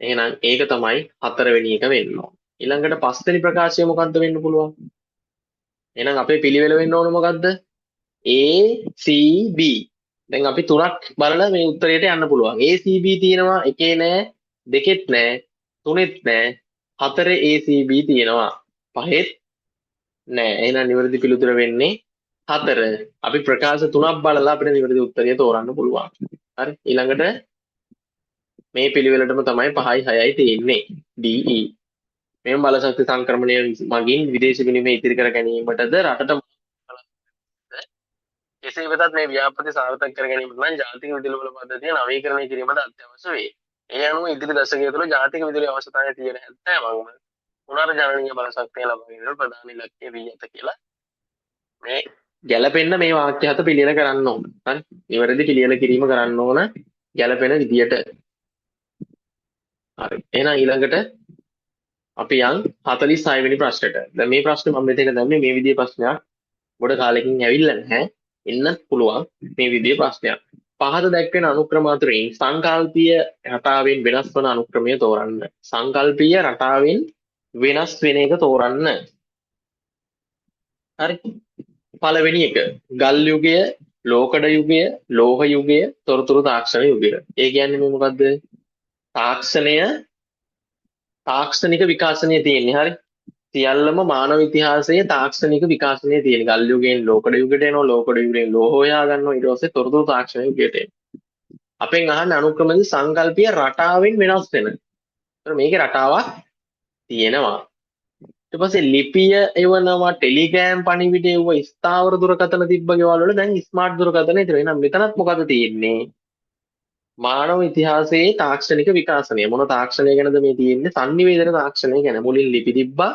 එහෙනම් ඒක තමයි 4 වෙනි එක වෙන්න ඕන. ඊළඟට 5 වෙනි ප්‍රකාශය මොකද්ද වෙන්න පුළුවන්? එහෙනම් අපේ පිළිවෙල වෙන්න ඕන මොකද්ද? A C B. දැන් අපි තුනක් බලලා මේ උත්තරයට යන්න පුළුවන්. A C B තියෙනවා, එකේ නෑ, දෙකෙත් නෑ, තුනෙත් නෑ, හතරේ A C B තියෙනවා. පහෙත් නෑ. එහෙනම් නිවැරදි පිළිතුර වෙන්නේ 4. අපි ප්‍රකාශ තුනක් බලලා අපිට නිවැරදි උත්තරය තෝරන්න පුළුවන්. හරි. ඊළඟට මේ පිළිවෙලටම තමයි 5යි 6යි තියෙන්නේ. D E. මෙම බලශක්ති සංක්‍රමණය මගින් විදේශ විනිමය ඉතිරි කර ගැනීමටද රටට කෙසේ වෙතත් මේ ව්‍යාපෘති සාර්ථක කර ගැනීමට නම් ජාතික විදුලි බල පද්ධතිය නවීකරණය කිරීමද අත්‍යවශ්‍ය වේ. ඒ අනුව ඉදිරි දශකය තුළ ජාතික විදුලි අවශ්‍යතාවය 70%ක්ම පුනර්ජනනීය බලශක්තිය ලබා ගැනීමට ප්‍රධාන ඉලක්කය වී ඇත කියලා මේ ගැළපෙන්න මේ වාක්‍ය 7 පිළියෙල කරන්න ඕන. හරි. නිවැරදි පිළියෙල කිරීම කරන්න ඕන ගැළපෙන විදියට. හරි. එහෙනම් ඊළඟට අපි යන් 46 වෙනි ප්‍රශ්නෙට. දැන් මේ ප්‍රශ්නේ මම මෙතන දැම්මේ මේ විදිහේ ප්‍රශ්නයක් ගොඩ කාලෙකින් ඇවිල්ලා නැහැ. එන්නත් පුළුවන් මේ විදිහේ ප්‍රශ්නයක්. පහත දැක්වෙන අනුක්‍රම අතරින් සංකල්පීය රටාවෙන් වෙනස් වන අනුක්‍රමය තෝරන්න. සංකල්පීය රටාවෙන් වෙනස් වෙන එක තෝරන්න. හරි. පළවෙනි එක ගල් යුගය, ලෝකඩ යුගය, ලෝහ යුගය, තොරතුරු තාක්ෂණ යුගය. ඒ කියන්නේ මේ මොකද්ද? තාක්ෂණික විකාශනය තියෙන්නේ. හරි. සියල්ලම මානව ඉතිහාසයේ තාක්ෂණික විකාශනය තියෙන. ගල් යුගයෙන් ලෝකඩ යුගයට එනවා, ලෝකඩ යුගයෙන් ලෝහ හොයා ගන්නවා, ඊට පස්සේ තොරතුරු තාක්ෂණ යුගයට එනවා. අපෙන් අහන්න අනුක්‍රමදී සංකල්පීය රටාවෙන් වෙනස් වෙන. ඒතර මේකේ රටාවක් තියෙනවා. ඊට පස්සේ ලිපිය එවනවා, ටෙලිග්‍රෑම් පණිවිඩය එවුව, ස්ථාවර දුරකථන තිබ්බ ගෙවල් වල දැන් ස්මාර්ට් දුරකථන ඉතින් එහෙනම් මෙතනත් මොකද තියෙන්නේ? මානව ඉතිහාසයේ තාක්ෂණික විකාශනය. මොන තාක්ෂණය ගැනද මේ තියෙන්නේ? sannivedana තාක්ෂණය ගැන. මුලින් ලිපි තිබ්බා,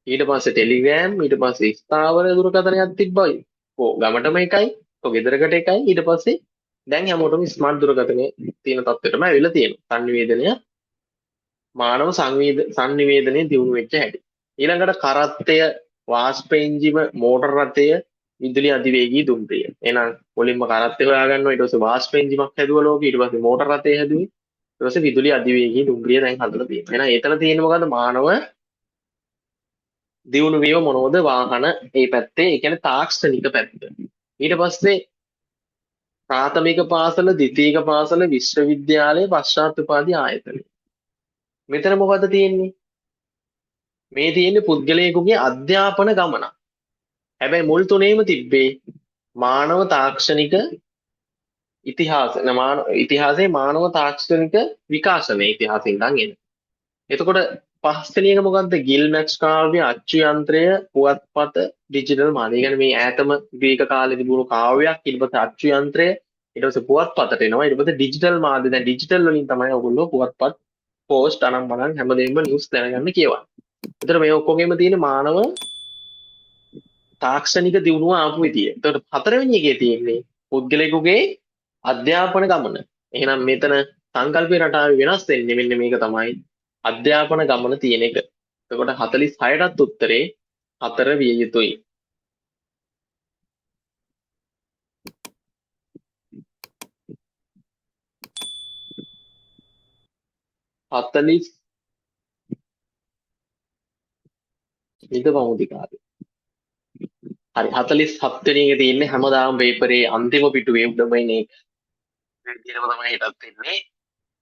ඊට පස්සේ ටෙලිග්‍රෑම්, ඊට පස්සේ ස්ථාවර දුරකථනයක් තිබ්බා. ගමටම එකයි, ගෙදරකට එකයි, ඊට පස්සේ දැන් හැමෝටම ස්මාර්ට් දුරකථනයේ තියෙන තත්ත්වයටම ඇවිල්ලා තියෙනවා. මානව සංනිවේදනයේ දියුණු වෙච්ච හැටි. ඊළඟට කරත්තය, වාෂ්ප එන්ජිම, මෝටර රථය, විදුලි අධිවේගී දුම්රිය. එහෙනම් මුලින්ම කරත්තය හොයාගන්නවා, ඊට පස්සේ වාෂ්ප එන්ජිමක් හැදුවා ලෝකෙ, ඊට පස්සේ මෝටර රථය හැදුවේ, ඊට පස්සේ විදුලි අධිවේගී දුම්රිය දැන් හදලා තියෙනවා. එහෙනම් එතන තියෙන්නේ මොකද්ද? මානව දියුණු වීම මොනවද? වාහන ඒ පැත්තේ, ඒ කියන්නේ තාක්ෂණික පැත්ත. ඊට පස්සේ ප්‍රාථමික පාසල, ද්විතීක පාසල, විශ්වවිද්‍යාලය, පශ්චාත් උපාධි ආයතන. මෙතන මොකද්ද තියෙන්නේ? මේ තියෙන්නේ පුද්ගලයෙකුගේ අධ්‍යාපන ගමන. හැබැයි මුල් තුනේම තිබ්බේ මානව තාක්ෂණික ඉතිහාසයේ මානව තාක්ෂණික විකාශනයේ ඉතිහාසයෙන් ඉඳන් එන. එතකොට පස්වෙනි එක මොකද්ද? ගිල්මැක්ස් කාව්‍ය, අච්චු යන්ත්‍රය, පුවත්පත, ඩිජිටල් මාධ්‍ය. ඒ කියන්නේ මේ ඈතම ග්‍රීක කාලේ තිබුණු කාව්‍යයක්, ඊට පස්සේ අච්චු යන්ත්‍රය, ඊට පස්සේ පුවත්පතට එනවා, ඊට පස්සේ ඩිජිටල් මාධ්‍ය. දැන් ඩිජිටල් වලින් තමයි ඔයගොල්ලෝ පුවත්පත්, පෝස්ට් අනම්මනම් හැමදේම නිවුස් දැනගන්න කියවන්නේ. ඒතර මේ ඔක්කොගෙම තියෙන මානව තාක්ෂණික දියුණුව ආපු විදිය. එතකොට හතරවෙනි එකේ තියෙන්නේ පුද්ගලයෙකුගේ අධ්‍යාපන ගමන. එහෙනම් මෙතන සංකල්පේ රටාවේ වෙනස් වෙන්නේ මෙන්න මේක තමයි අධ්‍යාපන ගමන තියෙන එක. එතකොට 46ටත් උත්තරේ 4 විය යුතුයි. හතලිස් විද බෞද්ධිකාරය. හරි 47 වෙනි එක තියෙන්නේ හැමදාම පේපරේ අන්තිම පිටුවේ උඩම ඉන්නේ. මේ විදිහටම තමයි හිතත් වෙන්නේ.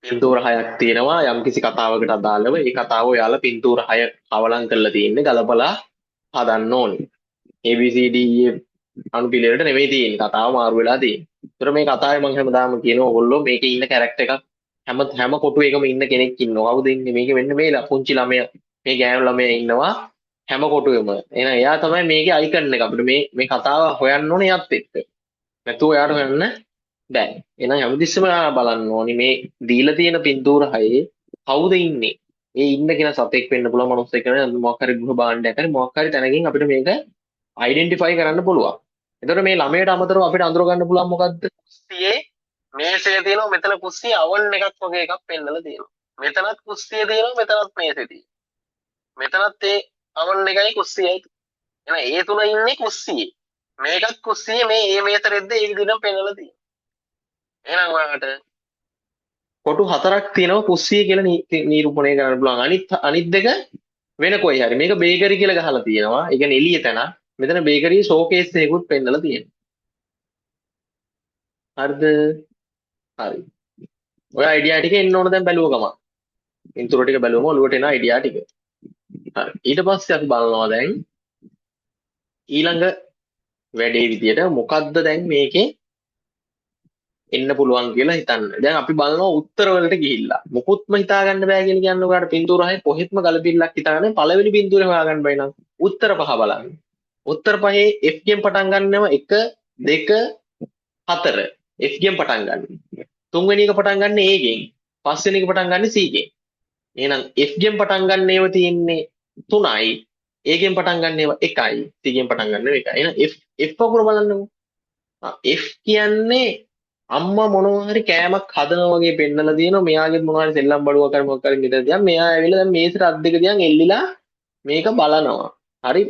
පින්තූර 6ක් තියෙනවා යම්කිසි කතාවකට අදාළව. ඒ කතාව ඔයාලා පින්තූර 6 අවලං කරලා තියෙන්නේ ගලපලා හදන්න ඕනේ. ABCD අනුපිළිවෙලට නෙමෙයි තියෙන්නේ. කතාව මාරු වෙලා තියෙන්නේ. ඒතර මේ කතාවේ මම හැමදාම කියනවා ඔයගොල්ලෝ මේකේ ඉන්න කැරක්ටර් එකක් හැම කොටු එකම ඉන්න කෙනෙක් ඉන්නවා. කවුද ඉන්නේ? මේකේ මෙන්න මේ පුංචි ළමයා, මේ ගෑනු ළමයා ඉන්නවා හැම කොටුවෙම. එහෙනම් එයා තමයි මේකේ අයිකන් එක. අපිට මේ කතාව හොයන්න ඕනේ එයාත් එක්ක. නැතුව එයාට හොයන්න බෑ. එහෙනම් හැමතිස්සෙම බලන්න ඕනේ මේ දීලා තියෙන පින්තූර හයේ කවුද ඉන්නේ? ඒ ඉන්න කෙනා සතෙක් වෙන්න පුළුවන්, මනුස්සයෙක් වෙන්න, මොකක් හරි ගෘහ භාණ්ඩයක් හරි මොකක් හරි තැනකින් අපිට මේක අයිඩෙන්ටිෆයි කරන්න පුළුවන්. එතකොට මේ ළමයට අමතරව අපිට අඳුර ගන්න පුළුවන් මොකද්ද? කුස්සියේ මේසය තියෙනවා, මෙතන කුස්සිය අවන් එකක් වගේ එකක් පෙන්නලා තියෙනවා. මෙතනත් කුස්සිය තියෙනවා, මෙතනත් මේසෙ තියෙනවා. මෙතනත් ඒ අවන් එකයි කුස්සියයි. එහෙනම් ඒ තුන ඉන්නේ කුස්සියේ. මේකත් කුස්සියේ මේ මේතරෙද්ද ඒ විදිහටම පෙන්නලා තියෙනවා. එහෙනම් ඔයාලට කොටු 4ක් තියෙනවා කුස්සිය කියලා නිරූපණය කරන්න පුළුවන්. අනිත් දෙක වෙන කොයි හරි. මේක බේකරි කියලා ගහලා තියෙනවා. ඒ කියන්නේ එළිය තැන. මෙතන බේකරියේ ෂෝකේස් එකකුත් පෙන්නලා තියෙනවා. හරිද? හරි. ඔය අයිඩියා ටික එන්න ඕන දැන් බැලුව ගමන්. ඉන්ට්‍රෝ ටික බැලුවම ඔළුවට එන අයිඩියා ටික. හරි. ඊට පස්සේ අපි බලනවා දැන් ඊළඟ වැඩේ විදියට මොකද්ද දැන් මේකේ එන්න පුළුවන් කියලා හිතන්න. දැන් අපි බලනවා උත්තර වලට ගිහිල්ලා. මොකුත්ම හිතා ගන්න බෑ කියලා කියන්නේ ඔයාලට පින්තූර හයේ කොහෙත්ම ගලපිල්ලක් හිතාගන්න පළවෙනි පින්තූරේ හොයාගන්න බෑ නම් උත්තර පහ බලන්න. උත්තර පහේ F ගෙන් පටන් ගන්නවා 1 2 4. F ගෙන් පටන් ගන්න. තුන්වෙනි එක පටන් ගන්න A ගෙන්. පස්වෙනි එක පටන් ගන්න C ගෙන්. එහෙනම් F ගෙන් පටන් ගන්න ඒවා තියෙන්නේ 3යි. A ගෙන් පටන් ගන්න ඒවා 1යි. C ගෙන් පටන් ගන්න ඒවා 1යි. එහෙනම් F අකුර බලන්නකෝ. F කියන්නේ අම්මා මොනවා හරි කෑමක් හදනවා වගේ පෙන්නලා දිනනවා. මෙයාගේ මොනවා හරි සෙල්ලම් බඩුවක් කරන මොකක් හරි ගෙදර දිහා මෙයා ඇවිල්ලා දැන් මේසෙට අත් දෙක දිහාන් එල්ලිලා මේක බලනවා. හරි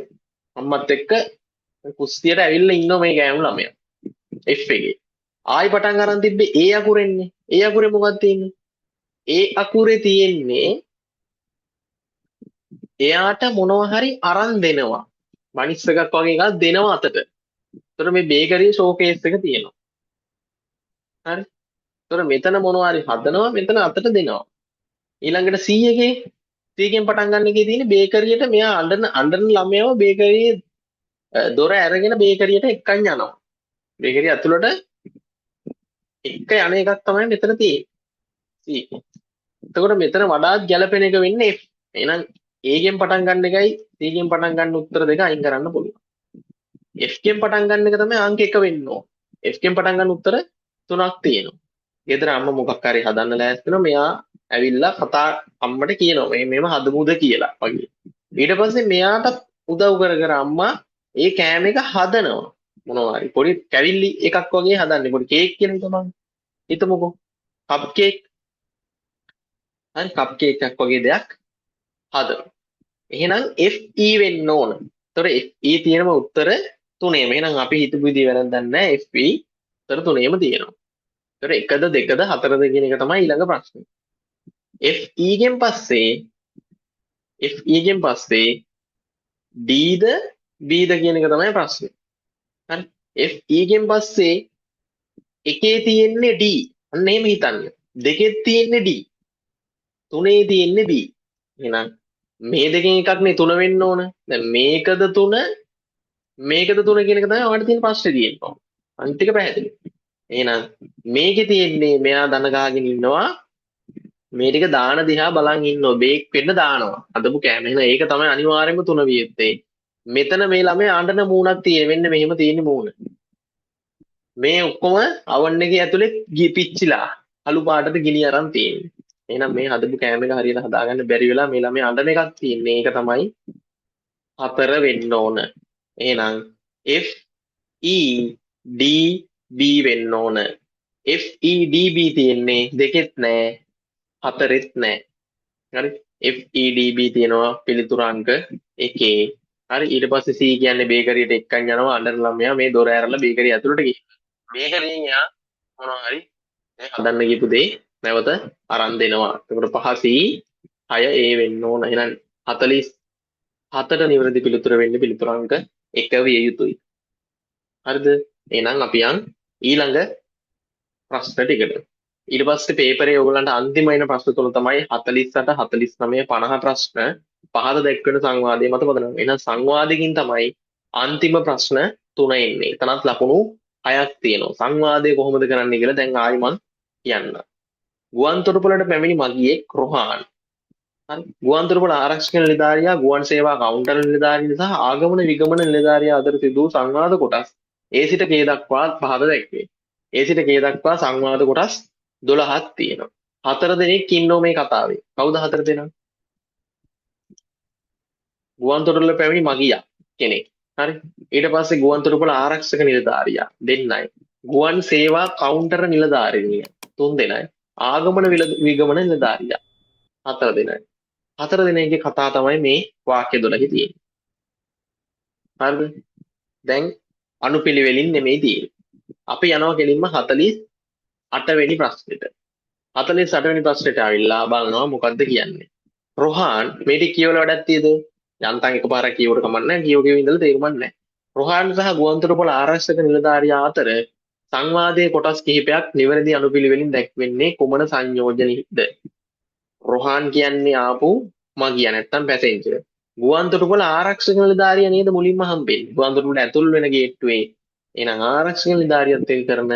අම්මත් එක්ක කුස්සියට ඇවිල්ලා ඉන්නවා මේ ගෑනු ළමයා. F එකේ. ආයි පටන් ගන්න තිබ්බේ A අකුරෙන්නේ. A අකුරේ මොකක්ද තියෙන්නේ? A අකුරේ තියෙන්නේ එයාට මොනවා හරි අරන් දෙනවා. මනිස් එකක් වගේ එකක් දෙනවා අතට. ඒතර මේ බේකරියේ ෂෝකේස් එක තියෙනවා. හරි. ඒතර මෙතන මොනවා හරි හදනවා, මෙතන අතට දෙනවා. ඊළඟට C එකෙන් පටන් ගන්න එකේ තියෙන්නේ බේකරියට මෙයා අඬන ළමයාව බේකරියේ දොර අරගෙන බේකරියට එක්කන් යනවා. බේකරිය ඇතුළට එක්ක යන එකක් තමයි මෙතන තියෙන්නේ. C. එතකොට මෙතන වඩාත් ගැළපෙන එක වෙන්නේ F. එහෙනම් A ගෙන් පටන් ගන්න එකයි C ගෙන් පටන් ගන්න උත්තර දෙක අයින් කරන්න පුළුවන්. F ගෙන් පටන් ගන්න එක තමයි අංක 1 වෙන්න ඕන. F ගෙන් පටන් ගන්න උත්තර 3ක් තියෙනවා. ගෙදර අම්මා මොකක් හරි හදන්න ලෑස්ති වෙනවා. මෙයා ඇවිල්ලා කතා අම්මට කියනවා මේව හදමුද කියලා වගේ. ඊට පස්සේ මෙයාට උදව් කර අම්මා ඒ කෑම එක හදනවා. මොනවා හරි පොඩි කැවිලි එකක් වගේ හදන්නේ. පොඩි කේක් කියන එක තමයි. හිතමුකෝ කප් කේක්. හරි කප් කේක් එකක් වගේ දෙයක් හදනවා. එහෙනම් FE වෙන්න ඕන. ඒතර FE තියෙනම උත්තර තුනේම. එහෙනම් අපි හිතපු විදිහ වැරද්දක් නැහැ. FE උත්තර තුනේම තියෙනවා. ඒතර එකද දෙකද හතරද කියන එක තමයි ඊළඟ ප්‍රශ්නේ. FE ගෙන් පස්සේ Dද Bද කියන එක තමයි ප්‍රශ්නේ. හරි. FE ගෙන් පස්සේ එකේ තියෙන්නේ D. අන්න එහෙම හිතන්න. දෙකේ තියෙන්නේ D. තුනේ තියෙන්නේ B. එහෙනම් මේ දෙකෙන් එකක් නේ තුන වෙන්න ඕන. දැන් මේකද තුන කියන එක තමයි ඔයාලට තියෙන ප්‍රශ්නේ තියෙන්නේ. අනිත් එක පැහැදිලි. එහෙනම් මේකේ තියෙන්නේ මෙයා දන ගහගෙන ඉන්නවා. මේ ටික දාන දිහා බලන් ඉන්නවා. බේක් වෙන්න දානවා. අදපු කෑම. එහෙනම් ඒක තමයි අනිවාර්යයෙන්ම තුන විය යුත්තේ. මෙතන මේ ළමයා අඬන මූණක් තියෙන. මෙන්න මෙහෙම තියෙන මූණ. මේ ඔක්කොම අවන් එකේ ඇතුලේ පිච්චිලා අලු පාටට ගිනි අරන් තියෙන්නේ. එහෙනම් මේ හදපු කෑම එක හරියට හදාගන්න බැරි වෙලා මේ ළමයා අඬන එකක් තියෙන්නේ. ඒක තමයි 4 වෙන්න ඕන. එහෙනම් F E D B වෙන්න ඕන. F E D B තියෙන්නේ දෙකෙත් නෑ හතරෙත් නෑ. හරි F E D B තියෙනවා පිළිතුරු අංක 1. හරි ඊට පස්සේ C කියන්නේ බේකරියට එක්කන් යනවා අඬන ළමයා මේ දොර ඇරලා බේකරිය ඇතුළට ගිහින්. බේකරියෙන් යා මොනවා හරි හදන්න ගිහපු දේ නැවත අරන් දෙනවා. එතකොට 5 C 6 A වෙන්න ඕන. එහෙනම් 47ට නිවැරදි පිළිතුර වෙන්නේ පිළිතුරු අංක 1 විය යුතුයි. හරිද? එහෙනම් අපි යන් ඊළඟ ප්‍රශ්න ටිකට. ඊට පස්සේ පේපරේ ඔයගලන්ට අන්තිම එන ප්‍රශ්න තුන තමයි 48 49 50 ප්‍රශ්න පහත දැක්වෙන සංවාදයේ මත පදනම්. එහෙනම් සංවාදයෙන් තමයි අන්තිම ප්‍රශ්න තුන එන්නේ. එතනත් ලකුණු 6ක් තියෙනවා. සංවාදය කොහොමද කරන්නේ කියලා දැන් ආයි මම කියන්න. ගුවන් තොටුපළට පැමිණි මගියෙක් රොහාන්. හරි. ගුවන් තොටුපළ ආරක්ෂක නිලධාරියා ගුවන් සේවා කවුන්ටර් නිලධාරියා සහ ආගමන විගමන නිලධාරියා අතර සිදු සංවාද කොටස් ඒ සිට කේ දක්වා පහත දැක්වේ. ඒ සිට කේ දක්වා සංවාද කොටස් 12ක් තියෙනවා. 4 දෙනෙක් ඉන්නෝ මේ කතාවේ. කවුද 4 දෙනා? ගුවන් තොටුපළ පැමිණි මගියා කෙනෙක්. හරි. ඊට පස්සේ ගුවන් තොටුපළ ආරක්ෂක නිලධාරියා දෙන්නයි. ගුවන් සේවා කවුන්ටර් නිලධාරිනිය 3 දෙනයි. ආගමන විගමන නිලධාරියා 4 දෙනයි. 4 දෙනෙක්ගේ කතා තමයි මේ වාක්‍ය 12 තියෙන්නේ. හරිද? දැන් අනුපිළිවෙලින් නෙමෙයි තියෙන්නේ. අපි යනවා කෙලින්ම 48 වෙනි ප්‍රශ්නෙට. 48 වෙනි ප්‍රශ්නෙට ආවිල්ලා බලනවා මොකද්ද කියන්නේ. රොහාන් මේ ටික කියවලා වැඩක් තියද? යන්තම් එකපාරක් කියවට කමක් නැහැ. කියව ඉඳලා තේරුමක් නැහැ. රොහාන් සහ ගුවන්තොටුපළ ආරක්ෂක නිලධාරියා අතර සංවාදයේ කොටස් කිහිපයක් නිවැරදි අනුපිළිවෙලින් දැක්වෙන්නේ කුමන සංයෝජනෙහිද? රොහාන් කියන්නේ ආපු මගියා නැත්තම් පැසෙන්ජර්. ගුවන්තොටුපළ ආරක්ෂක නිලධාරියා නේද මුලින්ම හම්බෙන්නේ. ගුවන්තොටුපළ ඇතුල් වෙන ගේට්ටුවේ. එහෙනම් ආරක්ෂක නිලධාරියත් එක්ක කරන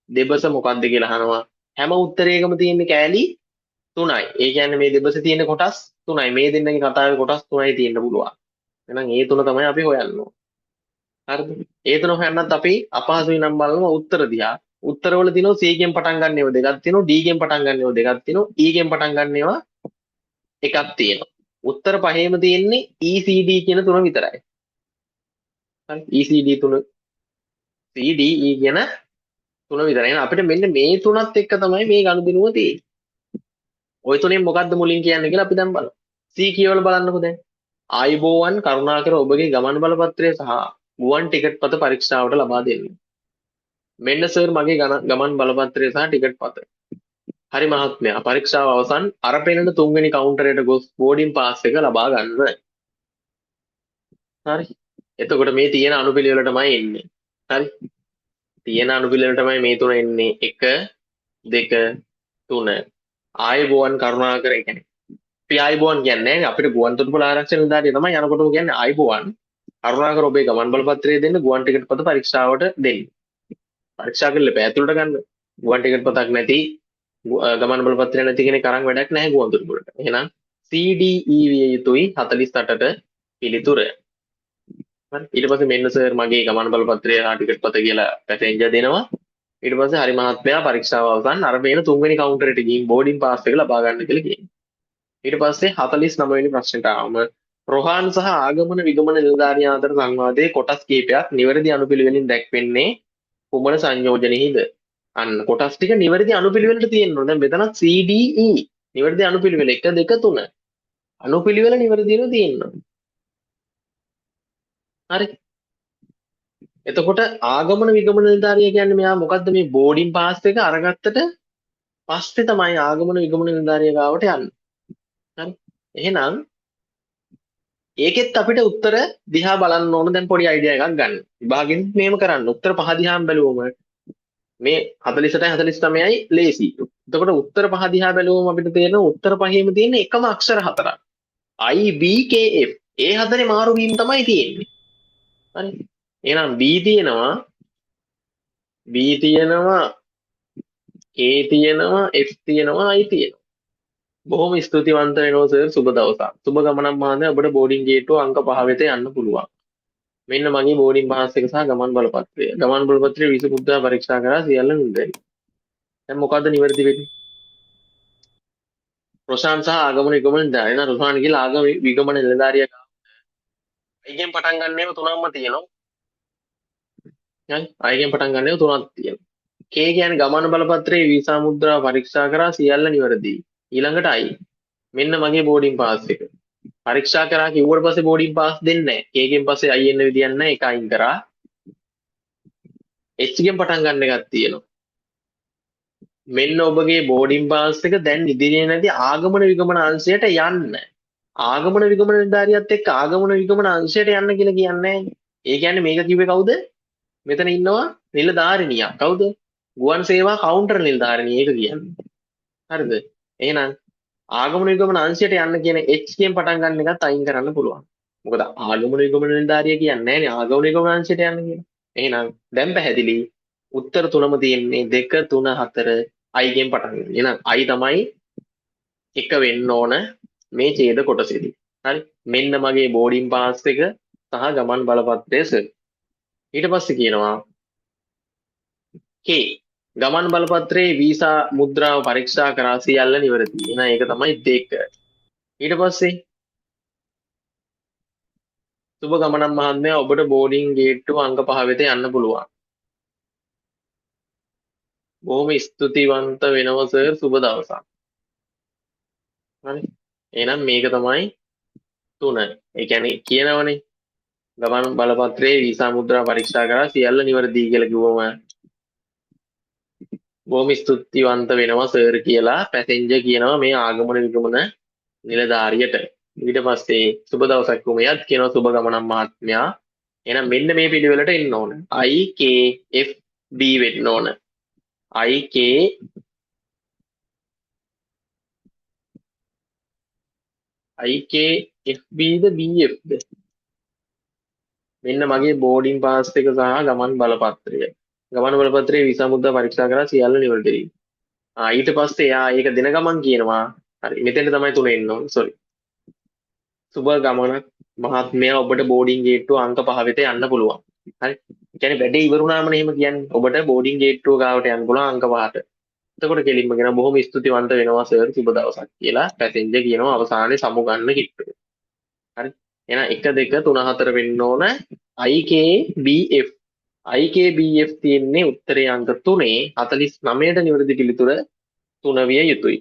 දෙබස මොකක්ද කියලා අහනවා. හැම උත්තරයකම තියෙන කෑලි 3යි. ඒ කියන්නේ මේ දෙබස තියෙන කොටස් 3යි. මේ දෙන්නගේ කතාවේ කොටස් 3යි තියෙන්න පුළුවන්. එහෙනම් ඒ තුන තමයි අපි හොයන්න ඕන. හරිද? ඒ තුන හොයන්නත් අපි අපහසුයි නම් බලනවා උත්තර දිහා. උත්තරවල තියෙනවා C ගෙන් පටන් ගන්න ඒවා දෙකක් තියෙනවා, D ගෙන් පටන් ගන්න ඒවා දෙකක් තියෙනවා, E ගෙන් පටන් ගන්න ඒවා එකක් තියෙනවා. උත්තර පහේම තියෙන්නේ ECD කියන තුන විතරයි. හරි ECD තුන CD E කියන තුන විතරයි. එහෙනම් අපිට මෙන්න මේ තුනත් එක්ක තමයි මේ ගනුදෙනුව තියෙන්නේ. ওই තුනෙන් මොකද්ද මුලින් කියන්නේ කියලා අපි දැන් බලමු. C කියවල බලන්නකෝ දැන්. ආයුබෝවන් කරුණාකර ඔබගේ ගමන් බලපත්‍රය සහ ගුවන් ටිකට් පත පරීක්ෂාවට ලබා දෙන්න. මෙන්න සර් මගේ ගමන් බලපත්‍රය සහ ටිකට් පත. හරි මහත්මයා පරීක්ෂාව අවසන් අර පෙනෙන තුන්වෙනි කවුන්ටරයට ගොස් බෝඩින් පාස් එක ලබා ගන්න. හරි. එතකොට මේ තියෙන අනුපිළිවෙලටමයි එන්නේ. හරි. තියෙන අනුපිළිවෙලටමයි මේ තුන එන්නේ 1 2 3. ආයුබෝවන් කරුණාකර කියන්නේ අපි ආයුබෝවන් කියන්නේ අපිට ගුවන් තොටුපළ ආරක්ෂක නිලධාරිය තමයි යනකොටම කියන්නේ ආයුබෝවන් කරුණාකර ඔබේ ගමන් බලපත්‍රය දෙන්න ගුවන් ටිකට් පත පරීක්ෂාවට දෙන්න. පරීක්ෂා කරලා බෑ ඇතුළට ගන්න. ගුවන් ටිකට් පතක් නැති ගමන් බලපත්‍රය නැති කෙනෙක් අරන් වැඩක් නැහැ ගුවන් තොටුපළට. එහෙනම් CDE විය යුතුයි 48ට පිළිතුර. හරි ඊට පස්සේ මෙන්න සර් මගේ ගමන් බලපත්‍රය හා ටිකට් පත කියලා පැසෙන්ජර් දෙනවා. ඊට පස්සේ හරි මහත්මයා පරීක්ෂාව අවසන් අර මේන තුන්වෙනි කවුන්ටරයට ගිහින් බෝඩින් පාස් එක ලබා ගන්න කියලා කියනවා. ඊට පස්සේ 49 වෙනි ප්‍රශ්නට ආවම රොහාන් සහ ආගමන විගමන නිලධාරියා අතර සංවාදයේ කොටස් කිහිපයක් නිවැරදි අනුපිළිවෙලින් දැක්වෙන්නේ කුමන සංයෝජනෙහිද? අන්න කොටස් ටික නිවැරදි අනුපිළිවෙලට තියෙන්න ඕනේ. දැන් මෙතන CDE නිවැරදි අනුපිළිවෙල 1 2 3 අනුපිළිවෙල නිවැරදිව තියෙන්න ඕනේ. හරි. එතකොට ආගමන විගමන නිලධාරියා කියන්නේ මෙයා මොකද්ද මේ බෝඩින් පාස් එක අරගත්තට පස්සේ තමයි ආගමන විගමන නිලධාරියා ගාවට යන්නේ. හරි. එහෙනම් ඒකෙත් අපිට උත්තර දිහා බලන්න ඕන දැන් පොඩි අයිඩියා එකක් ගන්න. විභාගෙන් මේම කරන්න. උත්තර පහ දිහාම බැලුවම මේ 48යි 49යි ලේසි. එතකොට උත්තර පහ දිහා බැලුවම අපිට තේරෙනවා උත්තර පහේම තියෙන එකම අක්ෂර හතරක්. I B K F. ඒ හතරේ මාරු වීම තමයි තියෙන්නේ. හරි. එහෙනම් B තියෙනවා K තියෙනවා F තියෙනවා I තියෙනවා. බොහොම ස්තුතිවන්ත වෙනවා සර් සුබ දවසක්. සුබ ගමනක් මහත්මයා ඔබට බෝඩින් ගේට්ටුව අංක 5 වෙත යන්න පුළුවන්. මෙන්න මගේ බෝඩින් පාස් එක සහ ගමන් බලපත්‍රය. ගමන් බලපත්‍රය විස පුද්දා පරීක්ෂා කරා සියල්ල නිවැරදි. දැන් මොකද්ද නිවැරදි වෙන්නේ? රොෂාන් සහ ආගමන විගමන නිලධාරියා. එහෙනම් රොෂාන් කියලා ආගම විගමන නිලධාරියා ගාව. අයිගෙන් පටන් ගන්න ඒවා තුනක්ම තියෙනවා. හරි. අයිගෙන් පටන් ගන්න ඒවා තුනක් තියෙනවා. K කියන්නේ ගමන බලපත්‍රයේ වීසා මුද්‍රා පරීක්ෂා කරා සියල්ල නිවැරදි. ඊළඟට I. මෙන්න මගේ බෝඩින් පාස් එක. පරීක්ෂා කරා කිව්වට පස්සේ බෝඩින් පාස් දෙන්නේ නැහැ. K ගෙන් පස්සේ I එන්න විදියක් නැහැ. ඒක අයින් කරා. H ගෙන් පටන් ගන්න එකක් තියෙනවා. මෙන්න ඔබගේ බෝඩින් පාස් එක දැන් ඉදිරියේ නැති ආගමන විගමන අංශයට යන්න. ආගමන විගමන නිලධාරියත් එක්ක ආගමන විගමන අංශයට යන්න කියලා කියන්නේ නැහැ. ඒ කියන්නේ මේක කිව්වේ කවුද? මෙතන ඉන්නවා නිලධාරිනියක්. කවුද? ගුවන් සේවා කවුන්ටර් නිලධාරිනිය ඒක කියන්නේ. හරිද? එහෙනම් ආගමන විගමන අංශයට යන්න කියන H කියෙන් පටන් ගන්න එකත් අයින් කරන්න පුළුවන්. මොකද ආගමන විගමන නිලධාරිය කියන්නේ නැහැ නේ ආගමන විගමන අංශයට යන්න කියලා. එහෙනම් දැන් පැහැදිලි උත්තර තුනම තියෙන්නේ 2 3 4 I ගෙන් පටන් ගන්න. එහෙනම් I තමයි එක වෙන්න ඕන මේ ඡේද කොටසෙදී. හරි. මෙන්න මගේ බෝඩින් පාස් එක සහ ගමන් බලපත්‍රය සර්. ඊට පස්සේ කියනවා K ගමන් බලපත්‍රයේ වීසා මුද්‍රාව පරීක්ෂා කරා සියල්ල නිවැරදි. එහෙනම් ඒක තමයි 2. ඊට පස්සේ සුබ ගමනක් මහත්මයා ඔබට බෝඩින් ගේට්ටුව අංක 5 වෙත යන්න පුළුවන්. බොහොම ස්තුතිවන්ත වෙනවා සර් සුබ දවසක්. හරි. එහෙනම් මේක තමයි 3. ඒ කියන්නේ කියනවනේ ගමන් බලපත්‍රයේ වීසා මුද්‍රා පරීක්ෂා කරා සියල්ල නිවැරදි කියලා කිව්වම බොහොම ස්තුතිවන්ත වෙනවා සර් කියලා පැසෙන්ජර් කියනවා මේ ආගමන විගමන නිලධාරියට. ඊට පස්සේ සුබ දවසක් උමයත් කියනවා සුබ ගමනක් මහත්මයා. එහෙනම් මෙන්න මේ පිළිවෙලට එන්න ඕන. I K F B වෙන්න ඕන. I K F B the B F ද? මෙන්න මගේ බෝඩින් පාස් එක සහ ගමන් බලපත්‍රය. ගමන් බලපත්‍රයේ වීසා මුද්‍රා පරීක්ෂා කරලා සියල්ල නිවැරදි. ඊට පස්සේ එයා ඒක දෙන ගමන් කියනවා හරි මෙතෙන්ට තමයි 3 එන්න ඕන. සෝරි. සුබ ගමනක් මහත්මයා ඔබට බෝඩින් ගේට්ටුව අංක 5 වෙත යන්න පුළුවන්. හරි. ඒ කියන්නේ වැඩේ ඉවරුනාමනේ එහෙම කියන්නේ. ඔබට බෝඩින් ගේට්ටුව ගාවට යන්න පුළුවන් අංක 5ට. එතකොට කෙලින්ම කියන බොහොම ස්තුතිවන්ත වෙනවා සර් සුබ දවසක් කියලා පැසෙන්ජර් කියනවා අවසානයේ සමු ගන්න කිට්ටුව. හරි. එහෙනම් 1 2 3 4 වෙන්න ඕන IKBF. IKBF තියෙන්නේ උත්තරේ අංක 3 49ට නිවැරදි පිළිතුර 3 විය යුතුයි.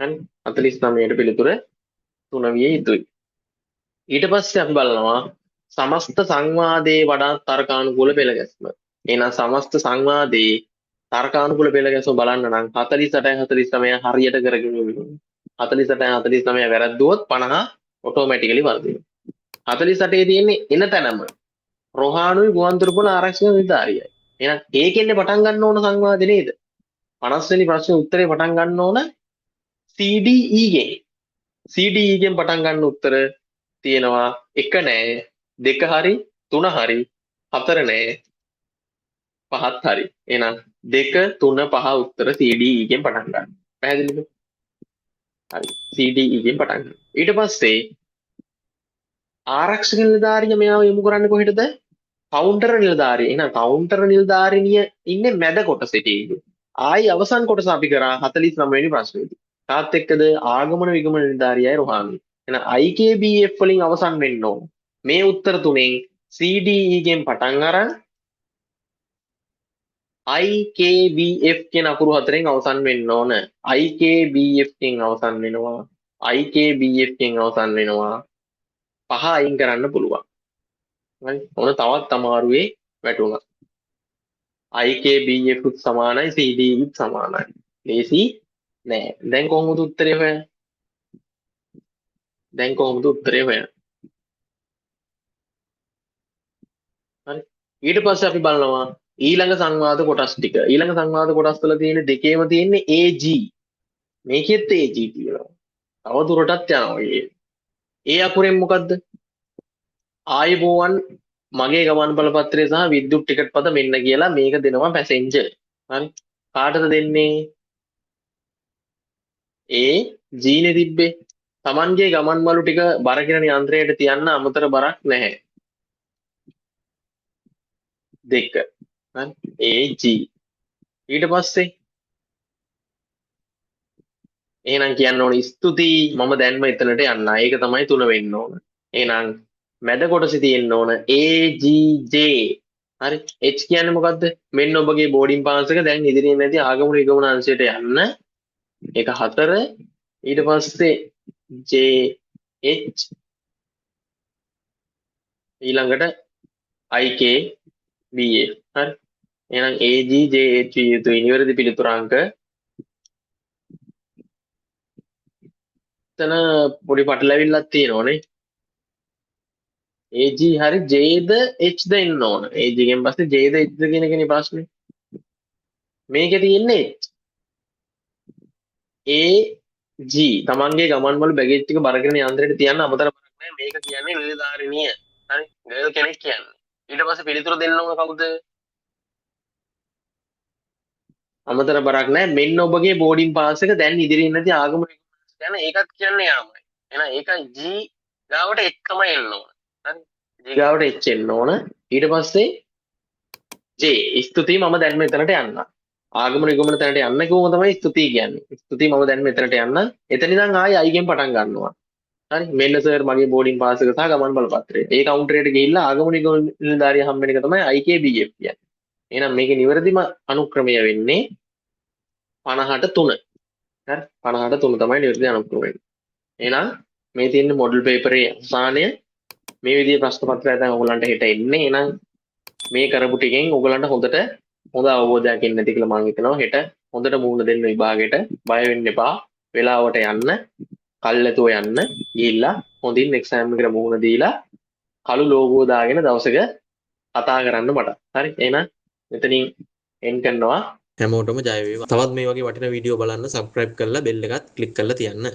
හරි. 49ට පිළිතුර 3 විය යුතුයි. ඊට පස්සේ අපි බලනවා සමස්ත සංවාදයේ වඩා තර්කානුකූල පෙළ ගැස්ම. එහෙනම් සමස්ත සංවාදයේ තර්කානුකූල පෙළ ගැස්ම බලන්න නම් 48යි 49 හරියට කරගෙන ඉන්න. 48යි 49 වැරද්දුවොත් 50 ඔටෝමැටිකලි වර්ධිනවා. 48 තියෙන්නේ එන තැනම රොහානුයි ගුවන්තොටුපොළ ආරක්ෂක නිලධාරියයි. එහෙනම් ඒකෙන්නේ පටන් ගන්න ඕන සංවාදේ නේද? 50 වෙනි ප්‍රශ්නේ උත්තරේ පටන් ගන්න ඕන CDE ගෙන්. CDE ගෙන් පටන් ගන්න උත්තර තියෙනවා 1 නෑ 2 හරි 3 හරි 4 නෑ 5ත් හරි. එහෙනම් 2 3 5 උත්තර CDE ගෙන් පටන් ගන්න. පැහැදිලිද? හරි. CDE ගෙන් පටන් ගන්න. ඊට පස්සේ ආරක්ෂක නිලධාරිය මෙයාව යොමු කරන්නේ කොහෙටද? කවුන්ටර් නිලධාරිය. එහෙනම් කවුන්ටර් නිලධාරිනිය ඉන්නේ මැද කොටසේදී. ආයි අවසන් කොටස අපි කරා 49 වෙනි ප්‍රශ්නේදී. තාත් එක්කද ආගමන විගමන නිලධාරියයි රොහානි. එහෙනම් IKBF වලින් අවසන් වෙන්න ඕන. මේ උත්තර තුනෙන් CDE ගෙන් පටන් අරන් IKBF කියන අකුරු හතරෙන් අවසන් වෙන්න ඕන. IKBF කින් අවසන් වෙනවා. IKBF කින් අවසන් වෙනවා. පහ අයින් කරන්න පුළුවන්. හරි. ඔන්න තවත් අමාරුවේ වැටුණා. IKBF උත් සමානයි CD උත් සමානයි. ලේසි නෑ. දැන් කොහොමද උත්තරේ හොයන්නේ? දැන් කොහොමද උත්තරේ හොයන්නේ? හරි. ඊට පස්සේ අපි බලනවා ඊළඟ සංවාද කොටස් ටික. ඊළඟ සංවාද කොටස් වල තියෙන දෙකේම තියෙන්නේ AG. මේකෙත් AG තියෙනවා. තව දුරටත් යනවා ඒ. ඒ අකුරෙන් මොකද්ද? ආයුබෝවන් මගේ ගමන් බලපත්‍රය සහ විද්‍යුත් ටිකට් පත මෙන්න කියලා මේක දෙනවා පැසෙන්ජර්. හරි. කාටද දෙන්නේ? ජීනේ තිබ්බේ. Tamanගේ ගමන් මලු ටික බර කිරණ යන්ත්‍රයට තියන්න අමතර බරක් නැහැ. දෙක. හරි. ජී. ඊට පස්සේ එහෙනම් කියන්න ඕනේ ස්තුතියි මම දැන්ම එතනට යන්න. ඒක තමයි 3 වෙන්න ඕන. එහෙනම් මැද කොටසේ තියෙන්න ඕන AGJ. හරි. H කියන්නේ මොකද්ද? මෙන්න ඔබගේ බෝඩින් පාස් එක දැන් ඉදිරියෙන් නැති ආගමන නිගමන අංශයට යන්න. ඒක 4. ඊට පස්සේ JH ඊළඟට IKBA. හරි. එහෙනම් AGJH යුතු නිවැරදි පිළිතුරාංක එතන පොඩි පටලැවිල්ලක් තියෙනවනේ. AG හරි J ද H ද එන්න ඕන. AG ගෙන් පස්සේ J ද H ද කියන එකනේ ප්‍රශ්නේ. මේකේ තියෙන්නේ AG තමන්ගේ ගමන් වල බැගේජ් ටික බර කරන යන්ත්‍රයට තියන්න අමතර බරක් නැහැ. මේක කියන්නේ නිලධාරිනිය. හරි. ගර්ල් කෙනෙක් කියන්නේ. ඊට පස්සේ පිළිතුර දෙන්න ඕන කවුද? අමතර බරක් නැහැ. මෙන්න ඔබගේ බෝඩින් පාස් එක දැන් ඉදිරියෙන් නැති ආගම කියන ඒකත් කියන්නේ යාමයි. එහෙනම් ඒක G ගාවට H තමයි එන්න ඕන. හරි. G ගාවට H එන්න ඕන. ඊට පස්සේ J ස්තුතියි මම දැන් මෙතනට යන්න. ආගම නිගමන තැනට යන්න කිව්වම තමයි ස්තුතියි කියන්නේ. ස්තුතියි මම දැන් මෙතනට යන්න. එතන ඉඳන් ආයි I ගෙන් පටන් ගන්නවා. හරි. මෙන්න සර් මගේ බෝඩින් පාස් එක සහ ගමන් බලපත්‍රය. ඒ කවුන්ටරයට ගිහිල්ලා ආගම නිගමන නිලධාරියා හම්බෙන එක තමයි IKBF කියන්නේ. එහෙනම් මේකේ නිවැරදිම අනුක්‍රමය වෙන්නේ 50ට 3. හරි 50ට 3 තමයි නිවැරදි අනුක්‍රමය. එහෙනම් මේ තියෙන මොඩල් පේපරේ අවසානය මේ විදිහේ ප්‍රශ්න පත්‍රය තමයි ඔයගලන්ට හෙට එන්නේ. එහෙනම් මේ කරපු ටිකෙන් ඔයගලන්ට හොඳ අවබෝධයක් එන්න ඇති කියලා මම හිතනවා. හෙට හොඳට මුහුණ දෙන්න විභාගෙට බය වෙන්න එපා. වෙලාවට යන්න, කල්ැතුව යන්න, ගිහිල්ලා හොඳින් එක්සෑම් එකට මුහුණ දීලා කළු ලෝගෝ දාගෙන දවසක කතා කරන්න මට. හරි. එහෙනම් මෙතනින් එන් කරනවා. හැමෝටම ජය වේවා. තවත් මේ වගේ වටිනා වීඩියෝ බලන්න subscribe කරලා bell එකත් click කරලා තියන්න.